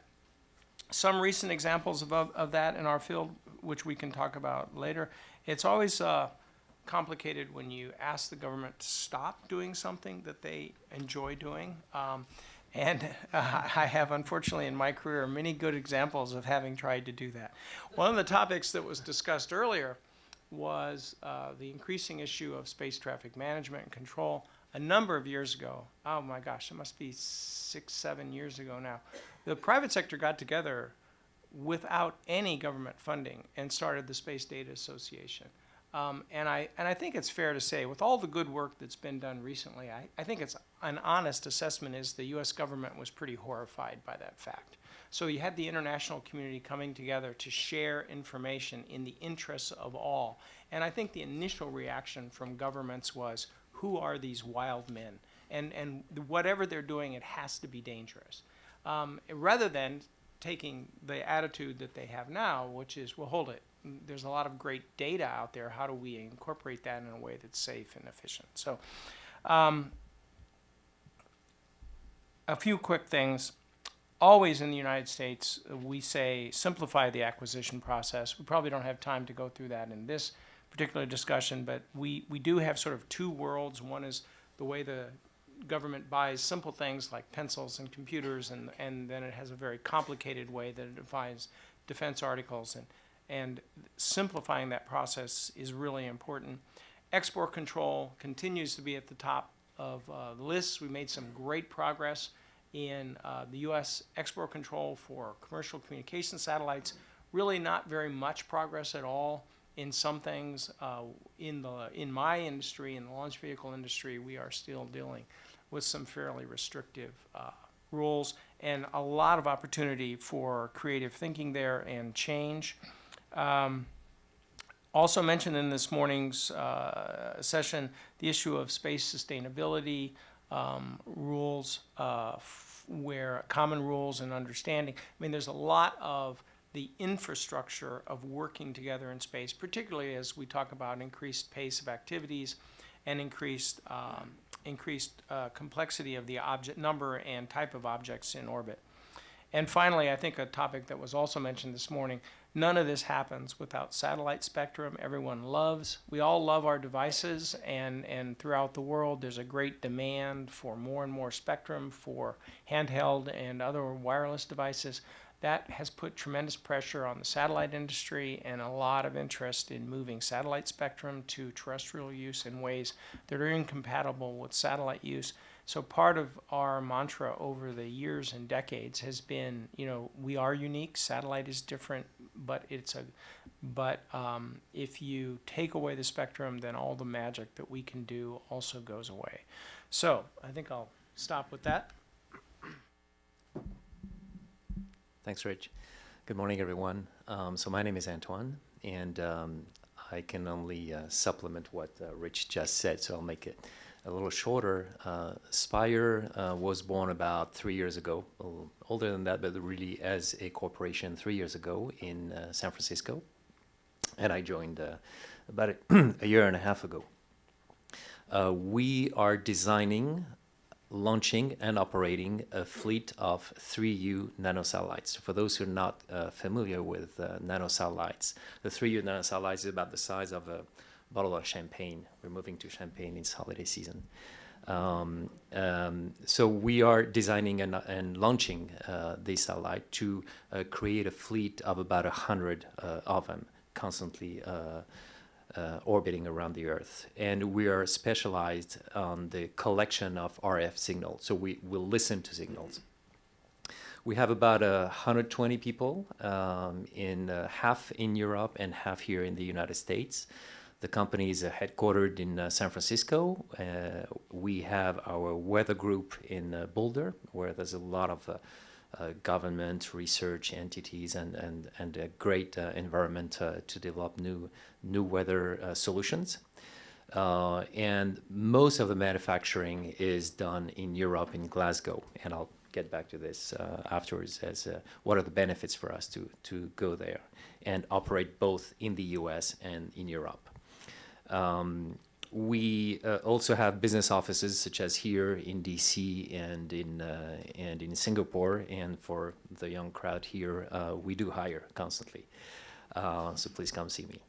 some recent examples of that in our field, which we can talk about later. It's always complicated when you ask the government to stop doing something that they enjoy doing. And I have, unfortunately, in my career, many good examples of having tried to do that. One of the topics that was discussed earlier was the increasing issue of space traffic management and control. A number of years ago, oh my gosh, it must be 6, 7 years ago now, the private sector got together without any government funding and started the Space Data Association. And I think it's fair to say, with all the good work that's been done recently, I think it's an honest assessment is the U.S. government was pretty horrified by that fact. So you had the international community coming together to share information in the interests of all. And I think the initial reaction from governments was, who are these wild men? And whatever they're doing, it has to be dangerous. Rather than taking the attitude that they have now, which is, well, hold it. There's a lot of great data out there. How do we incorporate that in a way that's safe and efficient? So a few quick things. Always in the United States, we say simplify the acquisition process. We probably don't have time to go through that in this particular discussion, but we do have sort of two worlds. One is the way the government buys simple things like pencils and computers, and then it has a very complicated way that it buys defense articles. And simplifying that process is really important. Export control continues to be at the top of the list. We made some great progress in the U.S. export control for commercial communication satellites. Really not very much progress at all in some things. In my industry, in the launch vehicle industry, we are still dealing with some fairly restrictive rules and a lot of opportunity for creative thinking there and change. Also mentioned in this morning's session, the issue of space sustainability, rules, where common rules and understanding. I mean, there's a lot of the infrastructure of working together in space, particularly as we talk about increased pace of activities and increased complexity of the object number and type of objects in orbit. And finally, I think a topic that was also mentioned this morning, none of this happens without satellite spectrum. We all love our devices, and throughout the world there's a great demand for more and more spectrum for handheld and other wireless devices. That has put tremendous pressure on the satellite industry and a lot of interest in moving satellite spectrum to terrestrial use in ways that are incompatible with satellite use. So part of our mantra over the years and decades has been, we are unique. Satellite is different, but if you take away the spectrum, then all the magic that we can do also goes away. So I think I'll stop with that. Thanks, Rich. Good morning, everyone. So my name is Antoine, and I can only supplement what Rich just said, so I'll make it a little shorter. Spire was born about 3 years ago, a little older than that, but really as a corporation 3 years ago in San Francisco. And I joined about a year and a half ago. We are designing, launching, and operating a fleet of 3U nanosatellites. For those who are not familiar with nanosatellites, the 3U nanosatellites is about the size of a bottle of champagne. We're moving to Champagne this holiday season. So we are designing and launching this satellite to create a fleet of about 100 of them, constantly orbiting around the Earth. And we are specialized on the collection of RF signals. So we will listen to signals. We have about 120 people, half in Europe and half here in the United States. The company is headquartered in San Francisco. We have our weather group in Boulder, where there's a lot of government research entities and a great environment to develop new weather solutions. And most of the manufacturing is done in Europe, in Glasgow. And I'll get back to this afterwards as what are the benefits for us to go there and operate both in the US and in Europe. We also have business offices such as here in DC and in Singapore. And for the young crowd here, we do hire constantly. So please come see me.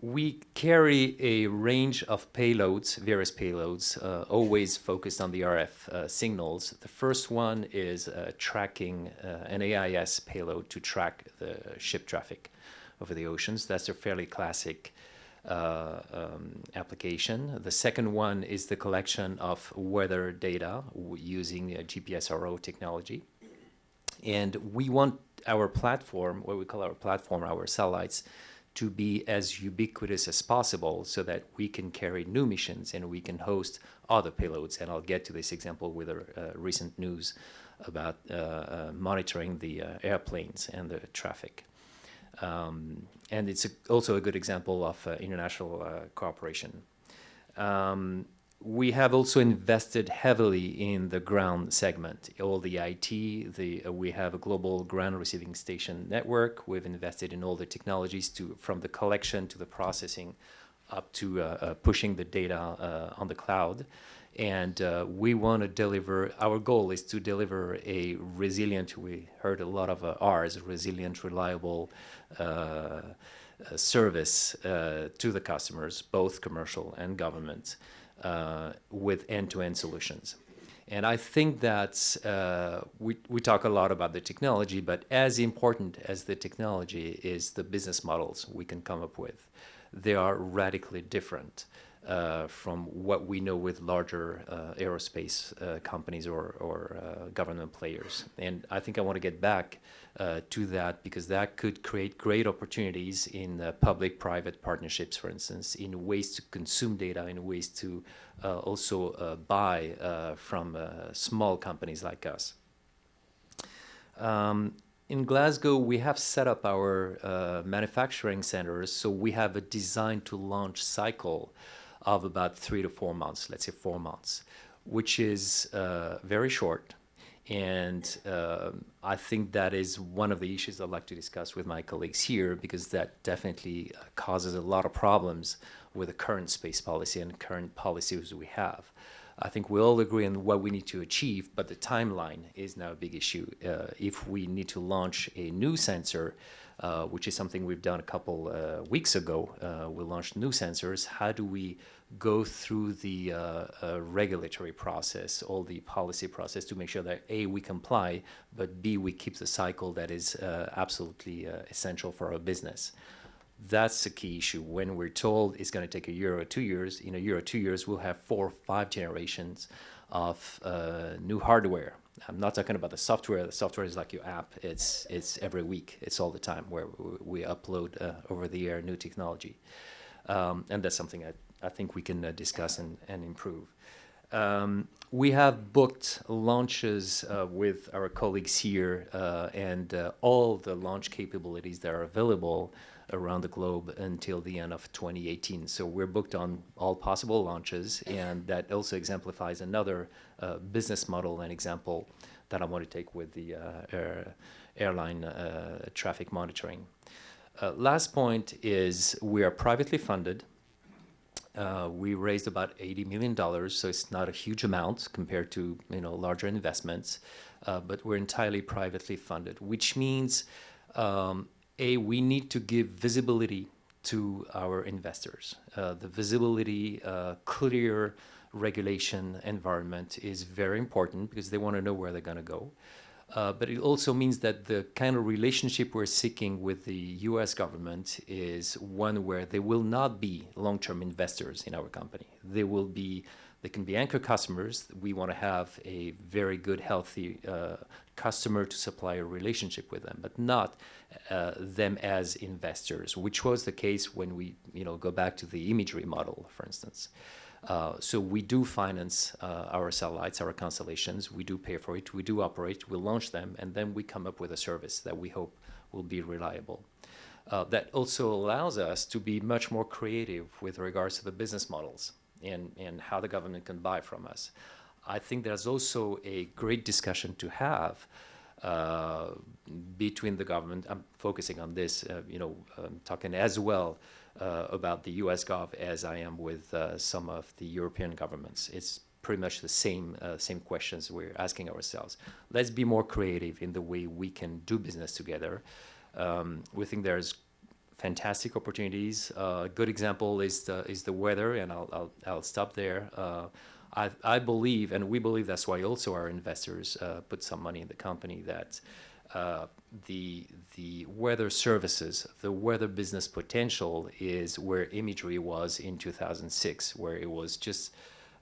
We carry a range of payloads, various payloads, always focused on the RF signals. The first one is tracking an AIS payload to track the ship traffic over the oceans. That's a fairly classic application. The second one is the collection of weather data using GPSRO technology. And we want our platform, what we call our platform, our satellites, to be as ubiquitous as possible so that we can carry new missions and we can host other payloads. And I'll get to this example with recent news about monitoring the airplanes and the traffic. And it's also a good example of international cooperation. We have also invested heavily in the ground segment, all the IT. We have a global ground receiving station network. We've invested in all the technologies from the collection to the processing up to pushing the data on the cloud. And we want to deliver, our goal is to deliver a resilient, we heard a lot of R's, resilient, reliable service to the customers, both commercial and government, with end-to-end solutions. And I think that we talk a lot about the technology, but as important as the technology is the business models we can come up with. They are radically different from what we know with larger aerospace companies or government players. And I think I want to get back to that because that could create great opportunities in public-private partnerships, for instance, in ways to consume data, in ways to also buy from small companies like us. In Glasgow, we have set up our manufacturing centers, so we have a design to launch cycle of about 3 to 4 months, let's say 4 months, which is very short. And I think that is one of the issues I'd like to discuss with my colleagues here, because that definitely causes a lot of problems with the current space policy and current policies we have. I think we all agree on what we need to achieve, but the timeline is now a big issue. If we need to launch a new sensor, which is something we've done a couple weeks ago, we launched new sensors. How do we go through the regulatory process, all the policy process to make sure that A, we comply, but B, we keep the cycle that is absolutely essential for our business? That's the key issue. When we're told it's going to take a year or 2 years, in a year or 2 years, we'll have 4 or 5 generations of new hardware. I'm not talking about the software. The software is like your app. It's every week. It's all the time where we upload over the air new technology. And that's something I think we can discuss and improve. We have booked launches with our colleagues here and all the launch capabilities that are available around the globe until the end of 2018. So we're booked on all possible launches, and that also exemplifies another business model and example that I want to take with the airline traffic monitoring. Last point is we are privately funded. We raised about $80 million, so it's not a huge amount compared to larger investments, but we're entirely privately funded, which means we need to give visibility to our investors. The visibility, clear regulation environment is very important because they want to know where they're going to go. But it also means that the kind of relationship we're seeking with the U.S. government is one where they will not be long-term investors in our company. They can be anchor customers. We want to have a very good, healthy customer-to-supplier relationship with them, but not them as investors, which was the case when we go back to the imagery model, for instance. So we do finance our satellites, our constellations. We do pay for it. We do operate. We launch them, and then we come up with a service that we hope will be reliable. That also allows us to be much more creative with regards to the business models and how the government can buy from us. I think there's also a great discussion to have between the government. I'm focusing on this, talking as well about the U.S. Gov as I am with some of the European governments. It's pretty much the same questions we're asking ourselves. Let's be more creative in the way we can do business together. We think there's fantastic opportunities. A good example is the weather, and I'll stop there. I believe, and we believe that's why also our investors put some money in the company, that the weather services, the weather business potential is where imagery was in 2006, where it was just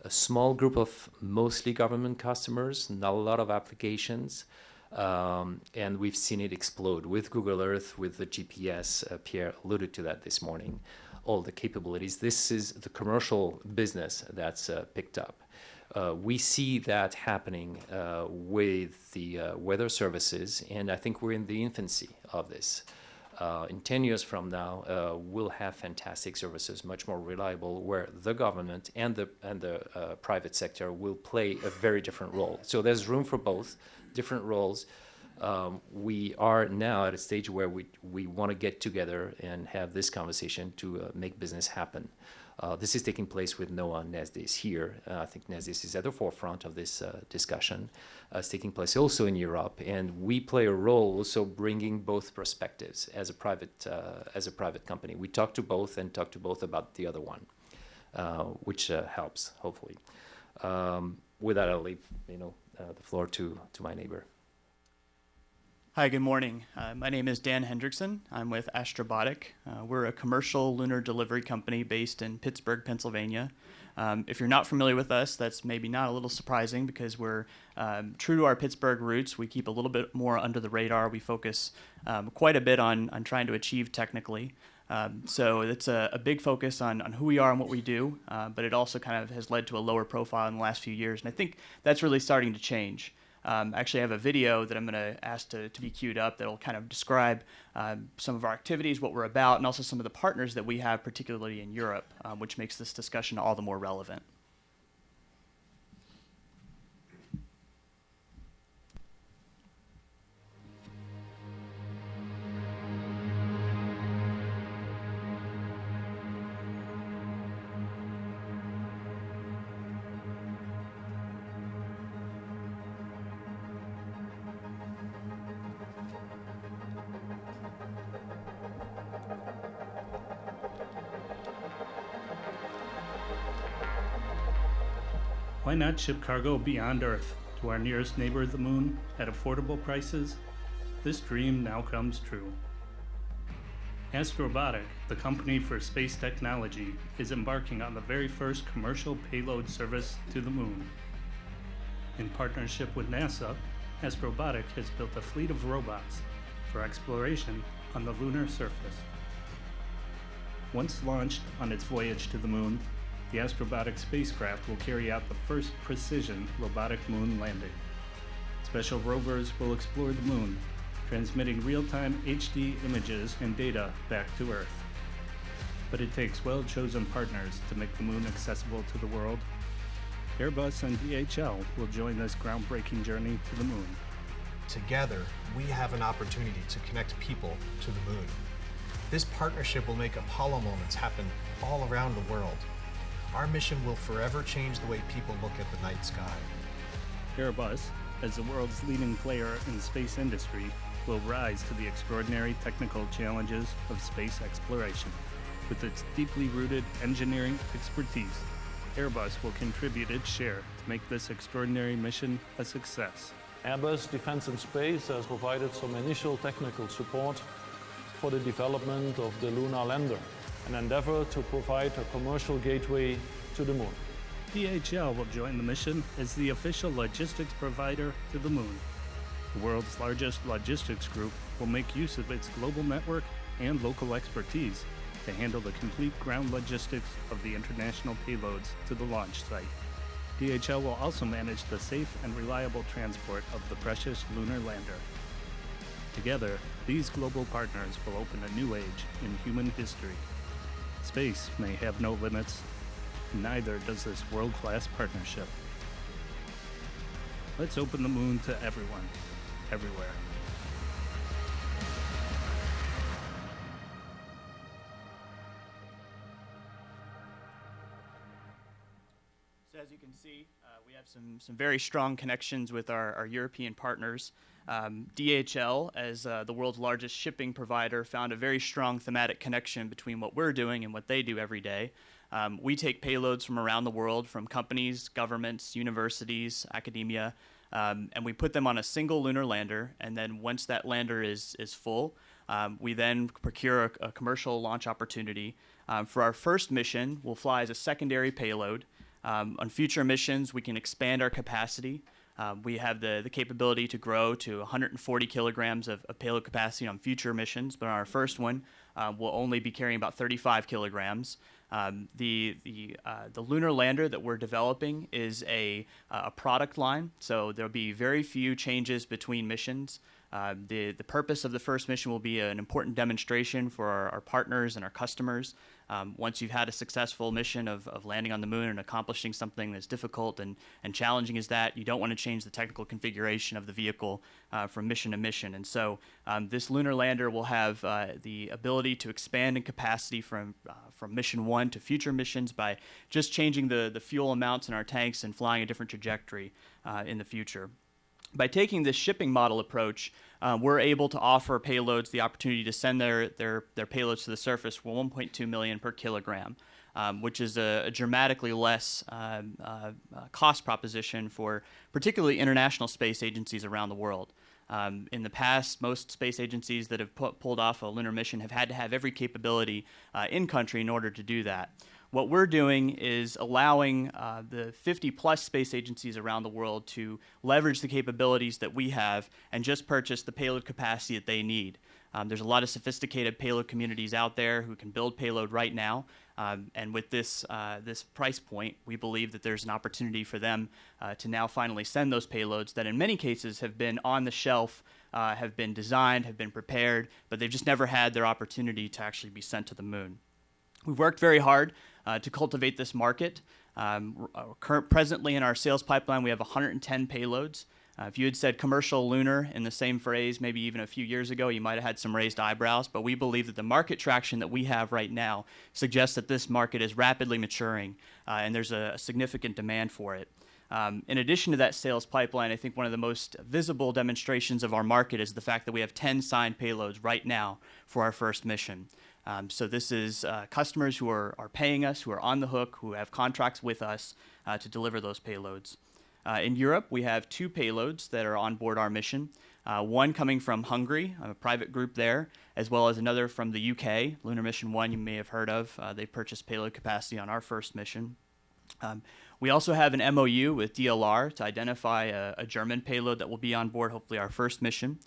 a small group of mostly government customers, not a lot of applications, And we've seen it explode with Google Earth, with the GPS. Pierre alluded to that this morning. All the capabilities. This is the commercial business that's picked up. We see that happening with the weather services, and I think we're in the infancy of this. In 10 years from now, we'll have fantastic services, much more reliable, where the government and the private sector will play a very different role. So there's room for both, different roles. We are now at a stage where we want to get together and have this conversation to make business happen. This is taking place with NOAA and NESDIS here. I think NESDIS is at the forefront of this discussion. It's taking place also in Europe, and we play a role also bringing both perspectives as a private company. We talk to both and talk to both about the other one, which helps hopefully. With that, I'll leave the floor to my neighbor. Hi, good morning. My name is Dan Hendrickson. I'm with Astrobotic. We're a commercial lunar delivery company based in Pittsburgh, Pennsylvania. If you're not familiar with us, that's maybe not a little surprising because we're true to our Pittsburgh roots. We keep a little bit more under the radar. We focus quite a bit on trying to achieve technically. So it's a big focus on who we are and what we do, but it also kind of has led to a lower profile in the last few years. And I think that's really starting to change. Actually, I have a video that I'm going to ask to be queued up that will kind of describe some of our activities, what we're about, and also some of the partners that we have, particularly in Europe, which makes this discussion all the more relevant. Why not ship cargo beyond Earth to our nearest neighbor, the Moon, at affordable prices? This dream now comes true. Astrobotic, the company for space technology, is embarking on the very first commercial payload service to the Moon. In partnership with NASA, Astrobotic has built a fleet of robots for exploration on the lunar surface. Once launched on its voyage to the Moon, the Astrobotic spacecraft will carry out the first precision robotic moon landing. Special rovers will explore the Moon, transmitting real-time HD images and data back to Earth. But it takes well-chosen partners to make the Moon accessible to the world. Airbus and DHL will join this groundbreaking journey to the Moon. Together, we have an opportunity to connect people to the Moon. This partnership will make Apollo moments happen all around the world. Our mission will forever change the way people look at the night sky. Airbus, as the world's leading player in the space industry, will rise to the extraordinary technical challenges of space exploration. With its deeply rooted engineering expertise, Airbus will contribute its share to make this extraordinary mission a success. Airbus Defence and Space has provided some initial technical support for the development of the lunar lander, an endeavor to provide a commercial gateway to the Moon. DHL will join the mission as the official logistics provider to the Moon. The world's largest logistics group will make use of its global network and local expertise to handle the complete ground logistics of the international payloads to the launch site. DHL will also manage the safe and reliable transport of the precious lunar lander. Together, these global partners will open a new age in human history. Space may have no limits, neither does this world-class partnership. Let's open the Moon to everyone, everywhere. So as you can see, we have some very strong connections with our European partners. DHL, as the world's largest shipping provider, found a very strong thematic connection between what we're doing and what they do every day. We take payloads from around the world, from companies, governments, universities, academia, and we put them on a single lunar lander, and then once that lander is full, we then procure a commercial launch opportunity. For our first mission, we'll fly as a secondary payload. On future missions, we can expand our capacity. We have the capability to grow to 140 kilograms of payload capacity on future missions, but on our first one, we'll only be carrying about 35 kilograms. The lunar lander that we're developing is a product line, so there'll be very few changes between missions. The purpose of the first mission will be an important demonstration for our partners and our customers. Once you've had a successful mission of landing on the moon and accomplishing something that's difficult and challenging as that, you don't want to change the technical configuration of the vehicle from mission to mission. And so this lunar lander will have the ability to expand in capacity from mission 1 to future missions by just changing the fuel amounts in our tanks and flying a different trajectory in the future. By taking this shipping model approach, we're able to offer payloads the opportunity to send their payloads to the surface for 1.2 million per kilogram, which is a dramatically less cost proposition for particularly international space agencies around the world. In the past, most space agencies that have pulled off a lunar mission have had to have every capability in country in order to do that. What we're doing is allowing the 50-plus space agencies around the world to leverage the capabilities that we have and just purchase the payload capacity that they need. There's a lot of sophisticated payload communities out there who can build payload right now, and with this price point, we believe that there's an opportunity for them to now finally send those payloads that in many cases have been on the shelf, have been designed, have been prepared, but they've just never had their opportunity to actually be sent to the moon. We've worked very hard to cultivate this market. Presently in our sales pipeline, we have 110 payloads. If you had said commercial lunar in the same phrase maybe even a few years ago, you might have had some raised eyebrows, but we believe that the market traction that we have right now suggests that this market is rapidly maturing and there's a significant demand for it. In addition to that sales pipeline, I think one of the most visible demonstrations of our market is the fact that we have 10 signed payloads right now for our first mission. So this is customers who are paying us, who are on the hook, who have contracts with us to deliver those payloads. In Europe, we have 2 payloads that are on board our mission. One coming from Hungary, a private group there, as well as another from the UK, Lunar Mission 1 you may have heard of. They purchased payload capacity on our first mission. We also have an MOU with DLR to identify a German payload that will be on board, hopefully our first mission.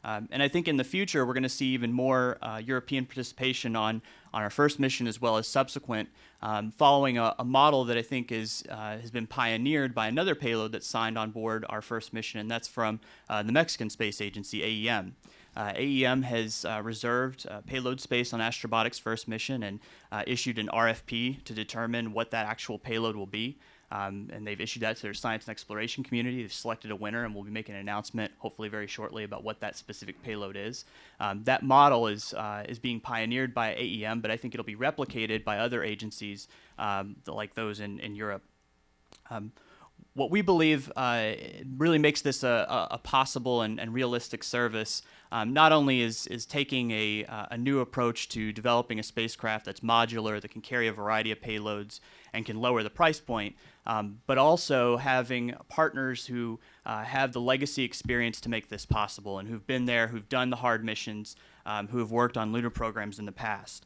And I think in the future, we're going to see even more European participation on our first mission as well as subsequent, following a model that I think has been pioneered by another payload that's signed on board our first mission, and that's from the Mexican Space Agency, AEM. AEM has reserved payload space on Astrobotic's first mission and issued an RFP to determine what that actual payload will be. And they've issued that to their science and exploration community. They've selected a winner, and we'll be making an announcement hopefully very shortly about what that specific payload is. That model is being pioneered by AEM, but I think it'll be replicated by other agencies like those in Europe. What we believe really makes this a possible and realistic service not only is taking a new approach to developing a spacecraft that's modular, that can carry a variety of payloads and can lower the price point, but also having partners who have the legacy experience to make this possible and who've been there, who've done the hard missions, who have worked on lunar programs in the past.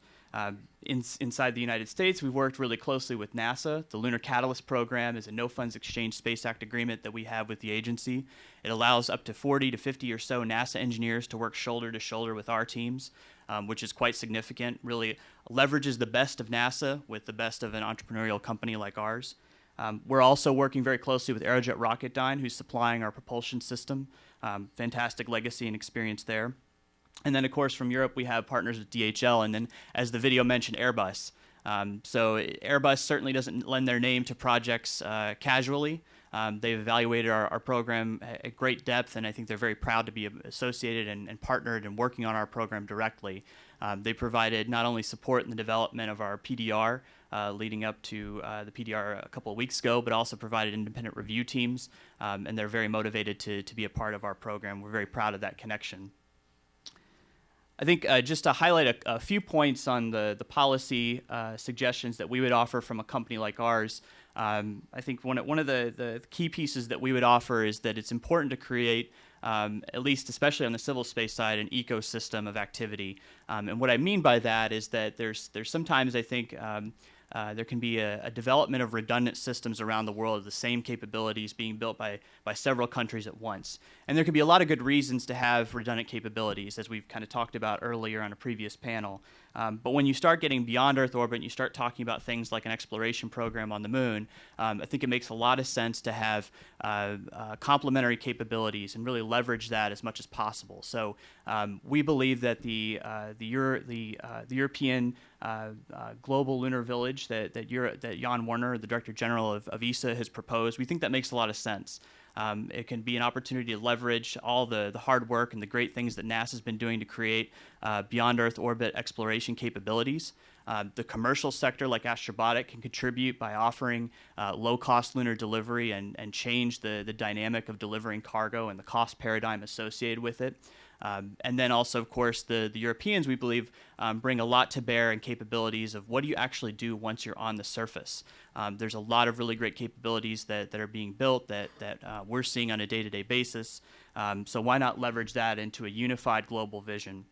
Inside the United States, we've worked really closely with NASA. The Lunar Catalyst Program is a no-funds exchange Space Act agreement that we have with the agency. It allows up to 40 to 50 or so NASA engineers to work shoulder to shoulder with our teams, which is quite significant, really leverages the best of NASA with the best of an entrepreneurial company like ours. We're also working very closely with Aerojet Rocketdyne, who's supplying our propulsion system. Fantastic legacy and experience there. And then, of course, from Europe, we have partners with DHL, and then, as the video mentioned, Airbus. So Airbus certainly doesn't lend their name to projects casually. They've evaluated our program at great depth, and I think they're very proud to be associated and partnered and working on our program directly. They provided not only support in the development of our PDR leading up to the PDR a couple of weeks ago, but also provided independent review teams, and they're very motivated to be a part of our program. We're very proud of that connection. I think just to highlight a few points on the policy suggestions that we would offer from a company like ours, I think one of the key pieces that we would offer is that it's important to create, at least especially on the civil space side, an ecosystem of activity. And what I mean by that is that there's sometimes, I think, there can be a development of redundant systems around the world of the same capabilities being built by several countries at once. And there can be a lot of good reasons to have redundant capabilities, as we've kind of talked about earlier on a previous panel. But when you start getting beyond Earth orbit and you start talking about things like an exploration program on the moon, I think it makes a lot of sense to have complementary capabilities and really leverage that as much as possible. So we believe that the European global lunar village that Jan Werner, the Director General of ESA, has proposed, we think that makes a lot of sense. It can be an opportunity to leverage all the hard work and the great things that NASA's been doing to create beyond Earth orbit exploration capabilities. The commercial sector, like Astrobotic, can contribute by offering low-cost lunar delivery and change the dynamic of delivering cargo and the cost paradigm associated with it. And then also, of course, the Europeans, we believe, bring a lot to bear in capabilities of what do you actually do once you're on the surface. There's a lot of really great capabilities that are being built that we're seeing on a day-to-day basis. So why not leverage that into a unified global vision?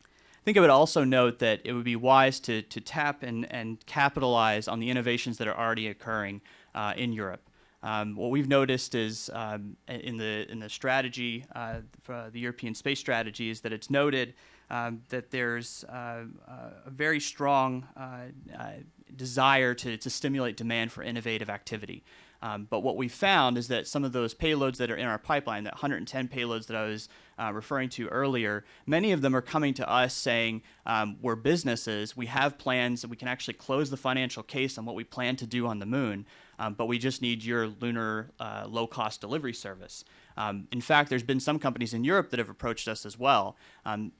I think I would also note that it would be wise to tap and capitalize on the innovations that are already occurring in Europe. What we've noticed is in the strategy, for the European space strategy, is that it's noted that there's a very strong desire to stimulate demand for innovative activity. But what we found is that some of those payloads that are in our pipeline, that 110 payloads that I was referring to earlier, many of them are coming to us saying, we're businesses, we have plans, that we can actually close the financial case on what we plan to do on the moon, but we just need your lunar low-cost delivery service. In fact, there's been some companies in Europe that have approached us as well.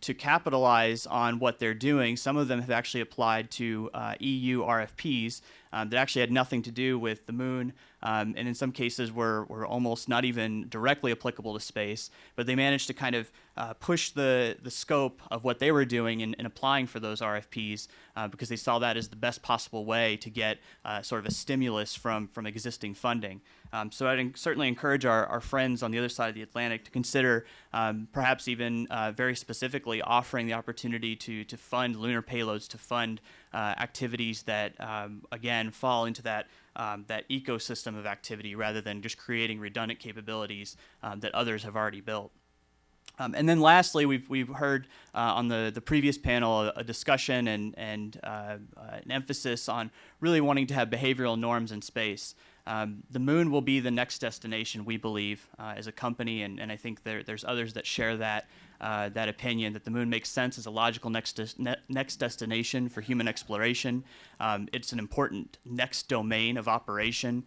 To capitalize on what they're doing, some of them have actually applied to EU RFPs that actually had nothing to do with the moon, and in some cases were almost not even directly applicable to space, but they managed to kind of push the scope of what they were doing in applying for those RFPs because they saw that as the best possible way to get sort of a stimulus from existing funding. So I'd certainly encourage our friends on the other side of the Atlantic to consider perhaps even very specifically offering the opportunity to fund lunar payloads, to fund activities that, again, fall into that ecosystem of activity rather than just creating redundant capabilities that others have already built. And then lastly, we've heard on the previous panel a discussion and an emphasis on really wanting to have behavioral norms in space. The moon will be the next destination, we believe, as a company, and I think there's others that share that opinion, that the moon makes sense as a logical next destination for human exploration. It's an important next domain of operation.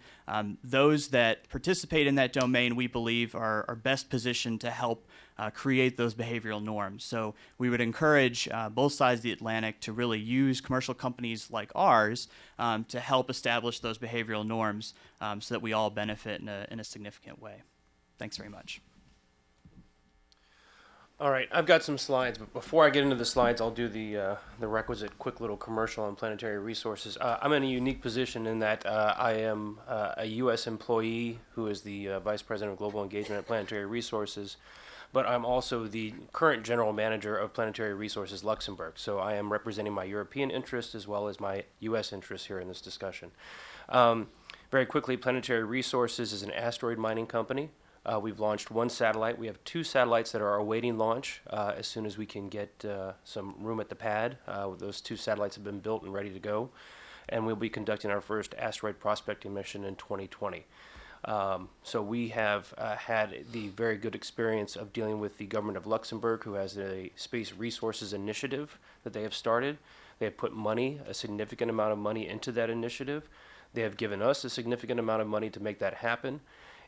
Those that participate in that domain, we believe, are best positioned to help create those behavioral norms. So we would encourage both sides of the Atlantic to really use commercial companies like ours to help establish those behavioral norms so that we all benefit in a significant way. Thanks very much. All right, I've got some slides, but before I get into the slides, I'll do the requisite quick little commercial on Planetary Resources. I'm in a unique position in that I am a U.S. employee who is the Vice President of Global Engagement at Planetary Resources, but I'm also the current General Manager of Planetary Resources Luxembourg. So I am representing my European interests as well as my U.S. interests here in this discussion. Very quickly, Planetary Resources is an asteroid mining company. We've launched one satellite. We have 2 satellites that are awaiting launch as soon as we can get some room at the pad. Those 2 satellites have been built and ready to go. And we'll be conducting our first asteroid prospecting mission in 2020. So we have had the very good experience of dealing with the government of Luxembourg, who has a space resources initiative that they have started. They have put money, a significant amount of money, into that initiative. They have given us a significant amount of money to make that happen.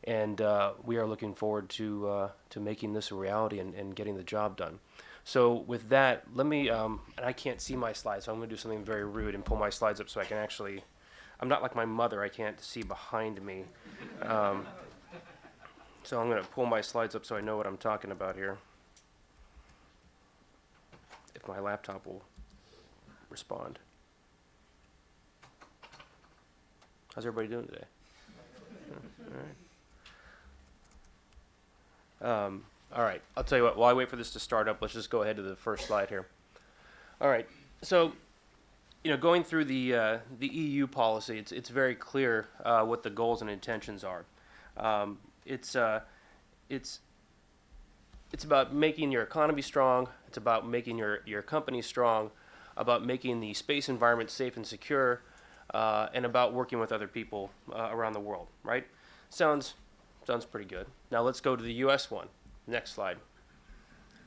And we are looking forward to making this a reality and getting the job done. So with that, let me, and I can't see my slides, so I'm going to do something very rude and pull my slides up so I can actually, I'm not like my mother, I can't see behind me. So I'm going to pull my slides up so I know what I'm talking about here. If my laptop will respond. How's everybody doing today? All right. All right, I'll tell you what, while I wait for this to start up, let's just go ahead to the first slide here. All right, so going through the EU policy, it's very clear what the goals and intentions are. It's about making your economy strong. It's about making your company strong, about making the space environment safe and secure, and about working with other people around the world, right? Sounds pretty good. Now let's go to the U.S. one. Next slide.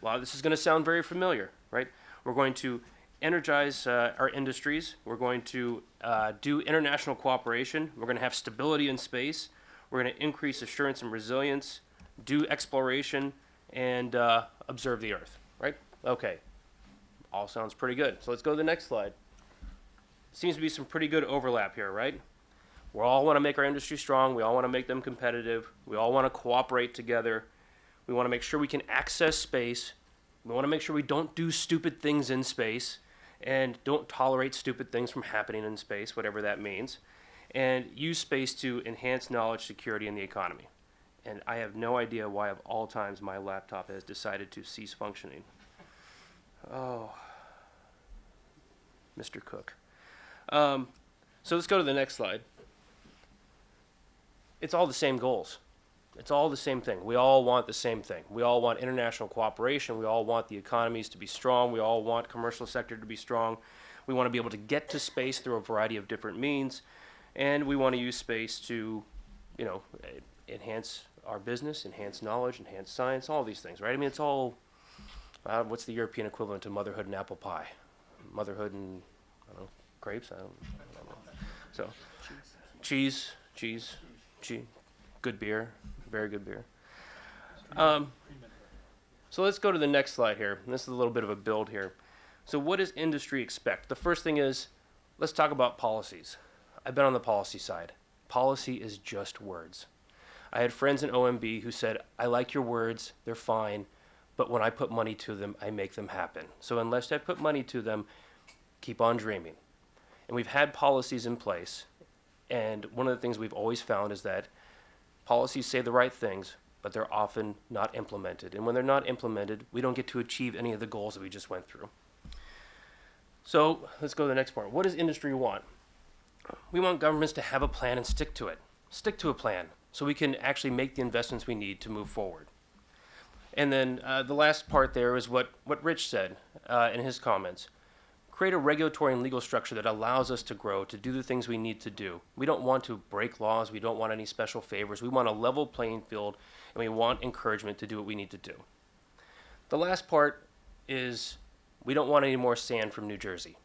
A lot of this is going to sound very familiar, right? We're going to energize our industries. We're going to do international cooperation. We're going to have stability in space. We're going to increase assurance and resilience, do exploration, and observe the Earth, right? Okay. All sounds pretty good. So let's go to the next slide. Seems to be some pretty good overlap here, right? We all want to make our industry strong. We all want to make them competitive. We all want to cooperate together. We want to make sure we can access space. We want to make sure we don't do stupid things in space and don't tolerate stupid things from happening in space, whatever that means, and use space to enhance knowledge, security, and the economy. And I have no idea why of all times my laptop has decided to cease functioning. Oh, Mr. Cook. So let's go to the next slide. It's all the same goals. It's all the same thing. We all want the same thing. We all want international cooperation. We all want the economies to be strong. We all want commercial sector to be strong. We want to be able to get to space through a variety of different means. And we want to use space to, enhance our business, enhance knowledge, enhance science, all these things, right? I mean, it's all, what's the European equivalent to motherhood and apple pie? Motherhood and, grapes? I don't know. So, cheese, good beer, very good beer. So let's go to the next slide here. And this is a little bit of a build here. So what does industry expect? The first thing is, let's talk about policies. I've been on the policy side. Policy is just words. I had friends in OMB who said, I like your words, they're fine, but when I put money to them, I make them happen. So unless I put money to them, keep on dreaming. And we've had policies in place, and one of the things we've always found is that policies say the right things, but they're often not implemented. And when they're not implemented, we don't get to achieve any of the goals that we just went through. So let's go to the next part. What does industry want? We want governments to have a plan and stick to it. Stick to a plan so we can actually make the investments we need to move forward. And then the last part there is what Rich said in his comments. Create a regulatory and legal structure that allows us to grow, to do the things we need to do. We don't want to break laws. We don't want any special favors. We want a level playing field, and we want encouragement to do what we need to do. The last part is we don't want any more sand from New Jersey.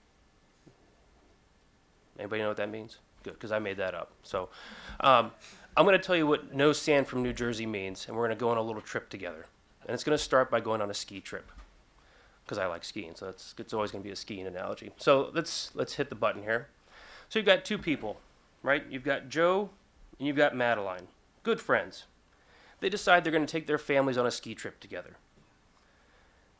Anybody know what that means? Good, because I made that up. So I'm going to tell you what no sand from New Jersey means, and we're going to go on a little trip together. And it's going to start by going on a ski trip, because I like skiing, so it's always going to be a skiing analogy. So let's hit the button here. So you've got two people, right? You've got Joe and you've got Madeline, good friends. They decide they're going to take their families on a ski trip together.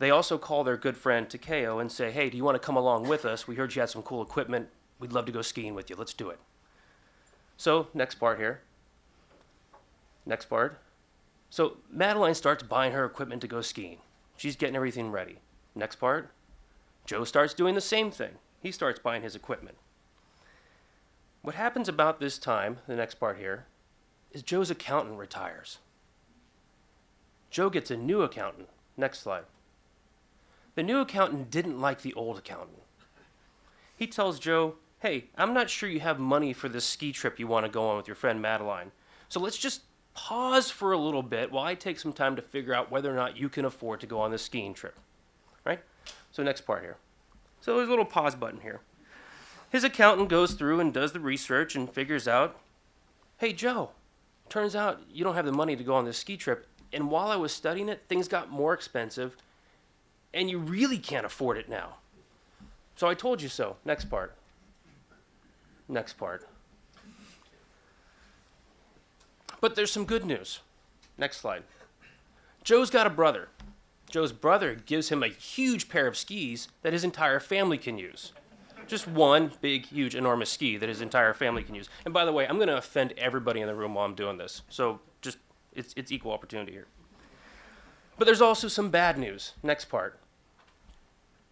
They also call their good friend Takeo and say, hey, do you want to come along with us? We heard you had some cool equipment. We'd love to go skiing with you. Let's do it. So next part here. Next part. So Madeline starts buying her equipment to go skiing. She's getting everything ready. Next part. Joe starts doing the same thing. He starts buying his equipment. What happens about this time, the next part here, is Joe's accountant retires. Joe gets a new accountant. Next slide. The new accountant didn't like the old accountant. He tells Joe, hey, I'm not sure you have money for this ski trip you want to go on with your friend Madeline. So let's just pause for a little bit while I take some time to figure out whether or not you can afford to go on this skiing trip. Right? So next part here. So there's a little pause button here. His accountant goes through and does the research and figures out, hey, Joe, turns out you don't have the money to go on this ski trip. And while I was studying it, things got more expensive, and you really can't afford it now. So I told you so. Next part. Next part. But there's some good news. Next slide. Joe's got a brother. Joe's brother gives him a huge pair of skis that his entire family can use. Just one big, huge, enormous ski that his entire family can use. And by the way, I'm going to offend everybody in the room while I'm doing this. So just, it's equal opportunity here. But there's also some bad news. Next part.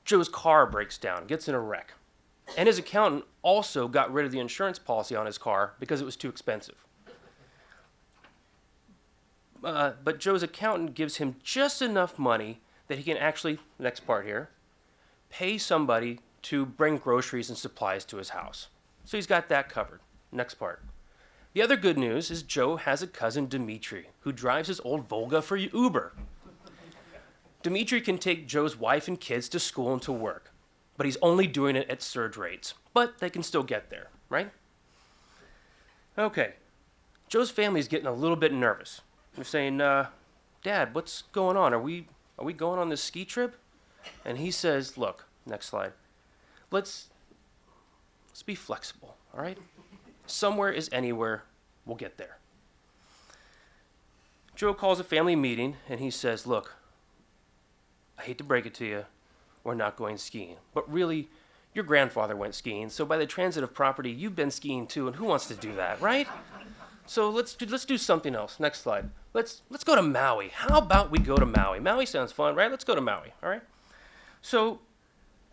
Joe's car breaks down, gets in a wreck. And his accountant also got rid of the insurance policy on his car because it was too expensive. But Joe's accountant gives him just enough money that he can actually, next part here, pay somebody to bring groceries and supplies to his house. So he's got that covered. Next part. The other good news is Joe has a cousin, Dimitri, who drives his old Volga for Uber. Dimitri can take Joe's wife and kids to school and to work, but he's only doing it at surge rates. But they can still get there, right? Okay. Joe's family's getting a little bit nervous. They're saying, Dad, what's going on? Are we going on this ski trip? And he says, look, next slide. Let's be flexible, all right? Somewhere is anywhere. We'll get there. Joe calls a family meeting, and he says, look, I hate to break it to you, we're not going skiing. But really, your grandfather went skiing, so by the transit of property, you've been skiing too, and who wants to do that, right? So let's do something else. Next slide. Let's go to Maui. How about we go to Maui? Maui sounds fun, right? Let's go to Maui, all right? So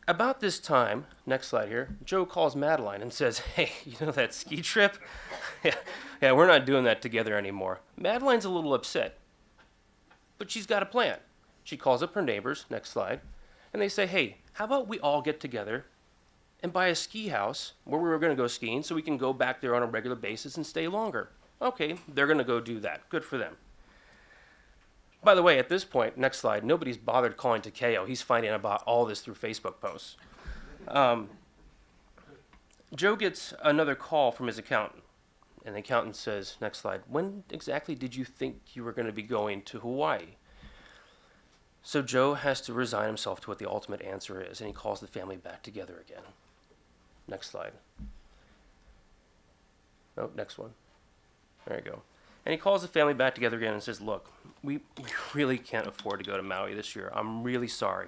about this time, next slide here, Joe calls Madeline and says, hey, you know that ski trip? yeah, we're not doing that together anymore. Madeline's a little upset, but she's got a plan. She calls up her neighbors, next slide, and they say, hey, how about we all get together and buy a ski house where we were going to go skiing so we can go back there on a regular basis and stay longer. Okay, they're going to go do that. Good for them. By the way, at this point, next slide, nobody's bothered calling Takeo. He's finding about all this through Facebook posts. Joe gets another call from his accountant, and the accountant says, next slide, when exactly did you think you were going to be going to Hawaii? So Joe has to resign himself to what the ultimate answer is, and he calls the family back together again. Next slide. Oh, next one. There you go. And he calls the family back together again and says, look, we really can't afford to go to Maui this year. I'm really sorry.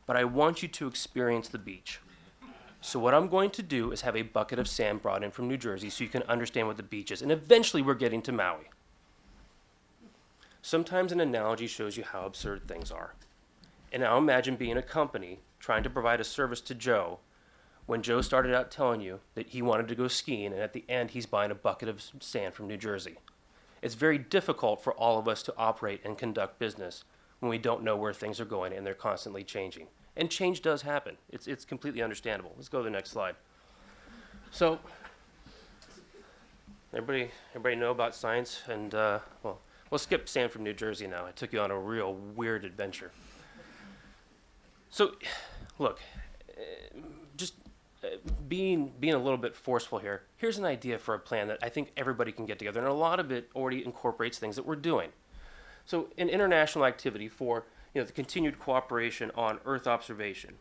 But I want you to experience the beach. So what I'm going to do is have a bucket of sand brought in from New Jersey so you can understand what the beach is. And eventually we're getting to Maui. Sometimes an analogy shows you how absurd things are. And now imagine being a company trying to provide a service to Joe when Joe started out telling you that he wanted to go skiing, and at the end he's buying a bucket of sand from New Jersey. It's very difficult for all of us to operate and conduct business when we don't know where things are going and they're constantly changing. And change does happen. It's completely understandable. Let's go to the next slide. So, everybody know about science? And, well, we'll skip sand from New Jersey now. I took you on a real weird adventure. So, look, being a little bit forceful here, here's an idea for a plan that I think everybody can get together, and a lot of it already incorporates things that we're doing. So an international activity for the continued cooperation on Earth observation.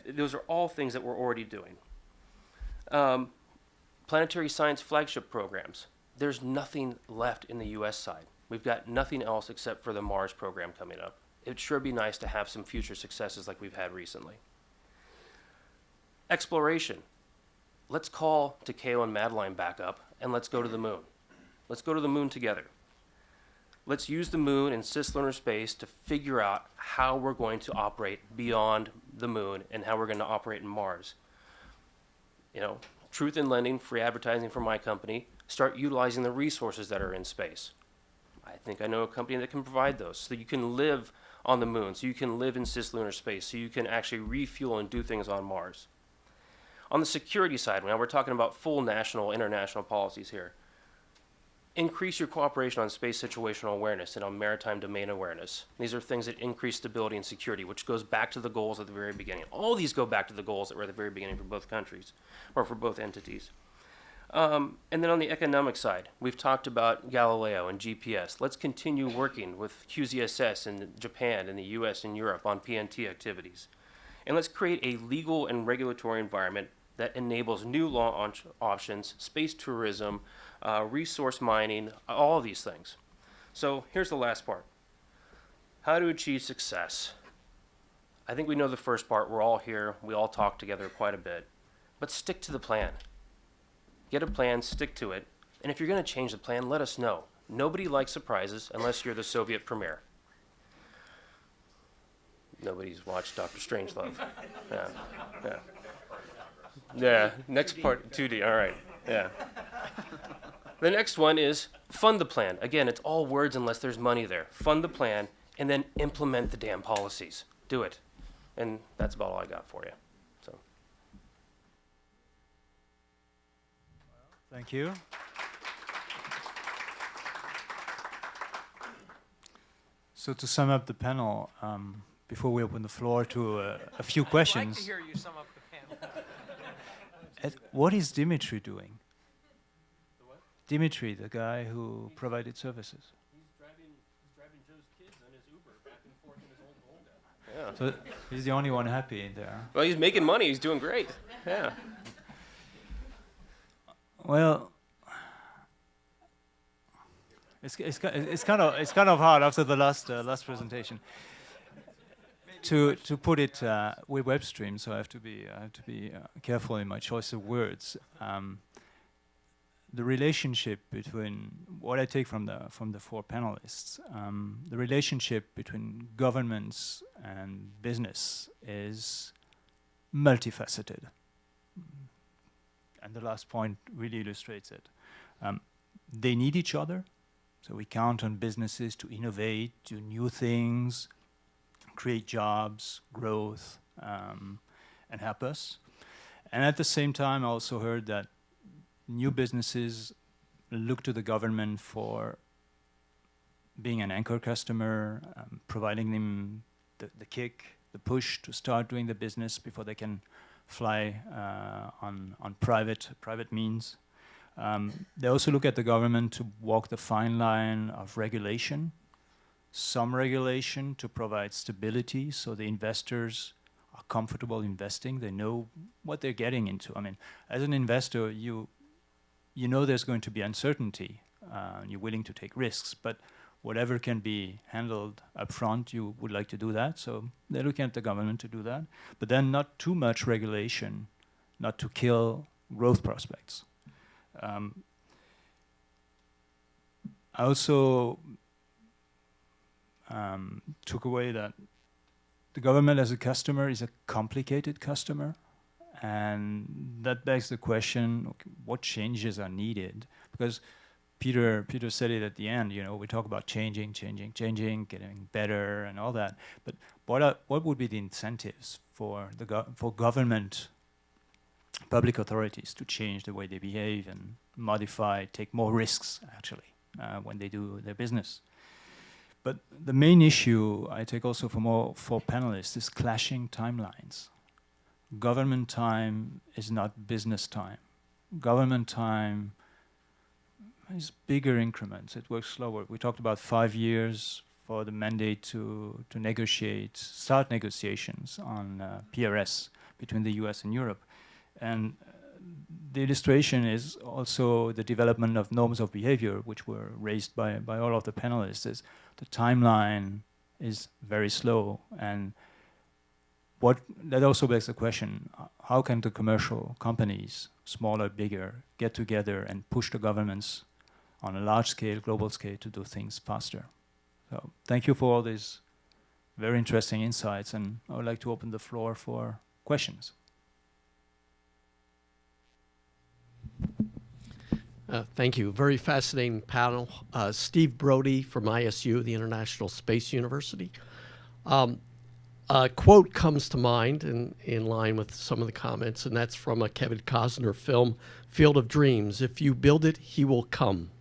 Those are all things that we're already doing. Planetary science flagship programs. There's nothing left in the U.S. side. We've got nothing else except for the Mars program coming up. It'd sure be nice to have some future successes like we've had recently. Exploration. Let's call Takeo and Madeline back up and let's go to the moon. Let's go to the moon together. Let's use the moon and cislunar space to figure out how we're going to operate beyond the moon and how we're going to operate in Mars. Truth in lending, free advertising for my company. Start utilizing the resources that are in space. I think I know a company that can provide those so that you can live on the moon, so you can live in cislunar space, so you can actually refuel and do things on Mars. On the security side, now we're talking about full national, international policies here. Increase your cooperation on space situational awareness and on maritime domain awareness. These are things that increase stability and security, which goes back to the goals at the very beginning. All these go back to the goals that were at the very beginning for both countries, or for both entities. And then on the economic side, we've talked about Galileo and GPS. Let's continue working with QZSS in Japan and the US and Europe on PNT activities. And let's create a legal and regulatory environment that enables new launch options, space tourism, resource mining, all of these things. So here's the last part. How to achieve success. I think we know the first part. We're all here. We all talk together quite a bit. But stick to the plan. Get a plan, stick to it. And if you're going to change the plan, let us know. Nobody likes surprises unless you're the Soviet premier. Nobody's watched Dr. Strangelove. Yeah. Yeah, next part, 2D, all right, yeah. The next one is fund the plan. Again, it's all words unless there's money there. Fund the plan and then implement the damn policies. Do it. And that's about all I got for you. So. Thank you. So to sum up the panel, before we open the floor to a few questions. I'd like to hear you sum up the panel. What is Dimitri doing? The what? Dimitri, the guy who provided services. He's driving Joe's kids on his Uber back and forth in his old Volga. Yeah. So he's the only one happy in there. Well, he's making money. He's doing great. Yeah. Well, it's kind of hard after the last presentation to put it with web stream. So I have to be careful in my choice of words. The relationship between what I take from the four panelists, the relationship between governments and business is multifaceted. And the last point really illustrates it. They need each other, so we count on businesses to innovate, do new things, create jobs, growth, and help us. And at the same time, I also heard that new businesses look to the government for being an anchor customer, providing them the kick, the push to start doing the business before they can fly on private means. They also look at the government to walk the fine line of regulation, some regulation to provide stability so the investors are comfortable investing. They know what they're getting into. I mean, as an investor, you know there's going to be uncertainty. You're willing to take risks, but whatever can be handled up front, you would like to do that. So they're looking at the government to do that. But then not too much regulation, not to kill growth prospects. I also took away that the government as a customer is a complicated customer. And that begs the question, okay, what changes are needed? Because Peter said it at the end, we talk about changing, getting better and all that. But what would be the incentives for government, public authorities to change the way they behave and modify, take more risks, actually, when they do their business? But the main issue I take also from all four panelists is clashing timelines. Government time is not business time. Government time is bigger increments. It works slower. We talked about 5 years for the mandate to start negotiations on PRS between the US and Europe. And the illustration is also the development of norms of behavior, which were raised by all of the panelists. Is the timeline is very slow, and that also begs the question, how can the commercial companies, smaller, bigger, get together and push the governments on a large scale, global scale, to do things faster? So thank you for all these very interesting insights, and I would like to open the floor for questions. Thank you. Very fascinating panel. Steve Brody from ISU, the International Space University. A quote comes to mind in line with some of the comments, and that's from a Kevin Costner film, Field of Dreams. If you build it, he will come.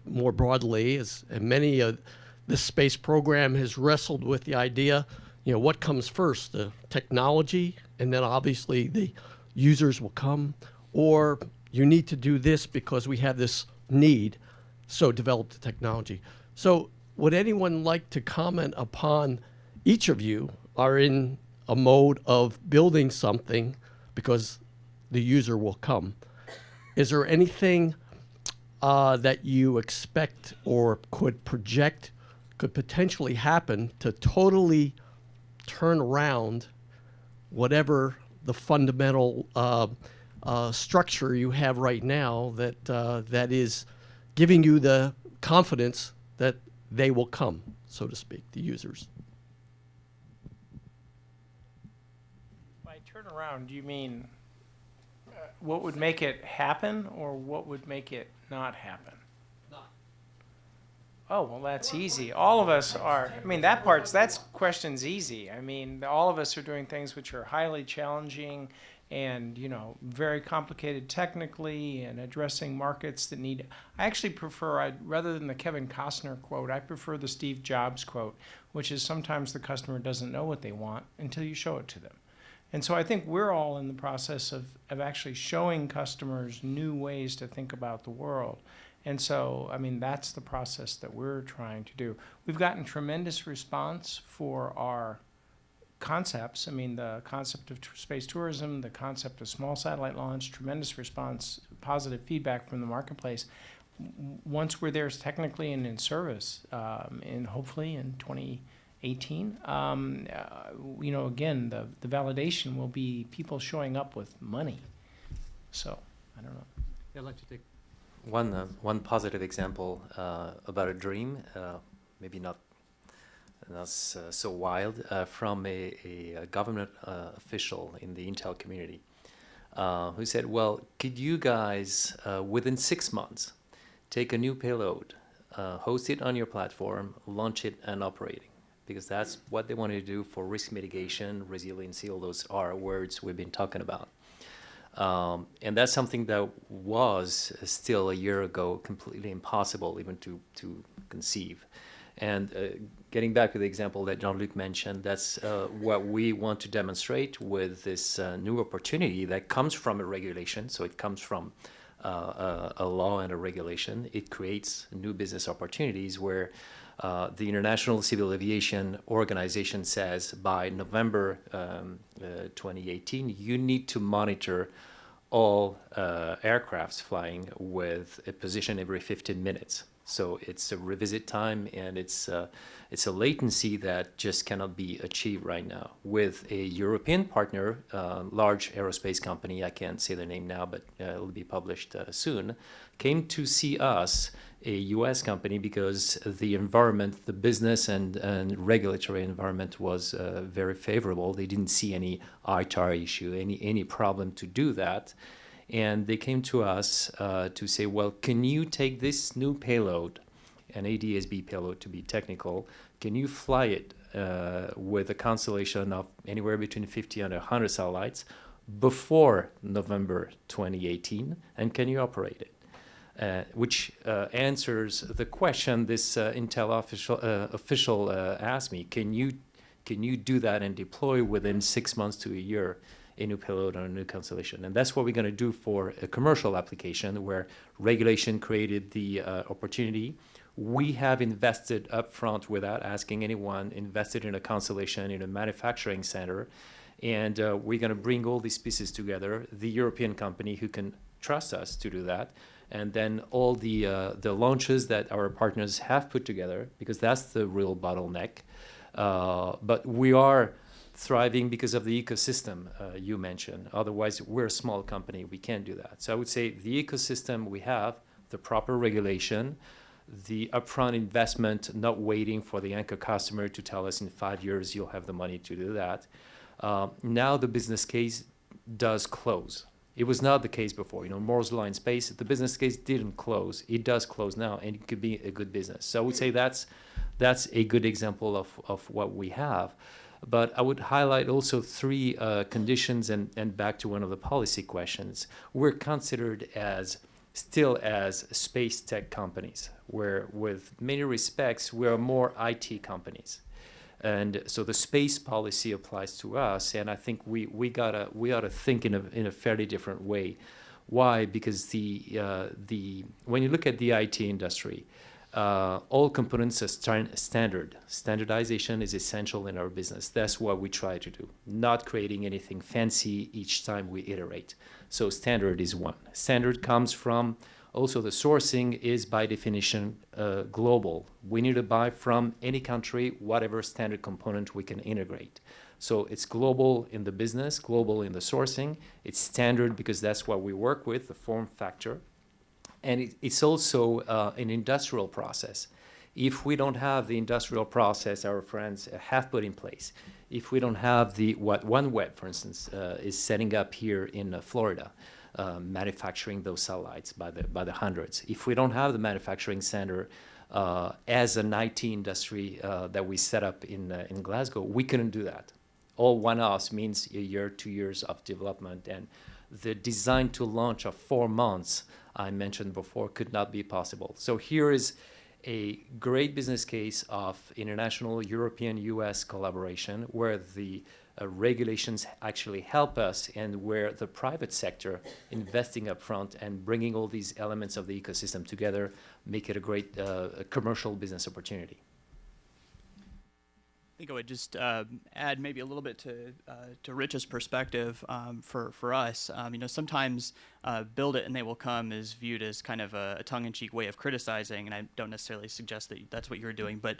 More broadly, as many the space program has wrestled with the idea, what comes first, the technology, and then obviously the users will come, or you need to do this because we have this need, so develop the technology. So would anyone like to comment upon, each of you are in a mode of building something because the user will come. Is there anything that you expect or could project could potentially happen to totally turn around whatever the fundamental structure you have right now that is giving you the confidence that they will come, so to speak, the users? If I turn turn around, do you mean what would make it happen or what would make it not happen? Oh, well, that's easy. All of us are, I mean, that question's easy. I mean, all of us are doing things which are highly challenging and, you know, very complicated technically and addressing markets that need, I actually prefer, rather than the Kevin Costner quote, I prefer the Steve Jobs quote, which is sometimes the customer doesn't know what they want until you show it to them. And so I think we're all in the process of actually showing customers new ways to think about the world. And so, I mean, that's the process that we're trying to do. We've gotten tremendous response for our concepts. I mean, the concept of space tourism, the concept of small satellite launch, tremendous response, positive feedback from the marketplace. Once we're there technically and in service, and hopefully in 2018, you know, again, the validation will be people showing up with money. So, I don't know. I'd like to take one positive example about a dream, maybe not so wild, from a government official in the Intel community who said, well, could you guys, within 6 months, take a new payload, host it on your platform, launch it and operating? Because that's what they wanted to do for risk mitigation, resiliency, all those are words we've been talking about. And that's something that was still a year ago completely impossible even to conceive. And getting back to the example that Jean-Luc mentioned, that's what we want to demonstrate with this new opportunity that comes from a regulation. So it comes from a law and a regulation. It creates new business opportunities where the International Civil Aviation Organization says by November 2018, you need to monitor all aircrafts flying with a position every 15 minutes. So it's a revisit time and it's a latency that just cannot be achieved right now. With a European partner, large aerospace company, I can't say the name now, but it'll be published soon, came to see us, a U.S. company, because the environment, the business and regulatory environment was very favorable. They didn't see any ITAR issue, any problem to do that. And they came to us to say, well, can you take this new payload, an ADS-B payload to be technical, can you fly it with a constellation of anywhere between 50 and 100 satellites before November 2018, and can you operate it? Which answers the question this Intel official asked me, can you do that and deploy within 6 months to a year a new payload on a new constellation? And that's what we're going to do for a commercial application where regulation created the opportunity. We have invested upfront without asking anyone, invested in a constellation, in a manufacturing center, and we're going to bring all these pieces together, the European company who can trust us to do that, and then all the launches that our partners have put together, because that's the real bottleneck. But we are thriving because of the ecosystem you mentioned. Otherwise, we're a small company. We can't do that. So I would say the ecosystem we have, the proper regulation, the upfront investment, not waiting for the anchor customer to tell us in 5 years you'll have the money to do that. Now the business case does close. It was not the case before. You know, Moore's Law in space, the business case didn't close. It does close now, and it could be a good business. So I would say that's a good example of what we have. But I would highlight also three conditions, and back to one of the policy questions. We're considered still as space tech companies, where with many respects, we're more IT companies. And so the space policy applies to us, and I think we ought to think in a fairly different way. Why? Because when you look at the IT industry, all components are standard. Standardization is essential in our business. That's what we try to do, not creating anything fancy each time we iterate. So standard is one. Standard comes from also the sourcing is by definition global. We need to buy from any country, whatever standard component we can integrate. So it's global in the business, global in the sourcing. It's standard because that's what we work with, the form factor. And it's also an industrial process. If we don't have the industrial process our friends have put in place, if we don't have what OneWeb, for instance, is setting up here in Florida, manufacturing those satellites by the hundreds, if we don't have the manufacturing center as an IT industry that we set up in Glasgow, we couldn't do that. All one-offs means a year, 2 years of development, and the design to launch of 4 months I mentioned before could not be possible. So here is a great business case of international European US collaboration where the regulations actually help us and where the private sector investing upfront and bringing all these elements of the ecosystem together make it a great commercial business opportunity. I think I would just add maybe a little bit to Rich's perspective for us. Sometimes build it and they will come is viewed as kind of a tongue-in-cheek way of criticizing, and I don't necessarily suggest that that's what you're doing. But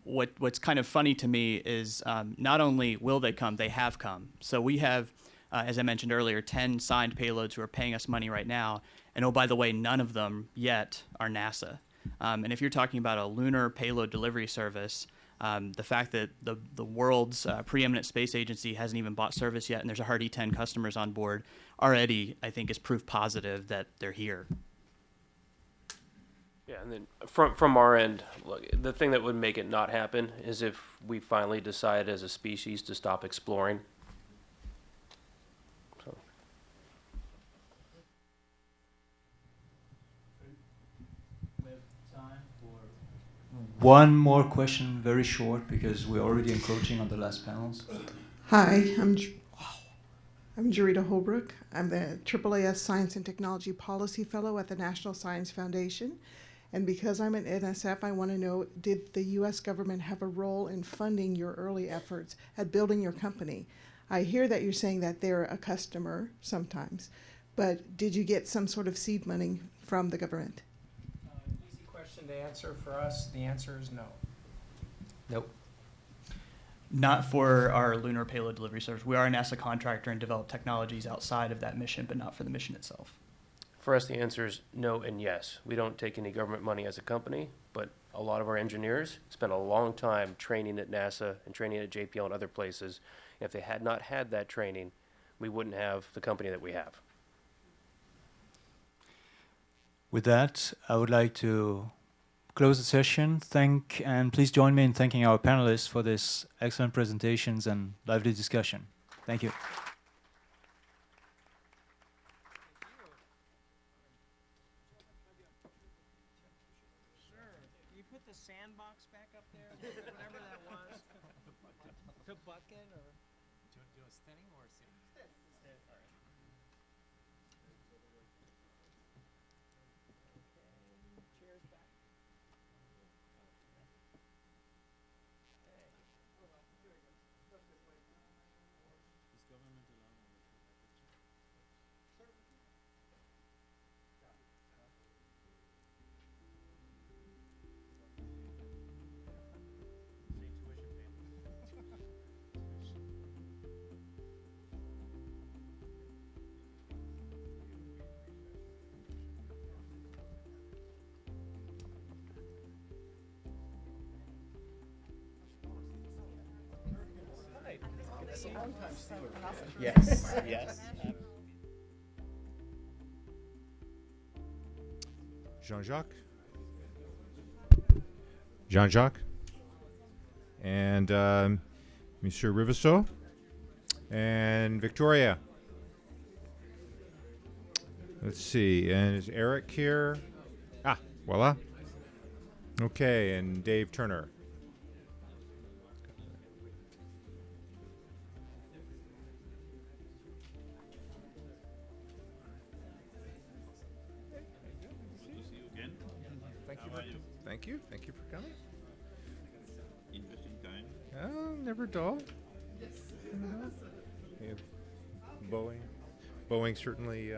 what's kind of funny to me is not only will they come, they have come. So we have, as I mentioned earlier, 10 signed payloads who are paying us money right now. And oh, by the way, none of them yet are NASA. And if you're talking about a lunar payload delivery service, the fact that the world's preeminent space agency hasn't even bought service yet and there's already 10 customers on board already, I think, is proof positive that they're here. Yeah, and then from our end, look, the thing that would make it not happen is if we finally decide as a species to stop exploring. So. One more question, very short, because we're already encroaching on the last panels. Hi, I'm Jarita Holbrook. I'm the AAAS Science and Technology Policy Fellow at the National Science Foundation. And because I'm an NSF, I want to know, did the U.S. government have a role in funding your early efforts at building your company? I hear that you're saying that they're a customer sometimes, but did you get some sort of seed money from the government? Easy question to answer for us. The answer is no. Nope. Not for our lunar payload delivery service. We are a NASA contractor and develop technologies outside of that mission, but not for the mission itself. For us, the answer is no and yes. We don't take any government money as a company, but a lot of our engineers spent a long time training at NASA and training at JPL and other places. And if they had not had that training, we wouldn't have the company that we have. With that, I would like to close the session. And please join me in thanking our panelists for this excellent presentations and lively discussion. Thank you. You put the sandbox back up there, whatever that was. The bucket or? Do you want to do a standing or a sitting? Stand. All right. Chairs back. Does government allow one to take that picture? Yes, yes. Jean-Jacques? Jean-Jacques? And Monsieur Rivisso? And Victoria? Let's see, and is Eric here? Ah, voila. Okay, and Dave Turner. Thank you for coming. Interesting time. Oh, never dull. Yes. Yeah. Boeing certainly.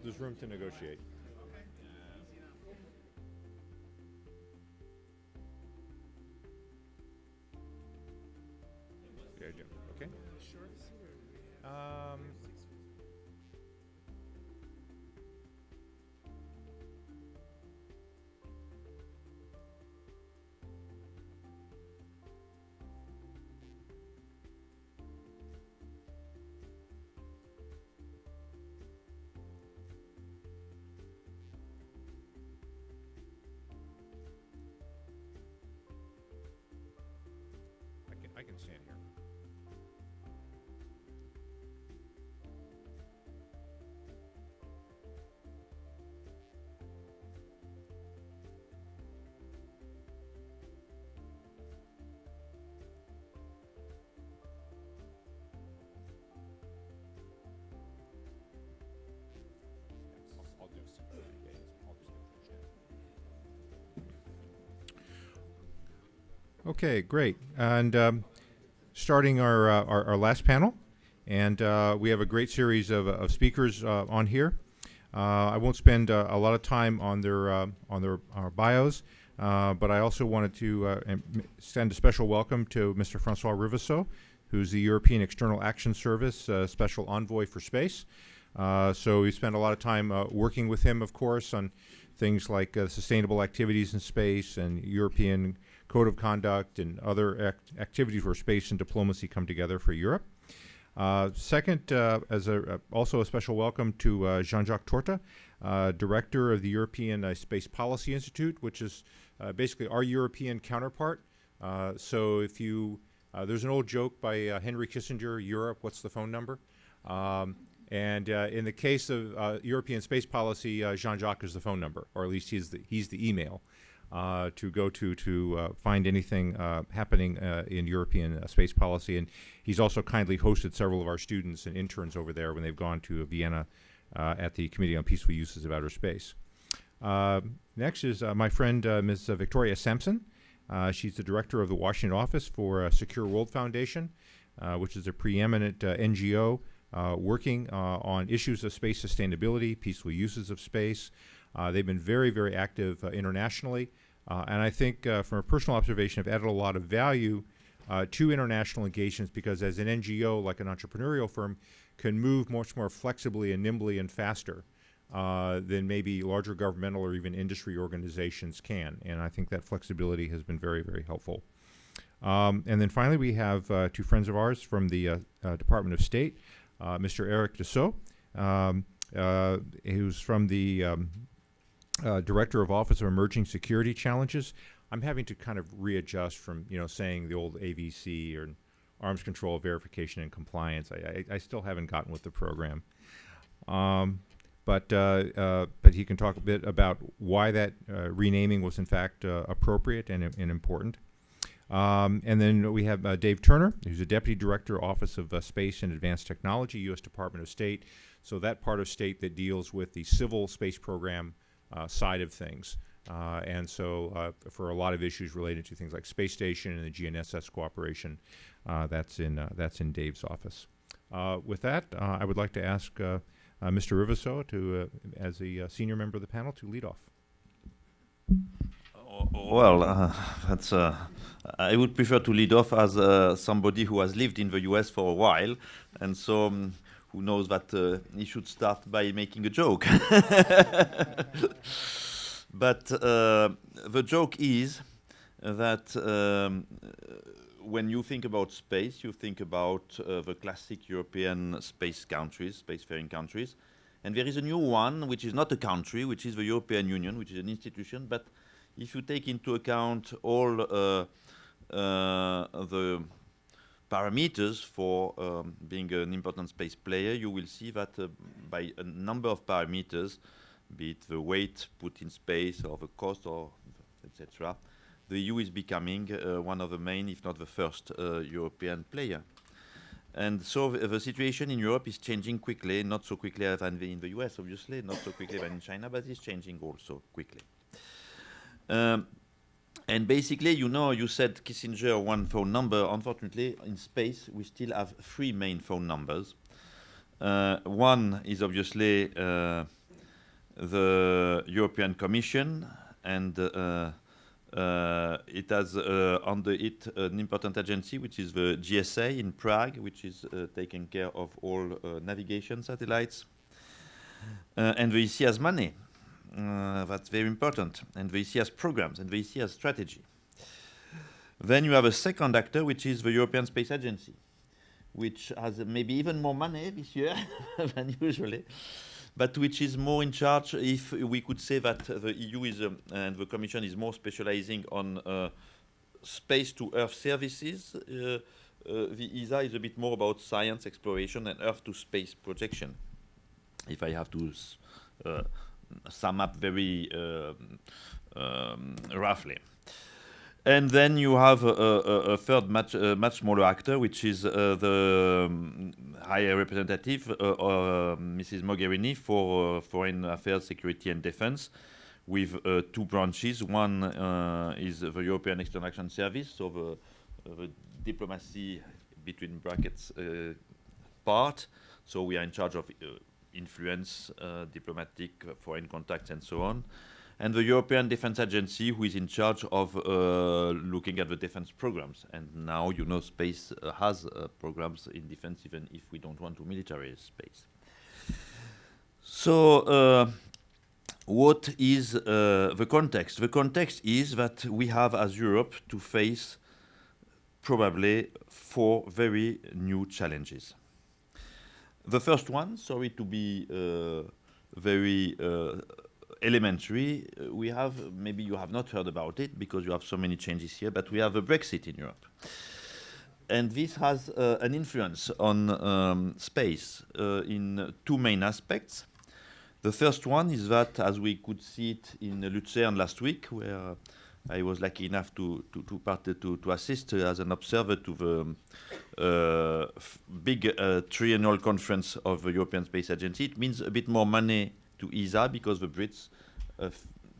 There's room to negotiate. Okay. I can stand here. I'll just Okay, great. And starting our last panel, and we have a great series of speakers on here. I won't spend a lot of time on their bios, but I also wanted to send a special welcome to Mr. Francois Rivesseau, who's the European External Action Service Special Envoy for Space. So we spent a lot of time working with him, of course, on things like sustainable activities in space and European Code of Conduct and other activities where space and diplomacy come together for Europe. Second, also a special welcome to Jean-Jacques Torta, Director of the European Space Policy Institute, which is basically our European counterpart. So if you, there's an old joke by Henry Kissinger, Europe, what's the phone number? And in the case of European space policy, Jean-Jacques is the phone number, or at least he's the email to go to find anything happening in European space policy. And he's also kindly hosted several of our students and interns over there when they've gone to Vienna at the Committee on Peaceful Uses of Outer Space. Next is my friend Ms. Victoria Sampson. She's the director of the Washington office for Secure World Foundation, which is a preeminent NGO working on issues of space sustainability, peaceful uses of space. They've been very, very active internationally, and I think from a personal observation have added a lot of value to international engagements because as an NGO, like an entrepreneurial firm, can move much more flexibly and nimbly and faster than maybe larger governmental or even industry organizations can, and I think that flexibility has been very, very helpful. And then finally, we have two friends of ours from the Department of State, Mr. Eric Dussault, who's from the Director of Office of Emerging Security Challenges. I'm having to kind of readjust from, saying the old AVC or Arms Control Verification and Compliance. I still haven't gotten with the program. But he can talk a bit about why that renaming was in fact appropriate and important. And then we have Dave Turner, who's a Deputy Director, Office of Space and Advanced Technology, U.S. Department of State. So that part of state that deals with the civil space program side of things. And so for a lot of issues related to things like space station and the GNSS cooperation, that's in Dave's office. With that, I would like to ask Mr. Rivesseau to, as a senior member of the panel, to lead off. Well, that's. I would prefer to lead off as somebody who has lived in the US for a while, and so who knows that he should start by making a joke. But the joke is that when you think about space, you think about the classic European space countries, spacefaring countries, and there is a new one which is not a country, which is the European Union, which is an institution, but if you take into account all the parameters for being an important space player, you will see that by a number of parameters, be it the weight put in space or the cost or etc., the EU is becoming one of the main, if not the first, European player. And so the situation in Europe is changing quickly, not so quickly as in the US, obviously, not so quickly than in China, but it's changing also quickly. And basically, you said Kissinger one phone number. Unfortunately, in space, we still have three main phone numbers. One is obviously the European Commission and It has under it an important agency, which is the GSA in Prague, which is taking care of all navigation satellites. And the EC has money. That's very important. And the EC has programs, and the EC has strategy. Then you have a second actor, which is the European Space Agency, which has maybe even more money this year than usually, but which is more in charge. If we could say that the EU is and the Commission is more specializing on space-to-Earth services, the ESA is a bit more about science exploration and Earth-to-space projection. If I have to sum up very roughly. And then you have a third much smaller actor, which is the High Representative, Mrs. Mogherini, for Foreign Affairs, Security and Defense, with two branches. One is the European External Action Service, so the diplomacy, between brackets, part. So we are in charge of influence, diplomatic, foreign contacts, and so on. And the European Defence Agency, who is in charge of looking at the defence programs. And now, you know, space has programs in defence, even if we don't want to militarize space. So, what is the context? The context is that we have, as Europe, to face probably 4 very new challenges. The first one, sorry to be very elementary, we have, maybe you have not heard about it because you have so many changes here, but we have a Brexit in Europe. And this has an influence on space in 2 main aspects. The first one is that, as we could see it in Lucerne last week, where I was lucky enough to assist as an observer to the big triennial conference of the European Space Agency. It means a bit more money to ESA because the Brits,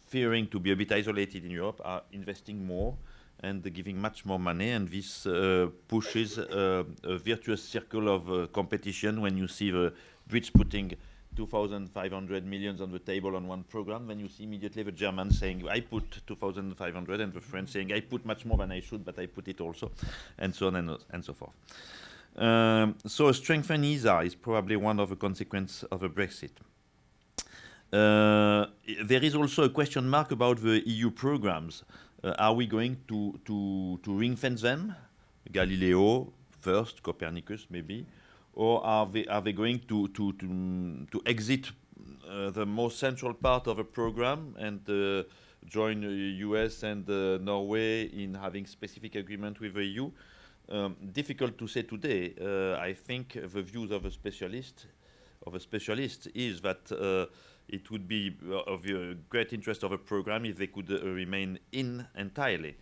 fearing to be a bit isolated in Europe, are investing more and giving much more money, and this pushes a virtuous circle of competition. When you see the Brits putting 2,500 million on the table on one program, then you see immediately the Germans saying, I put 2,500, and the French saying, I put much more than I should, but I put it also, and so on and so forth. So a strengthened ESA is probably one of the consequences of a Brexit. There is also a question mark about the EU programs. Are we going to ring-fence them? Galileo first, Copernicus maybe, or are they going to exit the most central part of a program and join US and Norway in having specific agreement with the EU? Difficult to say today. I think the views of a specialist is that it would be of great interest of a program if they could remain in entirely.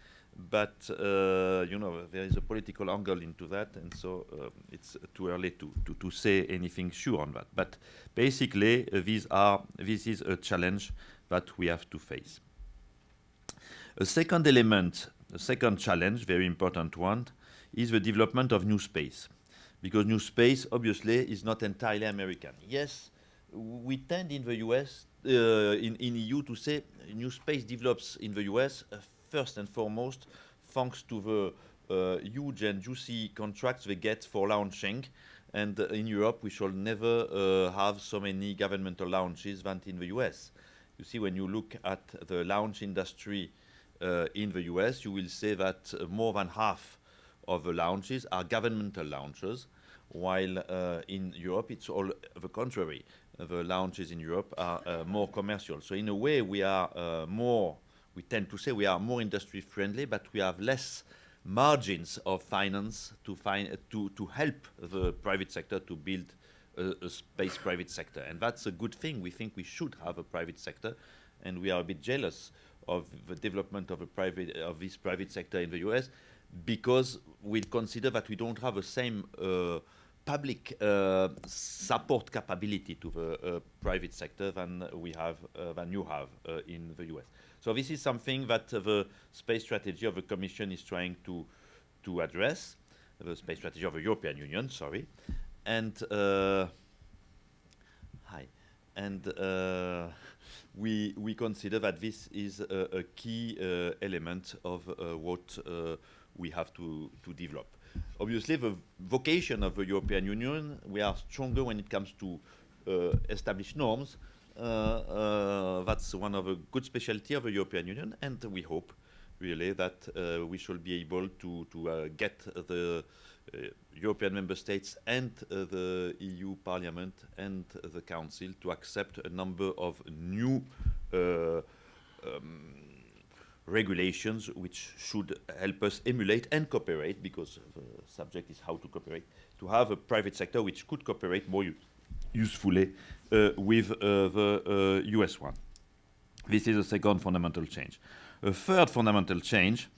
But, you know, there is a political angle into that, and so it's too early to say anything sure on that. But basically, this is a challenge that we have to face. A second element, a second challenge, very important one, is the development of new space. Because new space, obviously, is not entirely American. Yes, we tend in the US, in EU, to say new space develops in the US first and foremost thanks to the huge and juicy contracts they get for launching. And in Europe, we shall never have so many governmental launches than in the US. You see, when you look at the launch industry in the US, you will say that more than half of the launches are governmental launches, while in Europe it's all the contrary. The launches in Europe are more commercial. So in a way we are we tend to say we are more industry friendly, but we have less margins of finance to help the private sector to build a space private sector. And that's a good thing. We think we should have a private sector, and we are a bit jealous of the development of this private sector in the US, because we consider that we don't have the same public support capability to the private sector than you have in the US. So this is something that the space strategy of the Commission is trying to address, the space strategy of the European Union, sorry. And we consider that this is a key element of what we have to develop. Obviously, the vocation of the European Union, we are stronger when it comes to establish norms. That's one of the good specialty of the European Union, and we hope really that we shall be able to get the European member states and the EU Parliament and the Council to accept a number of new regulations which should help us emulate and cooperate, because the subject is how to cooperate, to have a private sector which could cooperate more usefully with the US one. This is a second fundamental change. A third fundamental change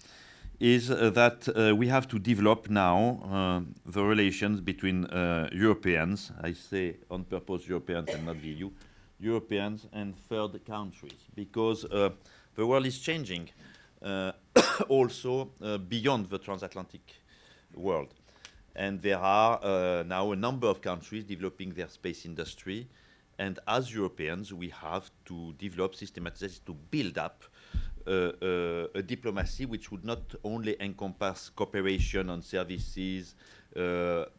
is that we have to develop now the relations between Europeans, I say on purpose Europeans and not the EU, Europeans and third countries, because the world is changing also beyond the transatlantic world. And there are now a number of countries developing their space industry, and as Europeans we have to develop systematization to build up a diplomacy which would not only encompass cooperation on services,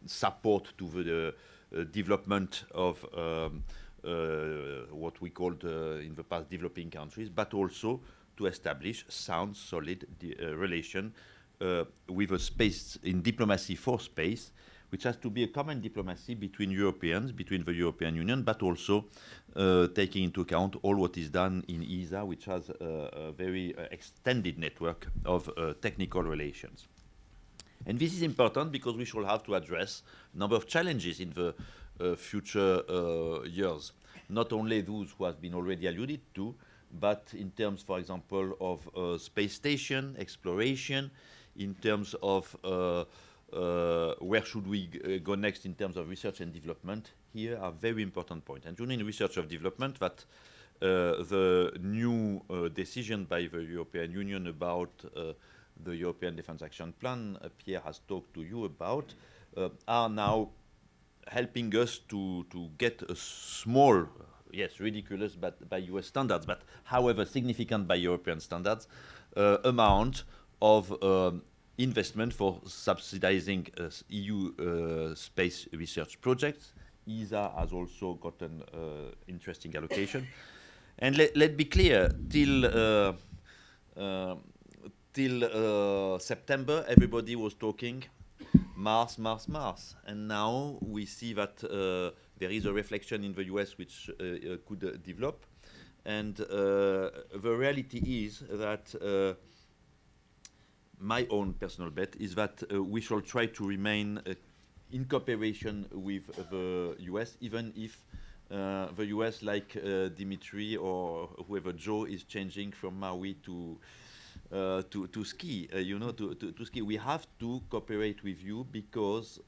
support to the development of what we called in the past developing countries, but also to establish sound, solid relation with a space in diplomacy for space, which has to be a common diplomacy between Europeans, between the European Union, but also taking into account all what is done in ESA, which has a very extended network of technical relations. And this is important because we shall have to address a number of challenges in the future years, not only those who have been already alluded to, but in terms, for example, of space station exploration, in terms of where should we go next in terms of research and development. Here are very important points. And in research and development, that the new decision by the European Union about the European Defence Action Plan, Pierre has talked to you about, are now helping us to get a small, yes, ridiculous but by US standards, but however significant by European standards, amount of investment for subsidizing EU space research projects. ESA has also gotten interesting allocation. And let's be clear, till September, everybody was talking Mars, Mars, Mars. And now we see that there is a reflection in the US which could develop. And the reality is that my own personal bet is that we shall try to remain in cooperation with the US, even if the US, like Dimitri or whoever, Joe, is changing from Maui to ski. To ski. We have to cooperate with you because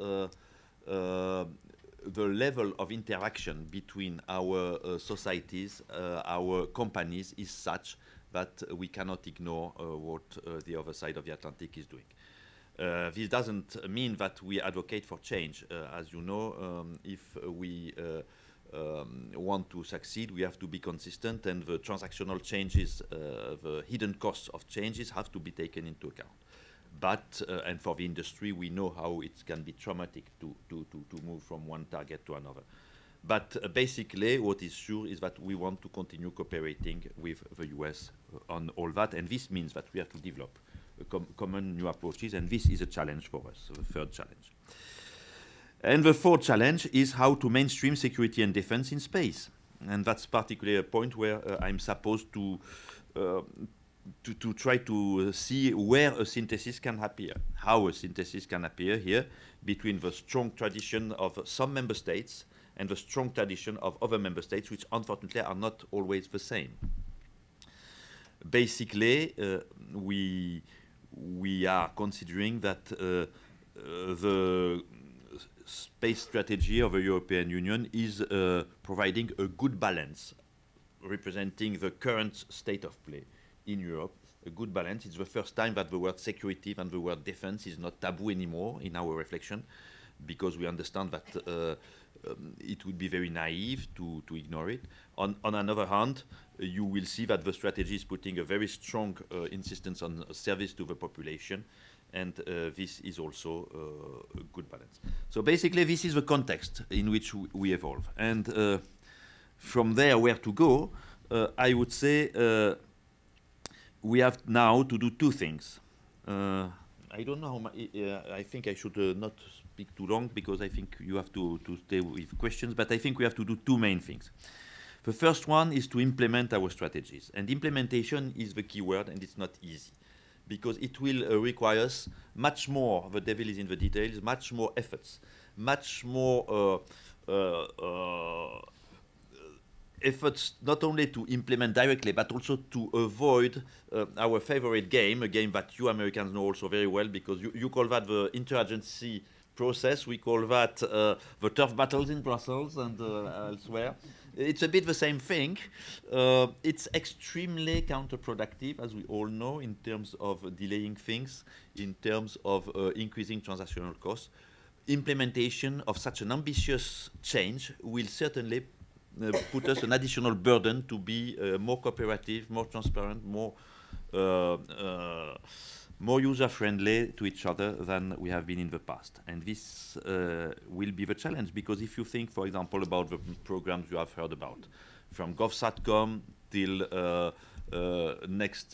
the level of interaction between our societies, our companies, is such that we cannot ignore what the other side of the Atlantic is doing. This doesn't mean that we advocate for change. As you know, if we want to succeed, we have to be consistent, and the transactional changes, the hidden costs of changes have to be taken into account. But, and for the industry, we know how it can be traumatic to move from one target to another. But basically, what is sure is that we want to continue cooperating with the US on all that, and this means that we have to develop common new approaches, and this is a challenge for us, the third challenge. And the fourth challenge is how to mainstream security and defense in space. And that's particularly a point where I'm supposed to try to see where a synthesis can appear, how a synthesis can appear here between the strong tradition of some member states and the strong tradition of other member states, which unfortunately are not always the same. Basically, we are considering that the space strategy of the European Union is providing a good balance, representing the current state of play in Europe, a good balance. It's the first time that the word security and the word defense is not taboo anymore in our reflection, because we understand that it would be very naive to ignore it. On another hand, you will see that the strategy is putting a very strong insistence on service to the population, and this is also a good balance. So basically, this is the context in which we evolve. And from there, where to go, I would say we have now to do two things. I don't know how much, I think I should not speak too long, because I think you have to stay with questions, but I think we have to do two main things. The first one is to implement our strategies, and implementation is the key word, and it's not easy, because it will require us much more, the devil is in the details, much more efforts, much more efforts not only to implement directly, but also to avoid our favorite game, a game that you Americans know also very well, because you call that the interagency process. We call that the turf battles in Brussels and elsewhere. It's a bit the same thing. It's extremely counterproductive, as we all know, in terms of delaying things, in terms of increasing transactional costs. Implementation of such an ambitious change will certainly put us an additional burden to be more cooperative, more transparent, more user-friendly to each other than we have been in the past. And this will be the challenge, because if you think, for example, about the programs you have heard about, from GovSatcom till next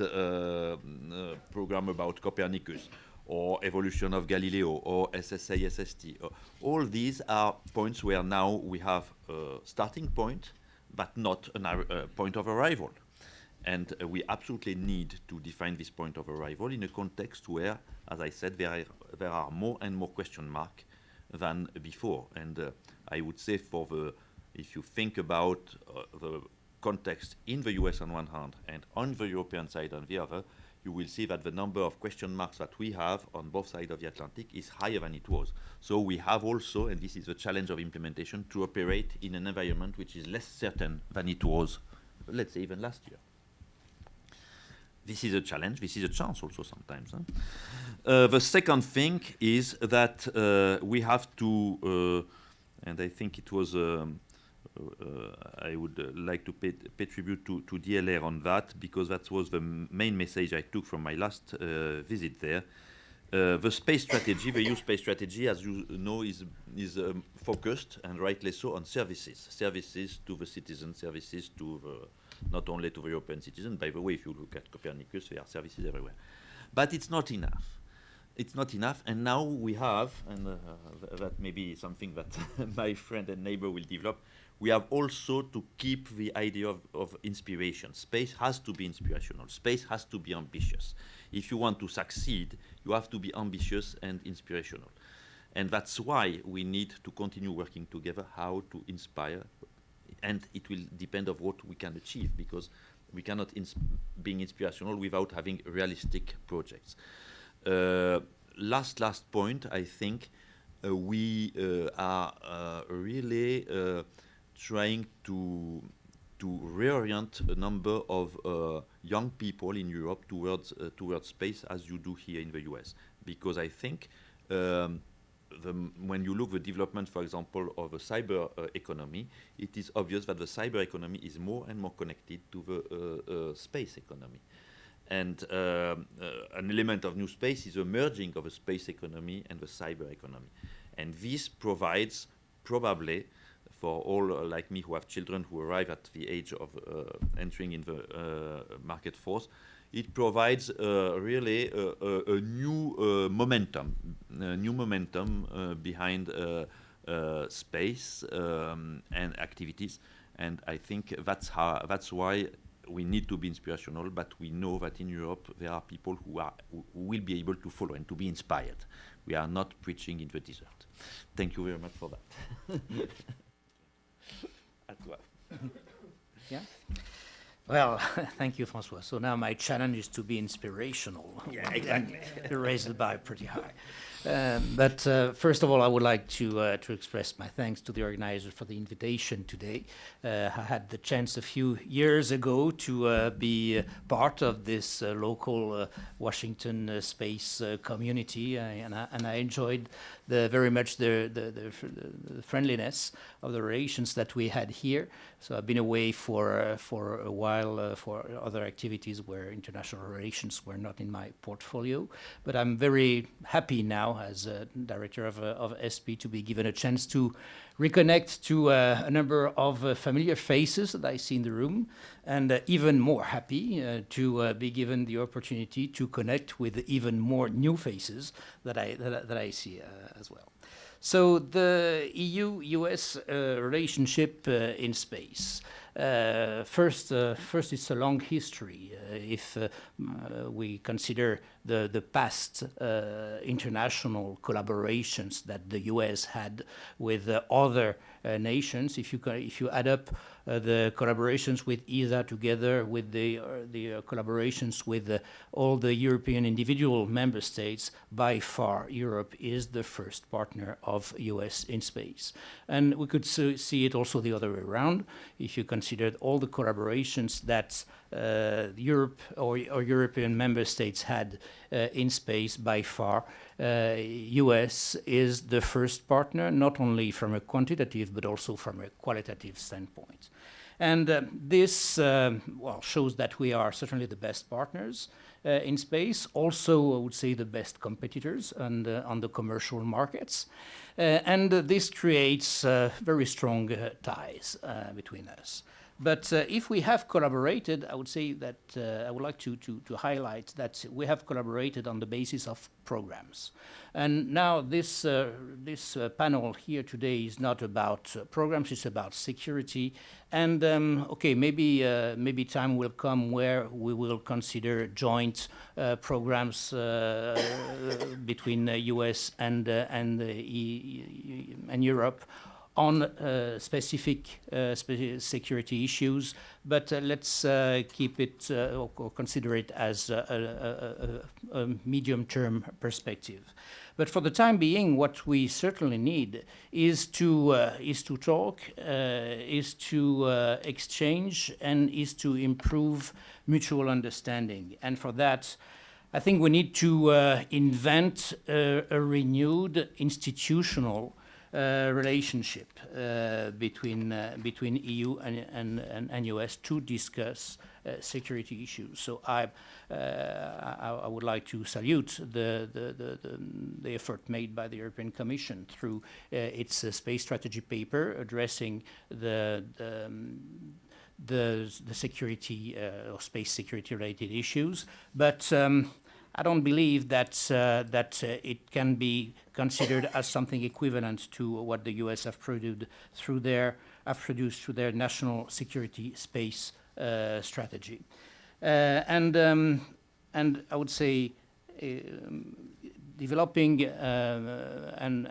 program about Copernicus, or evolution of Galileo, or SSA, SST. All these are points where now we have a starting point, but not a point of arrival. And we absolutely need to define this point of arrival in a context where, as I said, there are more and more question marks than before. And I would say if you think about the context in the US on one hand and on the European side on the other, you will see that the number of question marks that we have on both sides of the Atlantic is higher than it was. So we have also, and this is the challenge of implementation, to operate in an environment which is less certain than it was, let's say, even last year. This is a challenge. This is a chance also sometimes. The second thing is that we have to, and I think it was, I would like to pay tribute to DLR on that, because that was the main message I took from my last visit there. The space strategy, the EU space strategy, as you know, is focused, and rightly so, on services. Services to the citizens, services to not only to the European citizen. By the way, if you look at Copernicus, there are services everywhere. But it's not enough. It's not enough, and now we have, and that may be something that my friend and neighbor will develop, we have also to keep the idea of inspiration. Space has to be inspirational. Space has to be ambitious. If you want to succeed, you have to be ambitious and inspirational. And that's why we need to continue working together, how to inspire. And it will depend on what we can achieve, because we cannot be inspirational without having realistic projects. Last point, I think we are really trying to reorient a number of young people in Europe towards space, as you do here in the US. Because I think when you look at the development, for example, of a cyber economy, it is obvious that the cyber economy is more and more connected to the space economy. And an element of new space is a merging of a space economy and the cyber economy. And this provides, probably, for all like me who have children who arrive at the age of entering in the market force, it provides really a new momentum behind space and activities. And I think that's why we need to be inspirational, but we know that in Europe there are people who will be able to follow and to be inspired. We are not preaching in the desert. Thank you very much for that. Yeah. Well, thank you, François. So now my challenge is to be inspirational. Yeah, exactly. Raise the bar pretty high. But first of all, I would like to express my thanks to the organizers for the invitation today. I had the chance a few years ago to be part of this local Washington space community, and I enjoyed very much the friendliness of the relations that we had here. So I've been away for a while for other activities where international relations were not in my portfolio. But I'm very happy now as director of SP to be given a chance to reconnect to a number of familiar faces that I see in the room, and even more happy to be given the opportunity to connect with even more new faces that I see as well. So the EU-U.S. Relationship in space. First, it's a long history. If we consider the past international collaborations that the U.S. had with other nations, if you add up the collaborations with ESA together with the collaborations with all the European individual member states, by far Europe is the first partner of US in space. And we could see it also the other way around. If you considered all the collaborations that Europe or European member states had in space, by far US is the first partner, not only from a quantitative but also from a qualitative standpoint. And this shows that we are certainly the best partners in space, also I would say the best competitors on the commercial markets. And this creates very strong ties between us. But if we have collaborated, I would say that I would like to highlight that we have collaborated on the basis of programs. And now this panel here today is not about programs, it's about security. And okay, maybe time will come where we will consider joint programs between US and Europe on specific security issues, but let's keep it or consider it as a medium-term perspective. But for the time being, what we certainly need is to talk, is to exchange, and is to improve mutual understanding. And for that, I think we need to invent a renewed institutional relationship between EU and US to discuss security issues. So I would like to salute the effort made by the European Commission through its space strategy paper addressing the security or space security related issues, but I don't believe that it can be considered as something equivalent to what the US have produced through their national security space strategy, and I would say developing and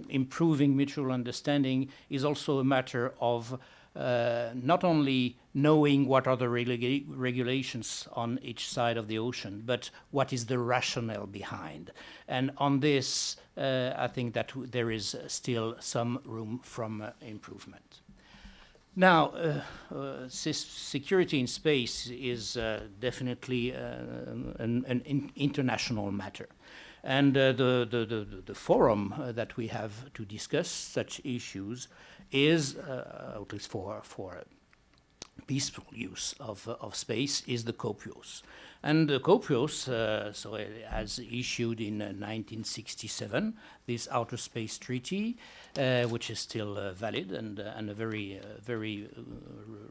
improving mutual understanding is also a matter of not only knowing what are the regulations on each side of the ocean, but what is the rationale behind. And on this, I think that there is still some room from improvement. Now, security in space is definitely an international matter. And the forum that we have to discuss such issues is, at least for peaceful use of space, is the COPUOS. And the COPUOS, so it has issued in 1967 this Outer Space Treaty, which is still valid and a very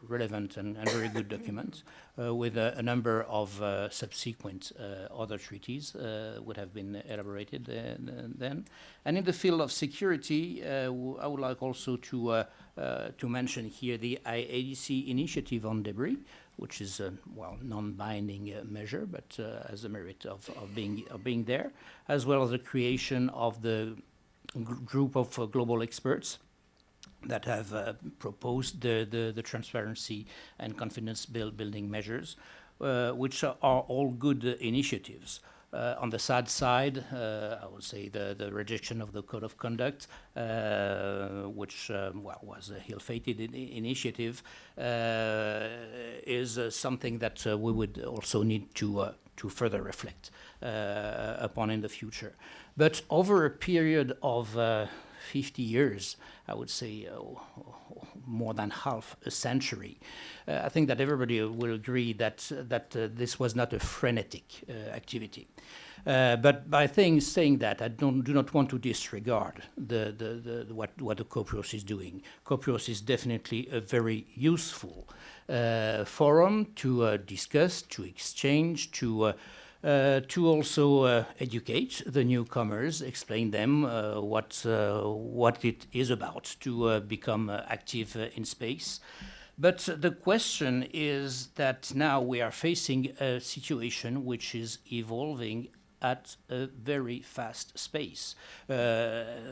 relevant and very good document, with a number of subsequent other treaties would have been elaborated then. And in the field of security, I would like also to mention here the IADC initiative on debris, which is a non-binding measure, but has the merit of being there, as well as the creation of the group of global experts that have proposed the transparency and confidence building measures, which are all good initiatives. On the sad side, I would say the rejection of the Code of Conduct, which was a ill-fated initiative, is something that we would also need to further reflect upon in the future. But over a period of 50 years, I would say more than half a century, I think that everybody will agree that this was not a frenetic activity. But by saying that, I do not want to disregard what the COPRIOS is doing. COPRIOS is definitely a very useful forum to discuss, to exchange, to also educate the newcomers, explain them what it is about to become active in space. But the question is that now we are facing a situation which is evolving at a very fast pace,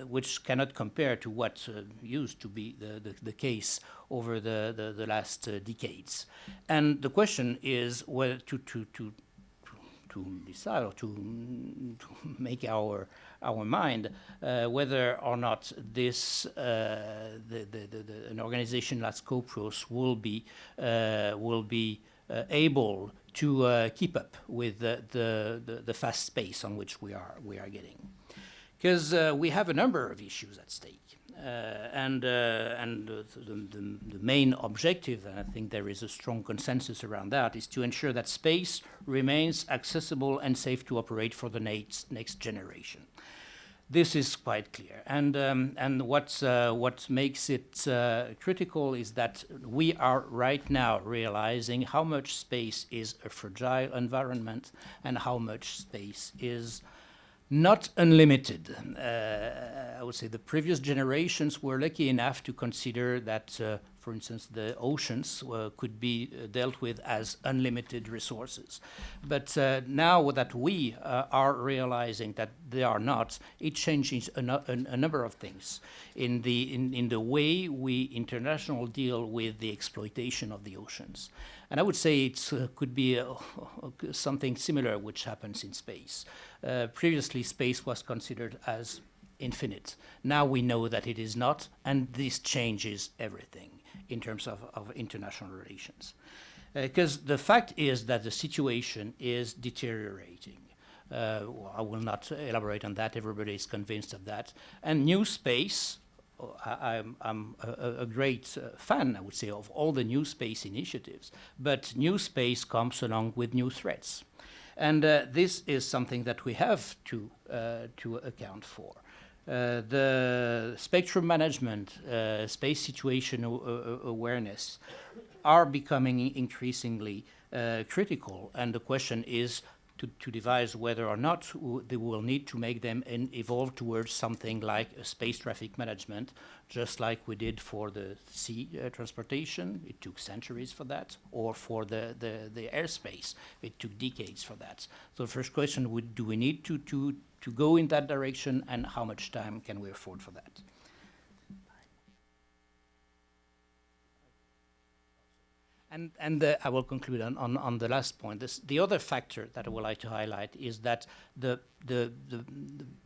which cannot compare to what used to be the case over the last decades. And the question is whether to decide or to make our mind whether or not this an organization like COPRIOS will be able to keep up with the fast pace on which we are getting, because we have a number of issues at stake. And the main objective, and I think there is a strong consensus around that, is to ensure that space remains accessible and safe to operate for the next generation. This is quite clear. And what makes it critical is that we are right now realizing how much space is a fragile environment and how much space is not unlimited. I would say the previous generations were lucky enough to consider that, for instance, the oceans could be dealt with as unlimited resources. But now that we are realizing that they are not, it changes a number of things in the way we internationally deal with the exploitation of the oceans. And I would say it could be something similar which happens in space. Previously, space was considered as infinite. Now we know that it is not, and this changes everything in terms of international relations. Because the fact is that the situation is deteriorating. I will not elaborate on that. Everybody is convinced of that. And new space, I'm a great fan, I would say, of all the new space initiatives. But new space comes along with new threats. And this is something that we have to account for. The spectrum management, space situation awareness are becoming increasingly critical. And the question is to devise whether or not they will need to make them evolve towards something like a space traffic management, just like we did for the sea transportation. It took centuries for that, or for the airspace. It took decades for that. So the first question, do we need to go in that direction, and how much time can we afford for that? And I will conclude on the last point. The other factor that I would like to highlight is that the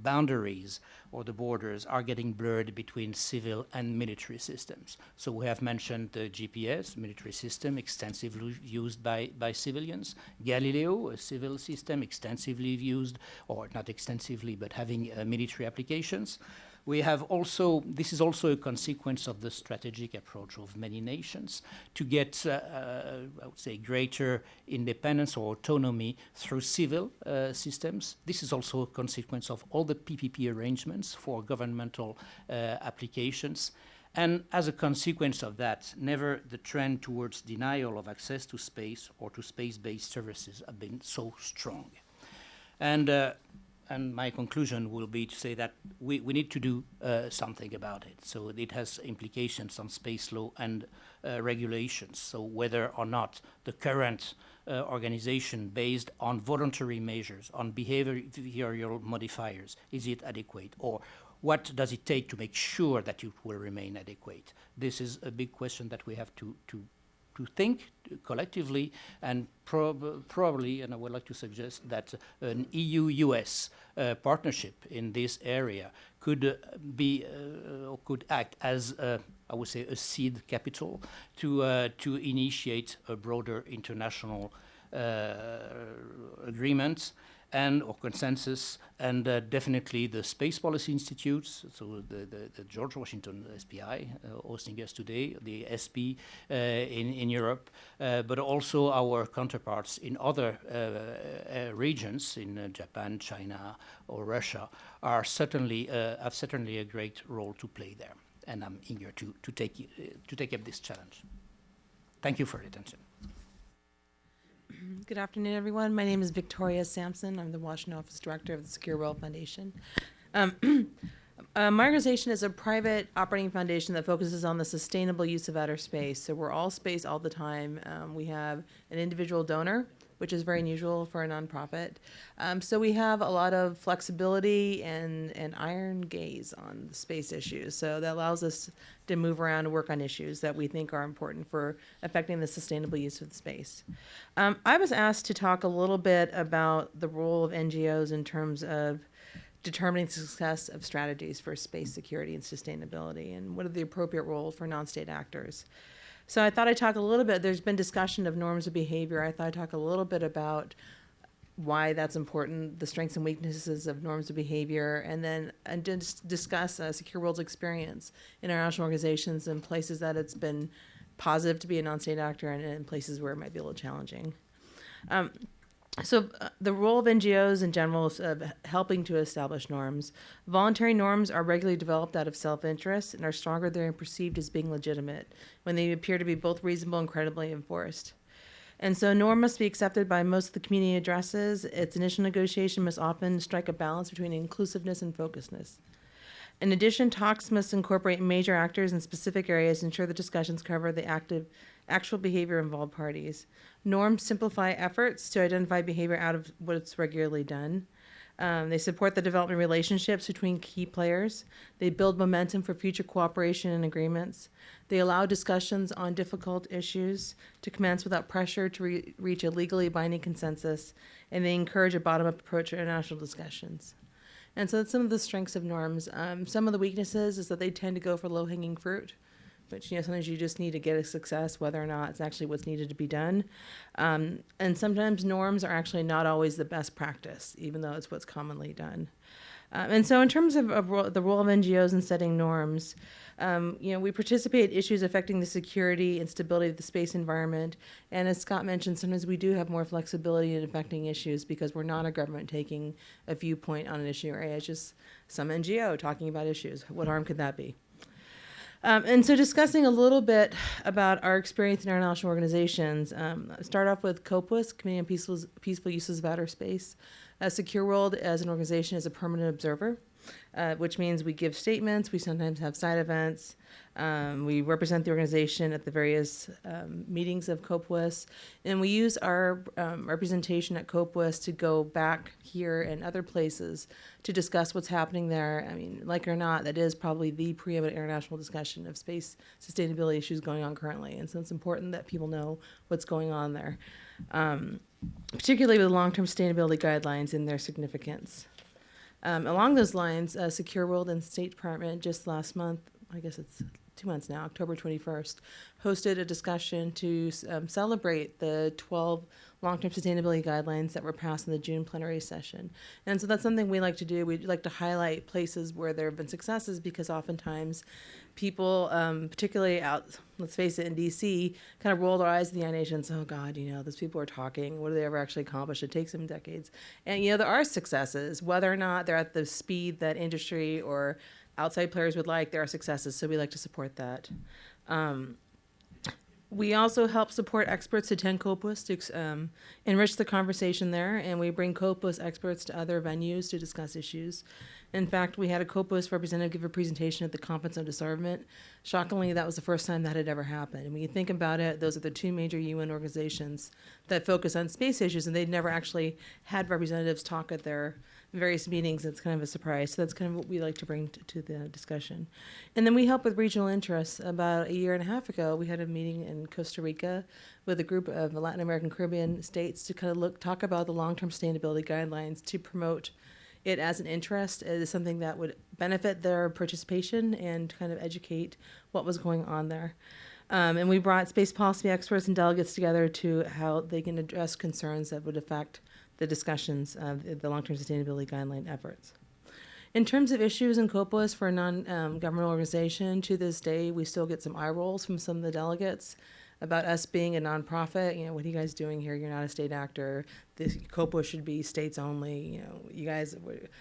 boundaries or the borders are getting blurred between civil and military systems. So we have mentioned the GPS, military system, extensively used by civilians. Galileo, a civil system, extensively used, or not extensively, but having military applications. We have also, this is also a consequence of the strategic approach of many nations to get, I would say, greater independence or autonomy through civil systems. This is also a consequence of all the PPP arrangements for governmental applications. And as a consequence of that, never the trend towards denial of access to space or to space-based services have been so strong. And my conclusion will be to say that we need to do something about it. So it has implications on space law and regulations. So whether or not the current organization based on voluntary measures, on behavioral modifiers, is it adequate? Or what does it take to make sure that it will remain adequate? This is a big question that we have to think collectively, and probably, and I would like to suggest that an EU-U.S. Partnership in this area could be or could act as I would say a seed capital to initiate a broader international agreement. and or consensus, and definitely the Space Policy Institutes, so the George Washington SPI hosting us today, the SP in Europe, but also our counterparts in other regions, in Japan, China, or Russia, are certainly have certainly a great role to play there. And I'm eager to take up this challenge. Thank you for your attention. Good afternoon, everyone. My name is Victoria Sampson. I'm the Washington Office Director of the Secure World Foundation. My organization is a private operating foundation that focuses on the sustainable use of outer space. So we're all space all the time. We have an individual donor, which is very unusual for a nonprofit. So we have a lot of flexibility and iron gaze on the space issues. So that allows us to move around and work on issues that we think are important for affecting the sustainable use of the space. I was asked to talk a little bit about the role of NGOs in terms of determining the success of strategies for space security and sustainability, and what are the appropriate roles for non-state actors. So I thought I'd talk a little bit, there's been discussion of norms of behavior. I thought I'd talk a little bit about why that's important, the strengths and weaknesses of norms of behavior, and then just discuss Secure World's experience in international organizations and places that it's been positive to be a non-state actor and in places where it might be a little challenging. The role of NGOs in general is of helping to establish norms. Voluntary norms are regularly developed out of self-interest and are stronger than perceived as being legitimate when they appear to be both reasonable and credibly enforced. And so norm must be accepted by most of the community addresses. Its initial negotiation must often strike a balance between inclusiveness and focusedness. In addition, talks must incorporate major actors in specific areas to ensure the discussions cover the actual behavior of involved parties. Norms simplify efforts to identify behavior out of what's regularly done. They support the development relationships between key players. They build momentum for future cooperation and agreements. They allow discussions on difficult issues to commence without pressure to reach a legally binding consensus, and they encourage a bottom-up approach to international discussions. And so that's some of the strengths of norms. Some of the weaknesses is that they tend to go for low-hanging fruit, which, sometimes you just need to get a success, whether or not it's actually what's needed to be done. And sometimes norms are actually not always the best practice, even though it's what's commonly done. And so in terms of the role of NGOs in setting norms, we participate in issues affecting the security and stability of the space environment. And as Scott mentioned, sometimes we do have more flexibility in affecting issues because we're not a government taking a viewpoint on an issue, or it's just some NGO talking about issues. What harm could that be? And so discussing a little bit about our experience in international organizations, start off with COPUS, Committee on Peaceful Uses of Outer Space. Secure World as an organization is a permanent observer, which means we give statements, we sometimes have side events, we represent the organization at the various meetings of COPUS, and we use our representation at COPUS to go back here and other places to discuss what's happening there. I mean, like it or not, that is probably the preeminent international discussion of space sustainability issues going on currently, and so it's important that people know what's going on there, particularly with long-term sustainability guidelines and their significance. Along those lines, Secure World and State Department just last month, I guess it's 2 months now, October 21st, hosted a discussion to celebrate the 12 long-term sustainability guidelines that were passed in the June plenary session. And so that's something we like to do. We like to highlight places where there have been successes, because oftentimes people, particularly out, let's face it, in DC, kind of roll their eyes at the United Nations. Oh God, those people are talking. What do they ever actually accomplish? It takes them decades. And there are successes, whether or not they're at the speed that industry or outside players would like, there are successes. So we like to support that. We also help support experts to attend COPUS to enrich the conversation there, and we bring COPUS experts to other venues to discuss issues. In fact, we had a COPUS representative give a presentation at the Conference on Disarmament. Shockingly, that was the first time that had ever happened. And when you think about it, those are the two major UN organizations that focus on space issues, and they'd never actually had representatives talk at their various meetings. It's kind of a surprise. So that's kind of what we like to bring to the discussion. And then we help with regional interests. About a year and a half ago, we had a meeting in Costa Rica with a group of Latin American Caribbean states to kind of talk about the long-term sustainability guidelines to promote it as an interest. It is something that would benefit their participation and kind of educate what was going on there. And we brought space policy experts and delegates together to how they can address concerns that would affect the discussions of the long-term sustainability guideline efforts. In terms of issues in COPUOS for a non-governmental organization, to this day, we still get some eye rolls from some of the delegates about us being a nonprofit. You know, what are you guys doing here? You're not a state actor. This COPUOS should be states only. You know, you guys,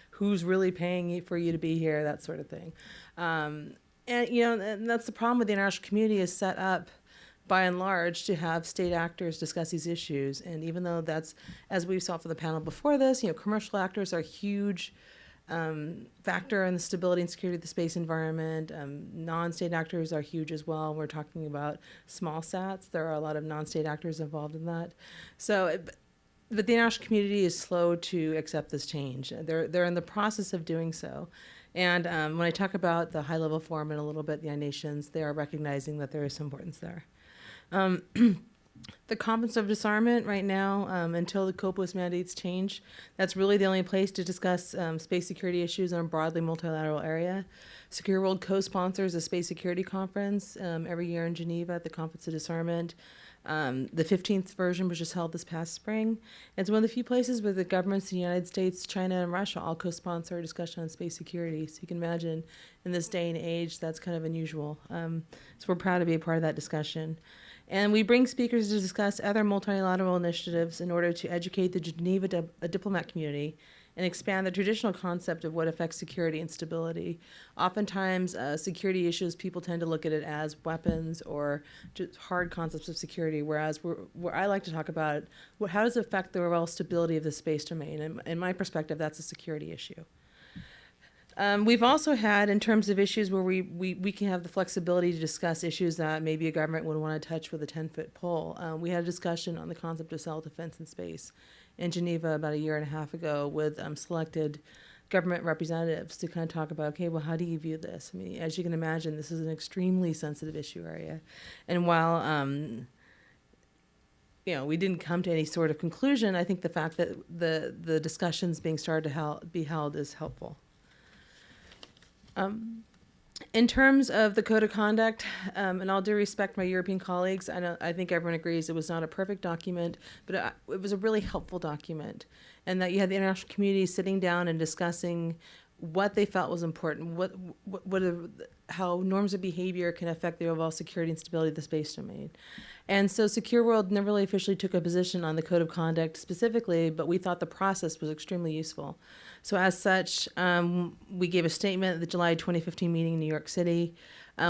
who's really paying for you to be here? That sort of thing. And you know, and that's the problem with the international community, is set up by and large to have state actors discuss these issues. And even though that's, as we saw for the panel before this, you know, commercial actors are a huge factor in the stability and security of the space environment. Non-state actors are huge as well. We're talking about small sats. There are a lot of non-state actors involved in that. So, but the international community is slow to accept this change. They're in the process of doing so. And when I talk about the high-level forum in a little bit, the United Nations, they are recognizing that there is some importance there. The Conference of Disarmament right now, until the COPUOS mandates change, that's really the only place to discuss space security issues in a broadly multilateral area. Secure World co-sponsors a space security conference every year in Geneva at the Conference of Disarmament. The 15th version was just held this past spring. It's one of the few places where the governments of the United States, China, and Russia all co-sponsor a discussion on space security. So you can imagine in this day and age, that's kind of unusual. So we're proud to be a part of that discussion. And we bring speakers to discuss other multilateral initiatives in order to educate the Geneva diplomat community and expand the traditional concept of what affects security and stability. Oftentimes, security issues, people tend to look at it as weapons or just hard concepts of security, whereas where I like to talk about how does it affect the overall stability of the space domain? And in my perspective, that's a security issue. We've also had, in terms of issues where we can have the flexibility to discuss issues that maybe a government would want to touch with a 10-foot pole. We had a discussion on the concept of self-defense in space in Geneva about 1.5 years ago with selected government representatives to kind of talk about, okay, well, how do you view this? I mean, as you can imagine, this is an extremely sensitive issue area. And while you know, we didn't come to any sort of conclusion, I think the fact that the discussions being started to be held is helpful. In terms of the code of conduct, and all due respect my European colleagues, I think everyone agrees it was not a perfect document, but it was a really helpful document, and that you had the international community sitting down and discussing what they felt was important, how norms of behavior can affect the overall security and stability of the space domain. And so Secure World never really officially took a position on the code of conduct specifically, but we thought the process was extremely useful. So as such, we gave a statement at the July 2015 meeting in New York City.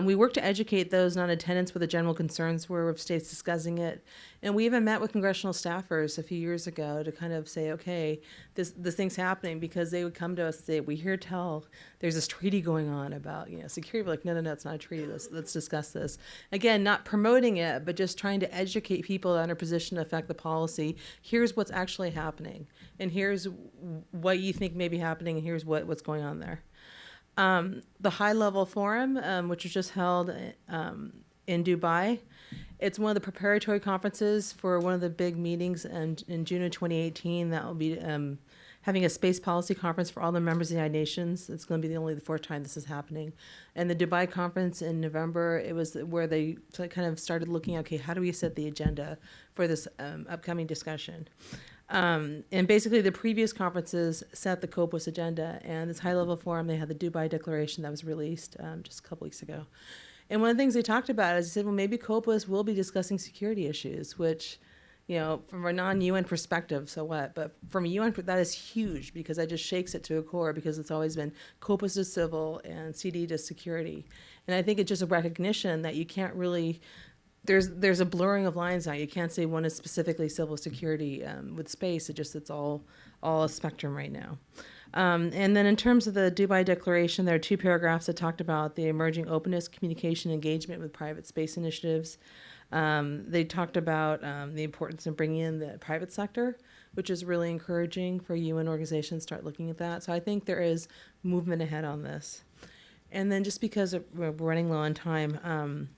We worked to educate those non-attendants what the general concerns were of states discussing it. And we even met with congressional staffers a few years ago to kind of say, okay, this thing's happening, because they would come to us and say, we hear tell there's this treaty going on about, you know, security. We're like, no, it's not a treaty. Let's discuss this. Again, not promoting it, but just trying to educate people that are in a position to affect the policy. Here's what's actually happening, and here's what you think may be happening, and here's what's going on there. The high-level forum, which was just held in Dubai, it's one of the preparatory conferences for one of the big meetings in June of 2018 that will be having a space policy conference for all the members of the United Nations. It's going to be only the 4th time this is happening. And the Dubai conference in November, it was where they kind of started looking at, okay, how do we set the agenda for this upcoming discussion? And basically the previous conferences set the COPUOS agenda, and this high-level forum, they had the Dubai Declaration that was released just a couple weeks ago. And one of the things they talked about is they said, well, maybe COPUOS will be discussing security issues, which, you know, from a non-UN perspective, so what? But from a UN, that is huge, because that just shakes it to a core, because it's always been COPUOS to civil and CD to security. And I think it's just a recognition that you can't really, there's a blurring of lines now. You can't say one is specifically civil security with space. It's all a spectrum right now. And then in terms of the Dubai Declaration, there are 2 paragraphs that talked about the emerging openness, communication, engagement with private space initiatives. They talked about the importance of bringing in the private sector, which is really encouraging for UN organizations to start looking at that. So I think there is movement ahead on this. And then just because we're running low on time,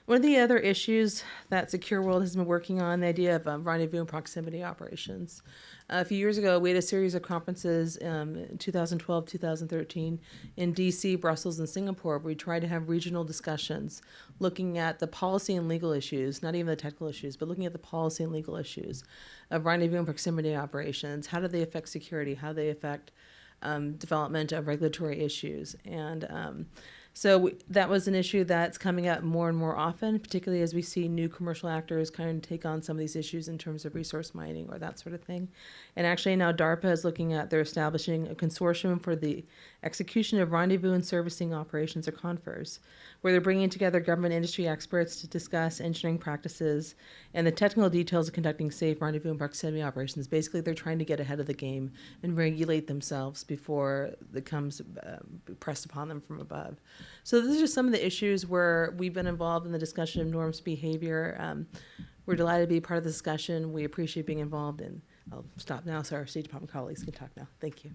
One of the other issues that Secure World has been working on, the idea of rendezvous and proximity operations. A few years ago, we had a series of conferences in 2012, 2013 in DC, Brussels, and Singapore, where we tried to have regional discussions looking at the policy and legal issues, not even the technical issues, but looking at the policy and legal issues of rendezvous and proximity operations. How do they affect security? How do they affect development of regulatory issues? And so that was an issue that's coming up more and more often, particularly as we see new commercial actors kind of take on some of these issues in terms of resource mining or that sort of thing. And actually now DARPA is looking at, they're establishing a consortium for the execution of rendezvous and servicing operations, or CONFERs, where they're bringing together government industry experts to discuss engineering practices and the technical details of conducting safe rendezvous and proximity operations. Basically, they're trying to get ahead of the game and regulate themselves before it comes pressed upon them from above. So these are just some of the issues where we've been involved in the discussion of norms behavior. We're delighted to be part of the discussion. We appreciate being involved, and I'll stop now so our State Department colleagues can talk now. Thank you.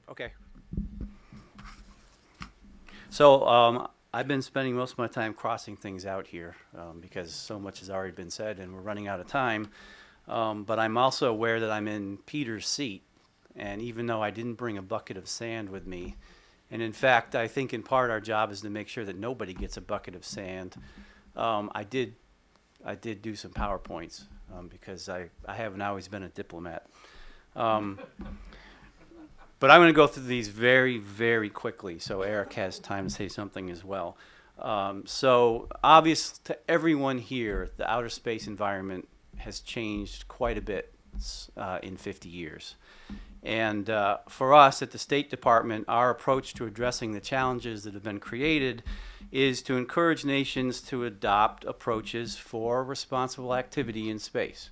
Okay. So I've been spending most of my time crossing things out here because so much has already been said and we're running out of time. But I'm also aware that I'm in Peter's seat. And even though I didn't bring a bucket of sand with me, and in fact, I think in part our job is to make sure that nobody gets a bucket of sand, I did do some PowerPoints because I haven't always been a diplomat. But I'm going to go through these very, very quickly so Eric has time to say something as well. So obvious to everyone here, the outer space environment has changed quite a bit in 50 years. And for us at the State Department, our approach to addressing the challenges that have been created is to encourage nations to adopt approaches for responsible activity in space.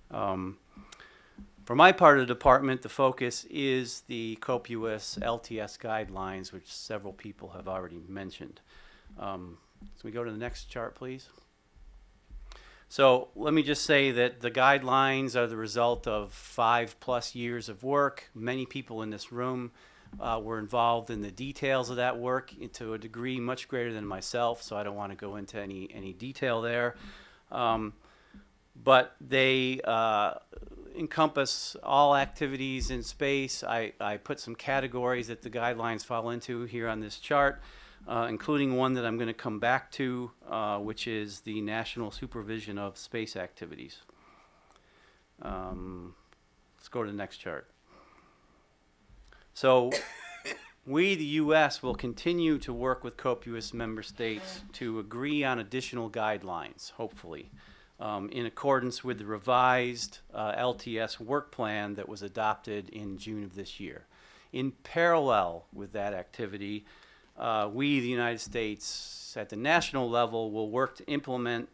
For my part of the department, the focus is the COPE-U.S. LTS guidelines, which several people have already mentioned. So we go to the next chart, please. So let me just say that the guidelines are the result of 5+ years of work. Many people in this room were involved in the details of that work to a degree much greater than myself, so I don't want to go into any detail there. But they encompass all activities in space. I put some categories that the guidelines fall into here on this chart, including one that I'm going to come back to, which is the national supervision of space activities. Let's go to the next chart. So we, the U.S., will continue to work with COPE-U.S. member states to agree on additional guidelines, hopefully, in accordance with the revised LTS work plan that was adopted in June of this year. In parallel with that activity, we, the United States, at the national level, will work to implement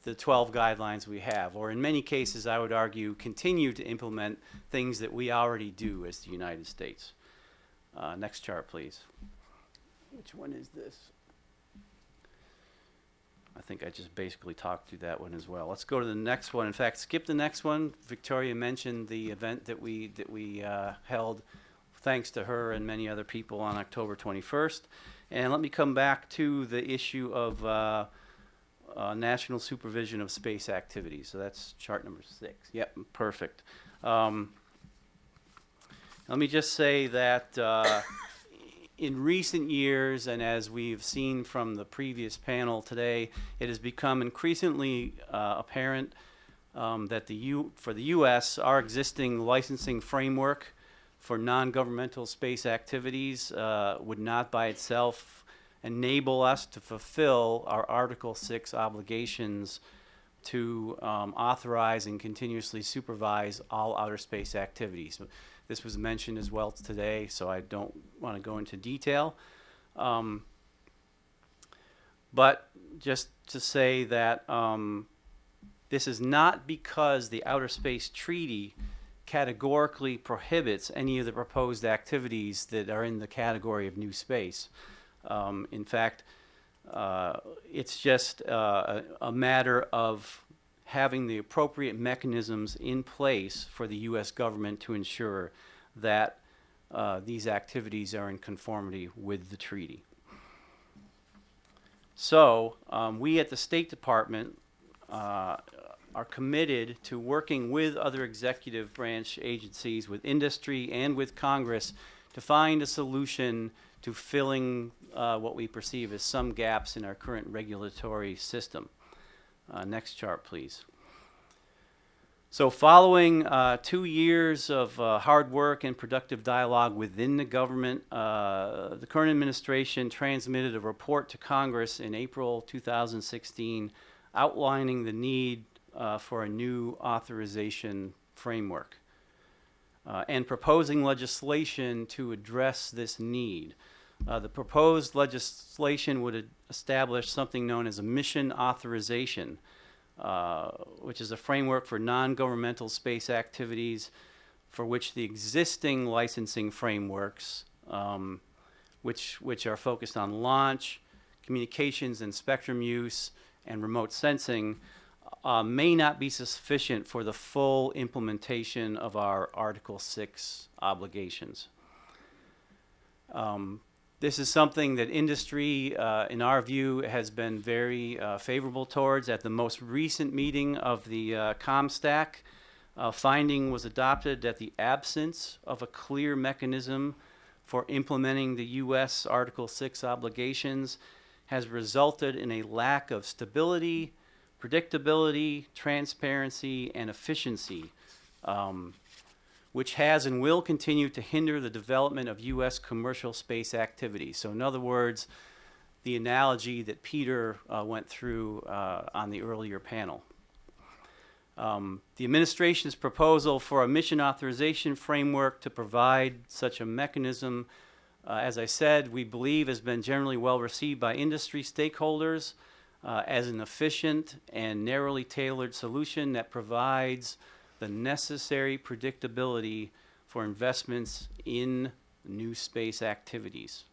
the 12 guidelines we have, or in many cases, I would argue, continue to implement things that we already do as the United States. Next chart, please. Which one is this? I think I just basically talked through that one as well. Let's go to the next one. In fact, skip the next one. Victoria mentioned the event that we held, thanks to her and many other people, on October 21st. And let me come back to the issue of national supervision of space activities. So that's chart number 6. Yep, perfect. Let me just say that in recent years, and as we've seen from the previous panel today, it has become increasingly apparent that for the U.S., our existing licensing framework for non-governmental space activities would not by itself enable us to fulfill our Article 6 obligations to authorize and continuously supervise all outer space activities. This was mentioned as well today, so I don't want to go into detail. But just to say that this is not because the Outer Space Treaty categorically prohibits any of the proposed activities that are in the category of new space. In fact, it's just a matter of having the appropriate mechanisms in place for the U.S. government to ensure that these activities are in conformity with the treaty. So we at the State Department are committed to working with other executive branch agencies, with industry and with Congress to find a solution to filling what we perceive as some gaps in our current regulatory system. Next chart, please. So following 2 years of hard work and productive dialogue within the government, the current administration transmitted a report to Congress in April 2016 outlining the need for a new authorization framework and proposing legislation to address this need. The proposed legislation would establish something known as a mission authorization, which is a framework for non-governmental space activities for which the existing licensing frameworks, which are focused on launch, communications and spectrum use, and remote sensing, may not be sufficient for the full implementation of our Article 6 obligations. This is something that industry, in our view, has been very favorable towards. At the most recent meeting of the ComStack, finding was adopted that the absence of a clear mechanism for implementing the U.S. Article 6 obligations has resulted in a lack of stability, predictability, transparency, and efficiency, which has and will continue to hinder the development of U.S. commercial space activities. So in other words, the analogy that Peter went through on the earlier panel. The administration's proposal for a mission authorization framework to provide such a mechanism, as I said, we believe has been generally well received by industry stakeholders as an efficient and narrowly tailored solution that provides the necessary predictability for investments in new space activities.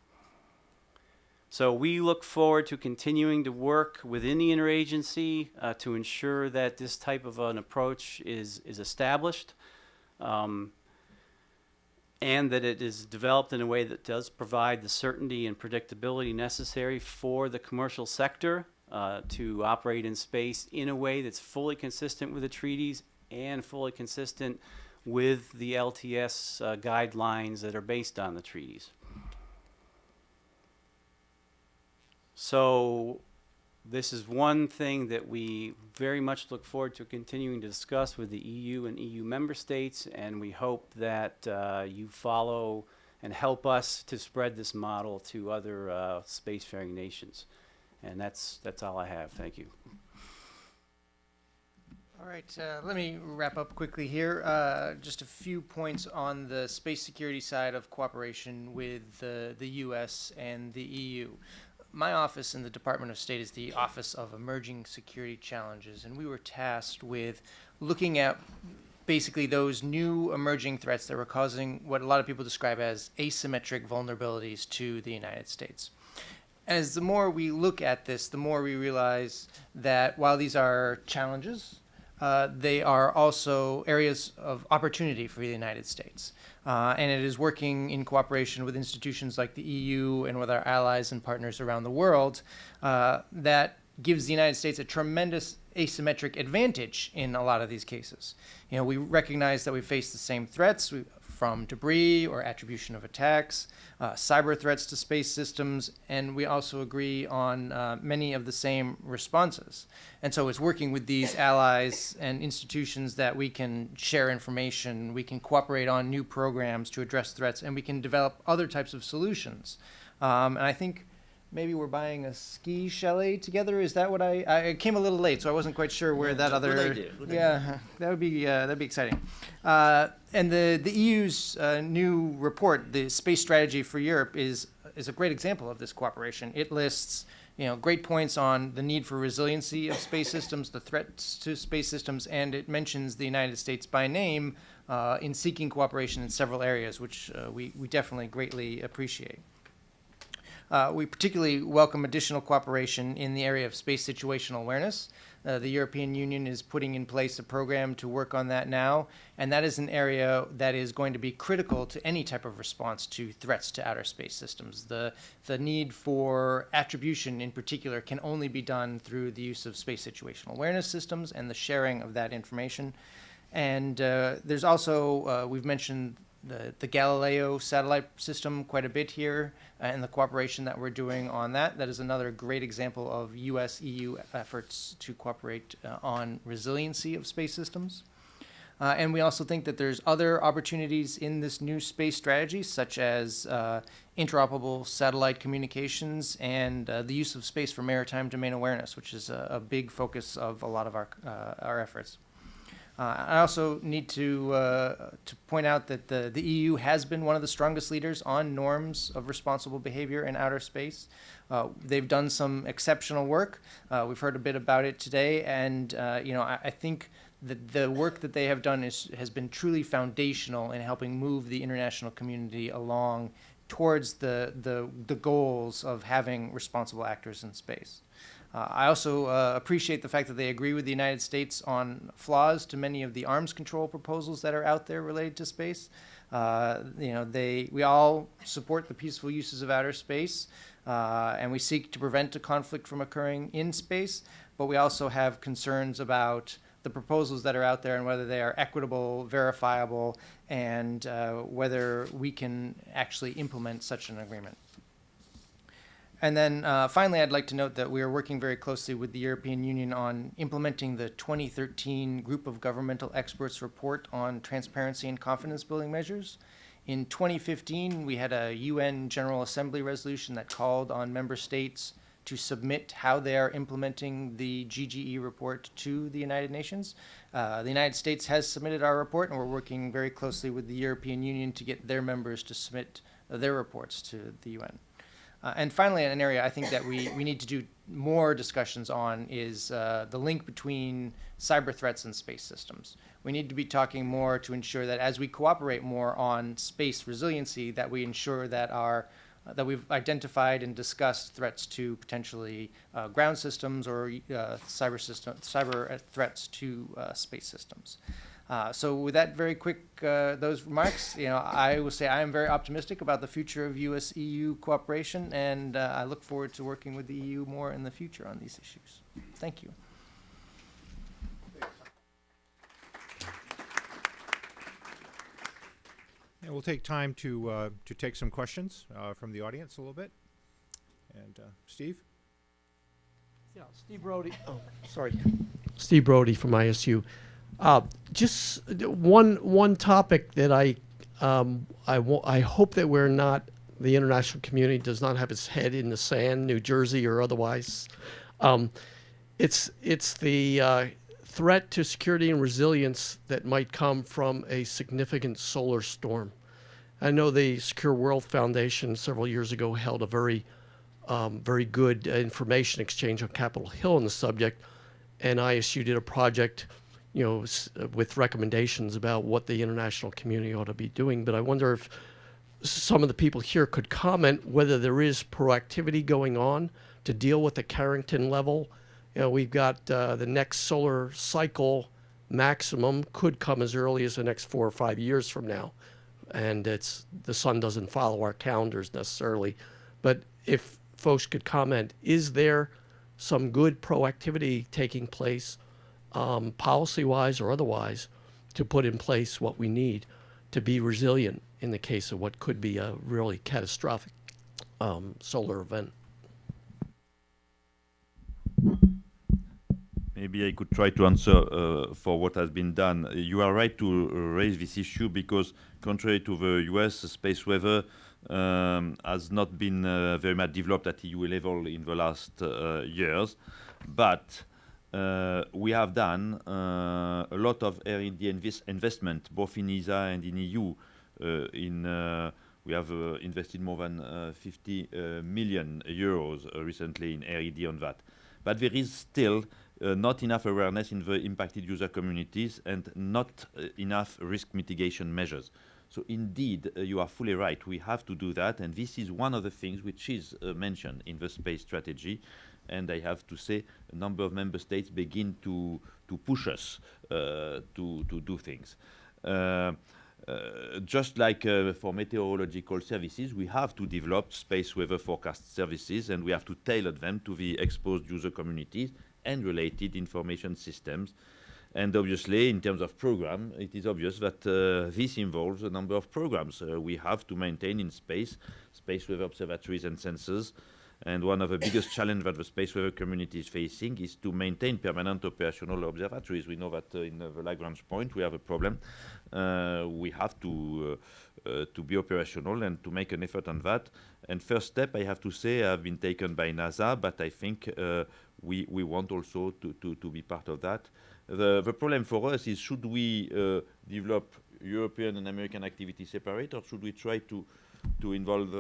So we look forward to continuing to work within the interagency to ensure that this type of an approach is established and that it is developed in a way that does provide the certainty and predictability necessary for the commercial sector to operate in space in a way that's fully consistent with the treaties and fully consistent with the LTS guidelines that are based on the treaties. So this is one thing that we very much look forward to continuing to discuss with the EU and EU member states, and we hope that you follow and help us to spread this model to other spacefaring nations. And that's all I have. Thank you. All right, let me wrap up quickly here. Just a few points on the space security side of cooperation with the U.S. and the EU. My office in the Department of State is the Office of Emerging Security Challenges, and we were tasked with looking at basically those new emerging threats that were causing what a lot of people describe as asymmetric vulnerabilities to the United States. As the more we look at this, the more we realize that while these are challenges, they are also areas of opportunity for the United States. And it is working in cooperation with institutions like the EU and with our allies and partners around the world that gives the United States a tremendous asymmetric advantage in a lot of these cases. You know, we recognize that we face the same threats from debris or attribution of attacks, cyber threats to space systems, and we also agree on many of the same responses. And so it's working with these allies and institutions that we can share information, we can cooperate on new programs to address threats, and we can develop other types of solutions. And I think maybe we're buying a ski chalet together. Is that what I came a little late, so I wasn't quite sure where that other. Good idea. Yeah, that'd be exciting. And the EU's new report, the Space Strategy for Europe, is a great example of this cooperation. It lists, you know, great points on the need for resiliency of space systems, the threats to space systems, and it mentions the United States by name in seeking cooperation in several areas, which we definitely greatly appreciate. We particularly welcome additional cooperation in the area of space situational awareness. The European Union is putting in place a program to work on that now, and that is an area that is going to be critical to any type of response to threats to outer space systems. The need for attribution in particular can only be done through the use of space situational awareness systems and the sharing of that information. And there's also, we've mentioned the Galileo satellite system quite a bit here, and the cooperation that we're doing on that. That is another great example of US-EU efforts to cooperate on resiliency of space systems. And we also think that there's other opportunities in this new space strategy, such as interoperable satellite communications and the use of space for maritime domain awareness, which is a big focus of a lot of our efforts. I also need to point out that the EU has been one of the strongest leaders on norms of responsible behavior in outer space. They've done some exceptional work. We've heard a bit about it today, and I think that the work that they have done has been truly foundational in helping move the international community along towards the goals of having responsible actors in space. I also appreciate the fact that they agree with the United States on flaws to many of the arms control proposals that are out there related to space. We all support the peaceful uses of outer space, and we seek to prevent a conflict from occurring in space, but we also have concerns about the proposals that are out there and whether they are equitable, verifiable, and whether we can actually implement such an agreement. And then finally, I'd like to note that we are working very closely with the European Union on implementing the 2013 Group of Governmental Experts report on transparency and confidence building measures. In 2015, we had a UN General Assembly resolution that called on member states to submit how they are implementing the GGE report to the United Nations. The United States has submitted our report, and we're working very closely with the European Union to get their members to submit their reports to the UN. And finally, an area I think that we need to do more discussions on is the link between cyber threats and space systems. We need to be talking more to ensure that as we cooperate more on space resiliency, that we ensure that that we've identified and discussed threats to potentially ground systems or cyber threats to space systems. So with that very quick, those remarks, I will say I am very optimistic about the future of US-EU cooperation, and I look forward to working with the EU more in the future on these issues. Thank you. And we'll take time to take some questions from the audience a little bit. And Steve? Yeah, Steve Brody. Oh, sorry. Steve Brody from ISU. Just one topic that I hope that the international community does not have its head in the sand, New Jersey or otherwise. It's the threat to security and resilience that might come from a significant solar storm. I know the Secure World Foundation several years ago held a very good information exchange on Capitol Hill on the subject, and ISU did a project with recommendations about what the international community ought to be doing. But I wonder if some of the people here could comment whether there is proactivity going on to deal with the Carrington level. We've got the next solar cycle maximum could come as early as the next 4 or 5 years from now. And the sun doesn't follow our calendars necessarily. But if folks could comment, is there some good proactivity taking place policy-wise or otherwise, to put in place what we need to be resilient in the case of what could be a really catastrophic solar event? Maybe I could try to answer for what has been done. You are right to raise this issue because, contrary to the US, space weather has not been very much developed at EU level in the last years. But we have done a lot of R&D investment, both in ESA and in EU. We have invested more than 50 million euros recently in R&D on that. But there is still not enough awareness in the impacted user communities and not enough risk mitigation measures. So indeed, you are fully right. We have to do that, and this is one of the things which is mentioned in the space strategy. and I have to say a number of member states begin to push us to do things. Just like for meteorological services, we have to develop space weather forecast services, and we have to tailor them to the exposed user communities and related information systems. And obviously, in terms of program, it is obvious that this involves a number of programs we have to maintain in space weather observatories and sensors. And one of the biggest challenges that the space weather community is facing is to maintain permanent operational observatories. We know that in the Lagrange point we have a problem. We have to be operational and to make an effort on that. And first step, I have to say, have been taken by NASA, but I think we want also to be part of that. The problem for us is, should we develop European and American activity separate, or should we try to involve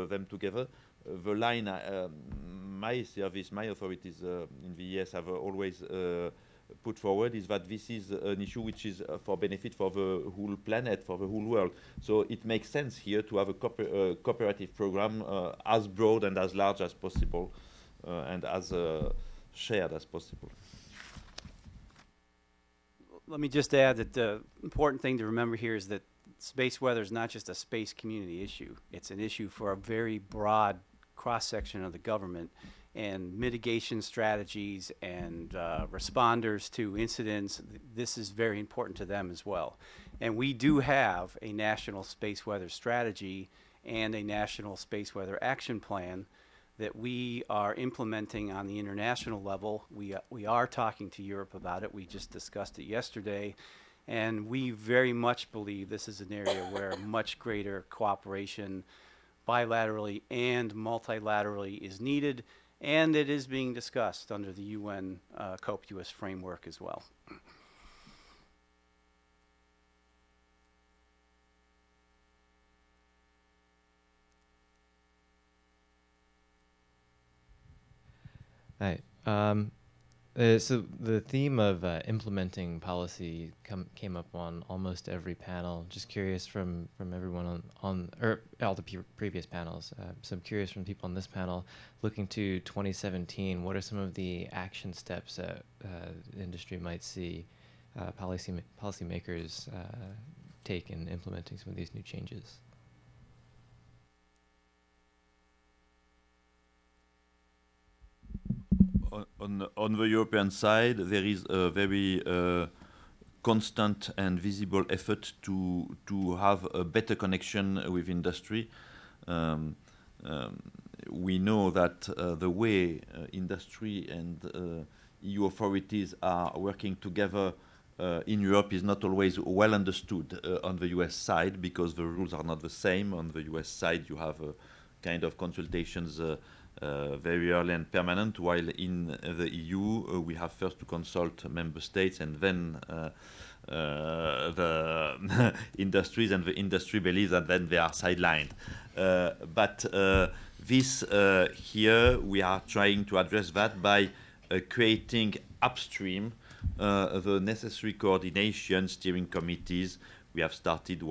them together? The line my service, my authorities in the ES have always put forward is that this is an issue which is for benefit for the whole planet, for the whole world. So it makes sense here to have a cooperative program as broad and as large as possible and as shared as possible. Let me just add that the important thing to remember here is that space weather is not just a space community issue. It's an issue for a very broad cross-section of the government, and mitigation strategies and responders to incidents. This is very important to them as well. And we do have a national space weather strategy and a national space weather action plan that we are implementing on the international level. We are talking to Europe about it. We just discussed it yesterday. And we very much believe this is an area where much greater cooperation bilaterally and multilaterally is needed, and it is being discussed under the UN COPE-U.S. framework as well. Hi. So the theme of implementing policy came up on almost every panel. Just curious from everyone on or all the previous panels. So I'm curious from people on this panel, looking to 2017, what are some of the action steps that the industry might see policymakers take in implementing some of these new changes? On the European side, there is a very constant and visible effort to have a better connection with industry. We know that the way industry and EU authorities are working together in Europe is not always well understood on the US side, because the rules are not the same. On the US side, you have kind of consultations very early and permanent, while in the EU we have first to consult member states and then the industries, and the industry believes that then they are sidelined. But this here we are trying to address that by creating upstream the necessary coordination, steering committees. We have started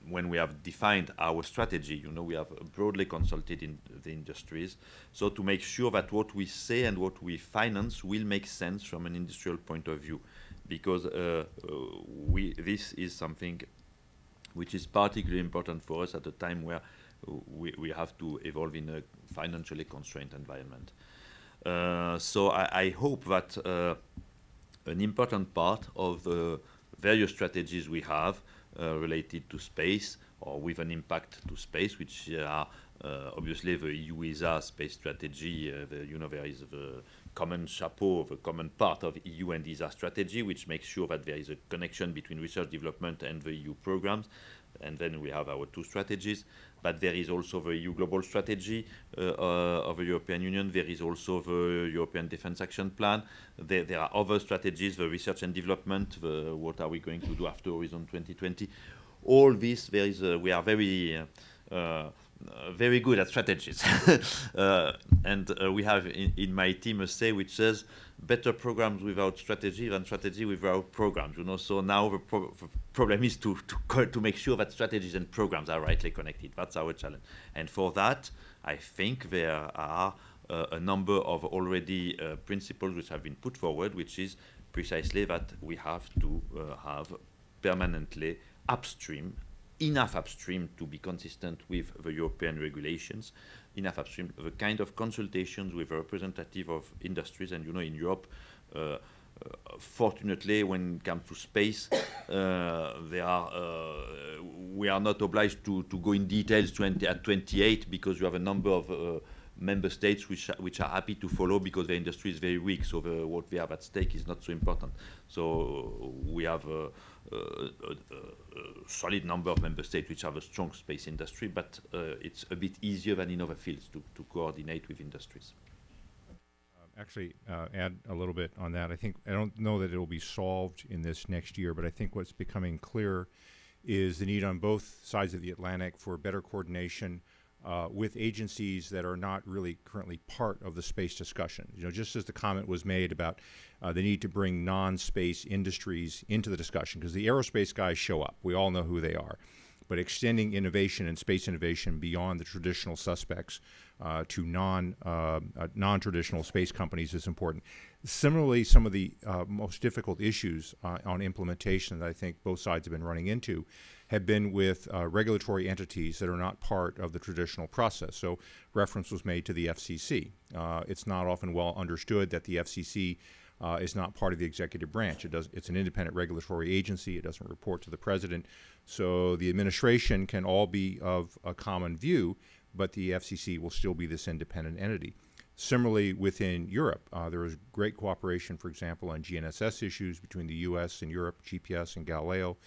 when we have defined our strategy. You know, we have broadly consulted in the industries, so to make sure that what we say and what we finance will make sense from an industrial point of view, because this is something which is particularly important for us at a time where we have to evolve in a financially constrained environment. So I hope that an important part of the various strategies we have related to space, or with an impact to space, which are obviously the EU-U.S. space strategy. There is the common chapeau, the common part of EU and ESA strategy, which makes sure that there is a connection between research development and the EU programs. And then we have our two strategies. But there is also the EU global strategy of the European Union. There is also the European Defence Action Plan. There are other strategies, the research and development, what are we going to do after Horizon 2020. All this, we are very good at strategies. And we have in my team a say which says, better programs without strategy than strategy without programs. You know, so now the problem is to make sure that strategies and programs are rightly connected. That's our challenge. And for that, I think there are a number of already principles which have been put forward, which is precisely that we have to have permanently upstream, enough upstream to be consistent with the European regulations, enough upstream, the kind of consultations with a representative of industries. And in Europe, fortunately, when it comes to space, we are not obliged to go in details at 28 because you have a number of member states which are happy to follow because the industry is very weak. So what we have at stake is not so important. So we have a solid number of member states which have a strong space industry, but it's a bit easier than in other fields to coordinate with industries. Actually, add a little bit on that. I don't know that it will be solved in this next year, but I think what's becoming clear is the need on both sides of the Atlantic for better coordination with agencies that are not really currently part of the space discussion. Just as the comment was made about the need to bring non-space industries into the discussion, because the aerospace guys show up. We all know who they are. But extending innovation and space innovation beyond the traditional suspects to non-traditional space companies is important. Similarly, some of the most difficult issues on implementation that I think both sides have been running into have been with regulatory entities that are not part of the traditional process. So reference was made to the FCC. It's not often well understood that the FCC is not part of the executive branch. It's an independent regulatory agency. It doesn't report to the president. So the administration can all be of a common view, but the FCC will still be this independent entity. Similarly, within Europe, there is great cooperation, for example, on GNSS issues between the U.S. and Europe, GPS and Galileo.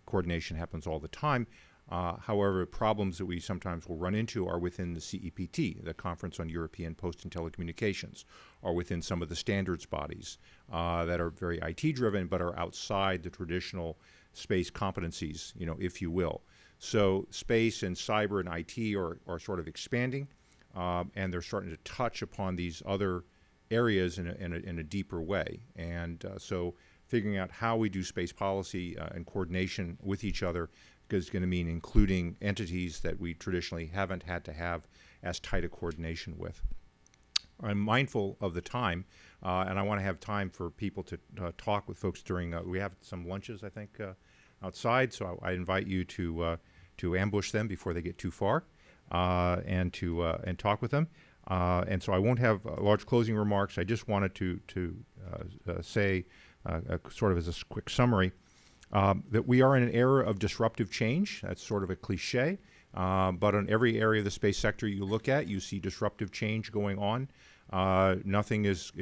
Coordination happens all the time. However, problems that we sometimes will run into are within the CEPT, the Conference on European Post and Telecommunications, or within some of the standards bodies that are very IT-driven but are outside the traditional space competencies, if you will. So space and cyber and IT are sort of expanding, and they're starting to touch upon these other areas in a deeper way. And so figuring out how we do space policy and coordination with each other is going to mean including entities that we traditionally haven't had to have as tight a coordination with. I'm mindful of the time, and I want to have time for people to talk with folks during, we have some lunches, I think, outside, so I invite you to ambush them before they get too far and talk with them. And so I won't have large closing remarks. I just wanted to say, sort of as a quick summary, that we are in an era of disruptive change. That's sort of a cliche, but on every area of the space sector you look at, you see disruptive change going on. Nothing is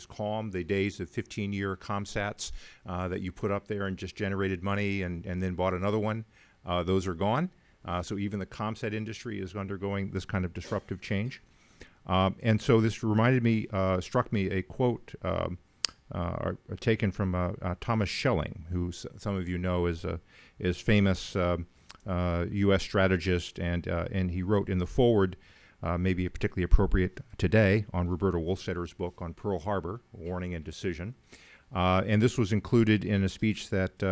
calm. The days of 15-year ComSats that you put up there and just generated money and then bought another one, those are gone. So even the ComSat industry is undergoing this kind of disruptive change. And so this struck me a quote taken from Thomas Schelling, who some of you know is famous U.S. strategist, and he wrote in the foreword, maybe particularly appropriate today, on Roberta Wohlstetter's book on Pearl Harbor, Warning and Decision. And this was included in a speech that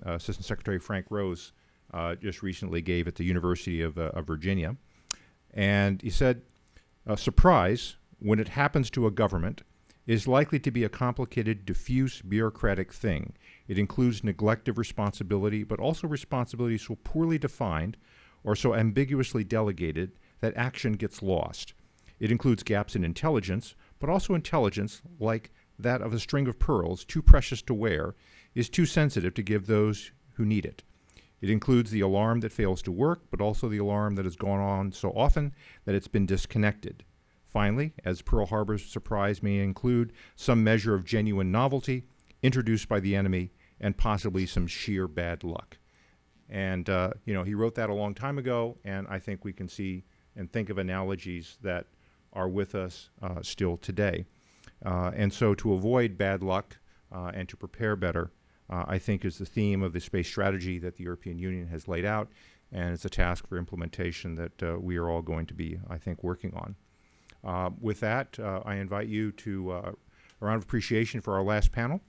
Assistant Secretary Frank Rose just recently gave at the University of Virginia. And he said, surprise, when it happens to a government, is likely to be a complicated, diffuse, bureaucratic thing. It includes neglect of responsibility, but also responsibility so poorly defined or so ambiguously delegated that action gets lost. It includes gaps in intelligence, but also intelligence like that of a string of pearls too precious to wear is too sensitive to give those who need it. It includes the alarm that fails to work, but also the alarm that has gone on so often that it's been disconnected. Finally, as Pearl Harbor's surprise may include some measure of genuine novelty introduced by the enemy and possibly some sheer bad luck. And, he wrote that a long time ago, and I think we can see and think of analogies that are with us still today. And so to avoid bad luck and to prepare better, I think is the theme of the space strategy that the European Union has laid out, and it's a task for implementation that we are all going to be, I think, working on. With that, I invite you to a round of appreciation for our last panel.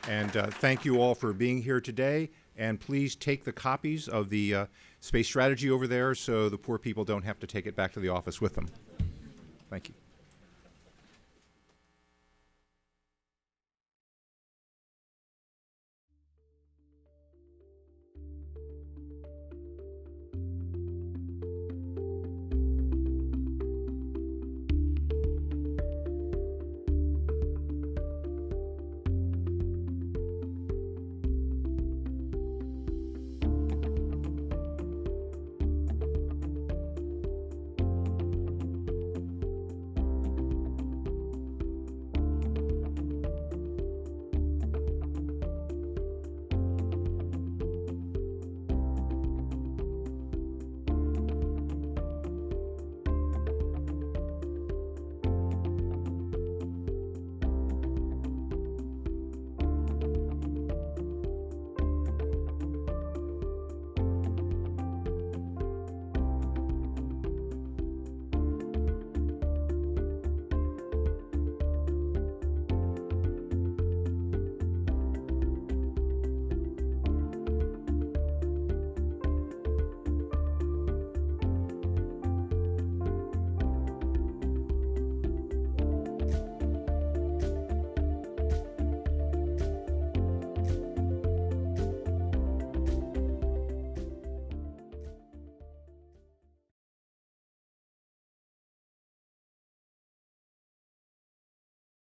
And thank you all for being here today. And please take the copies of the space strategy over there so the poor people don't have to take it back to the office with them. Thank you.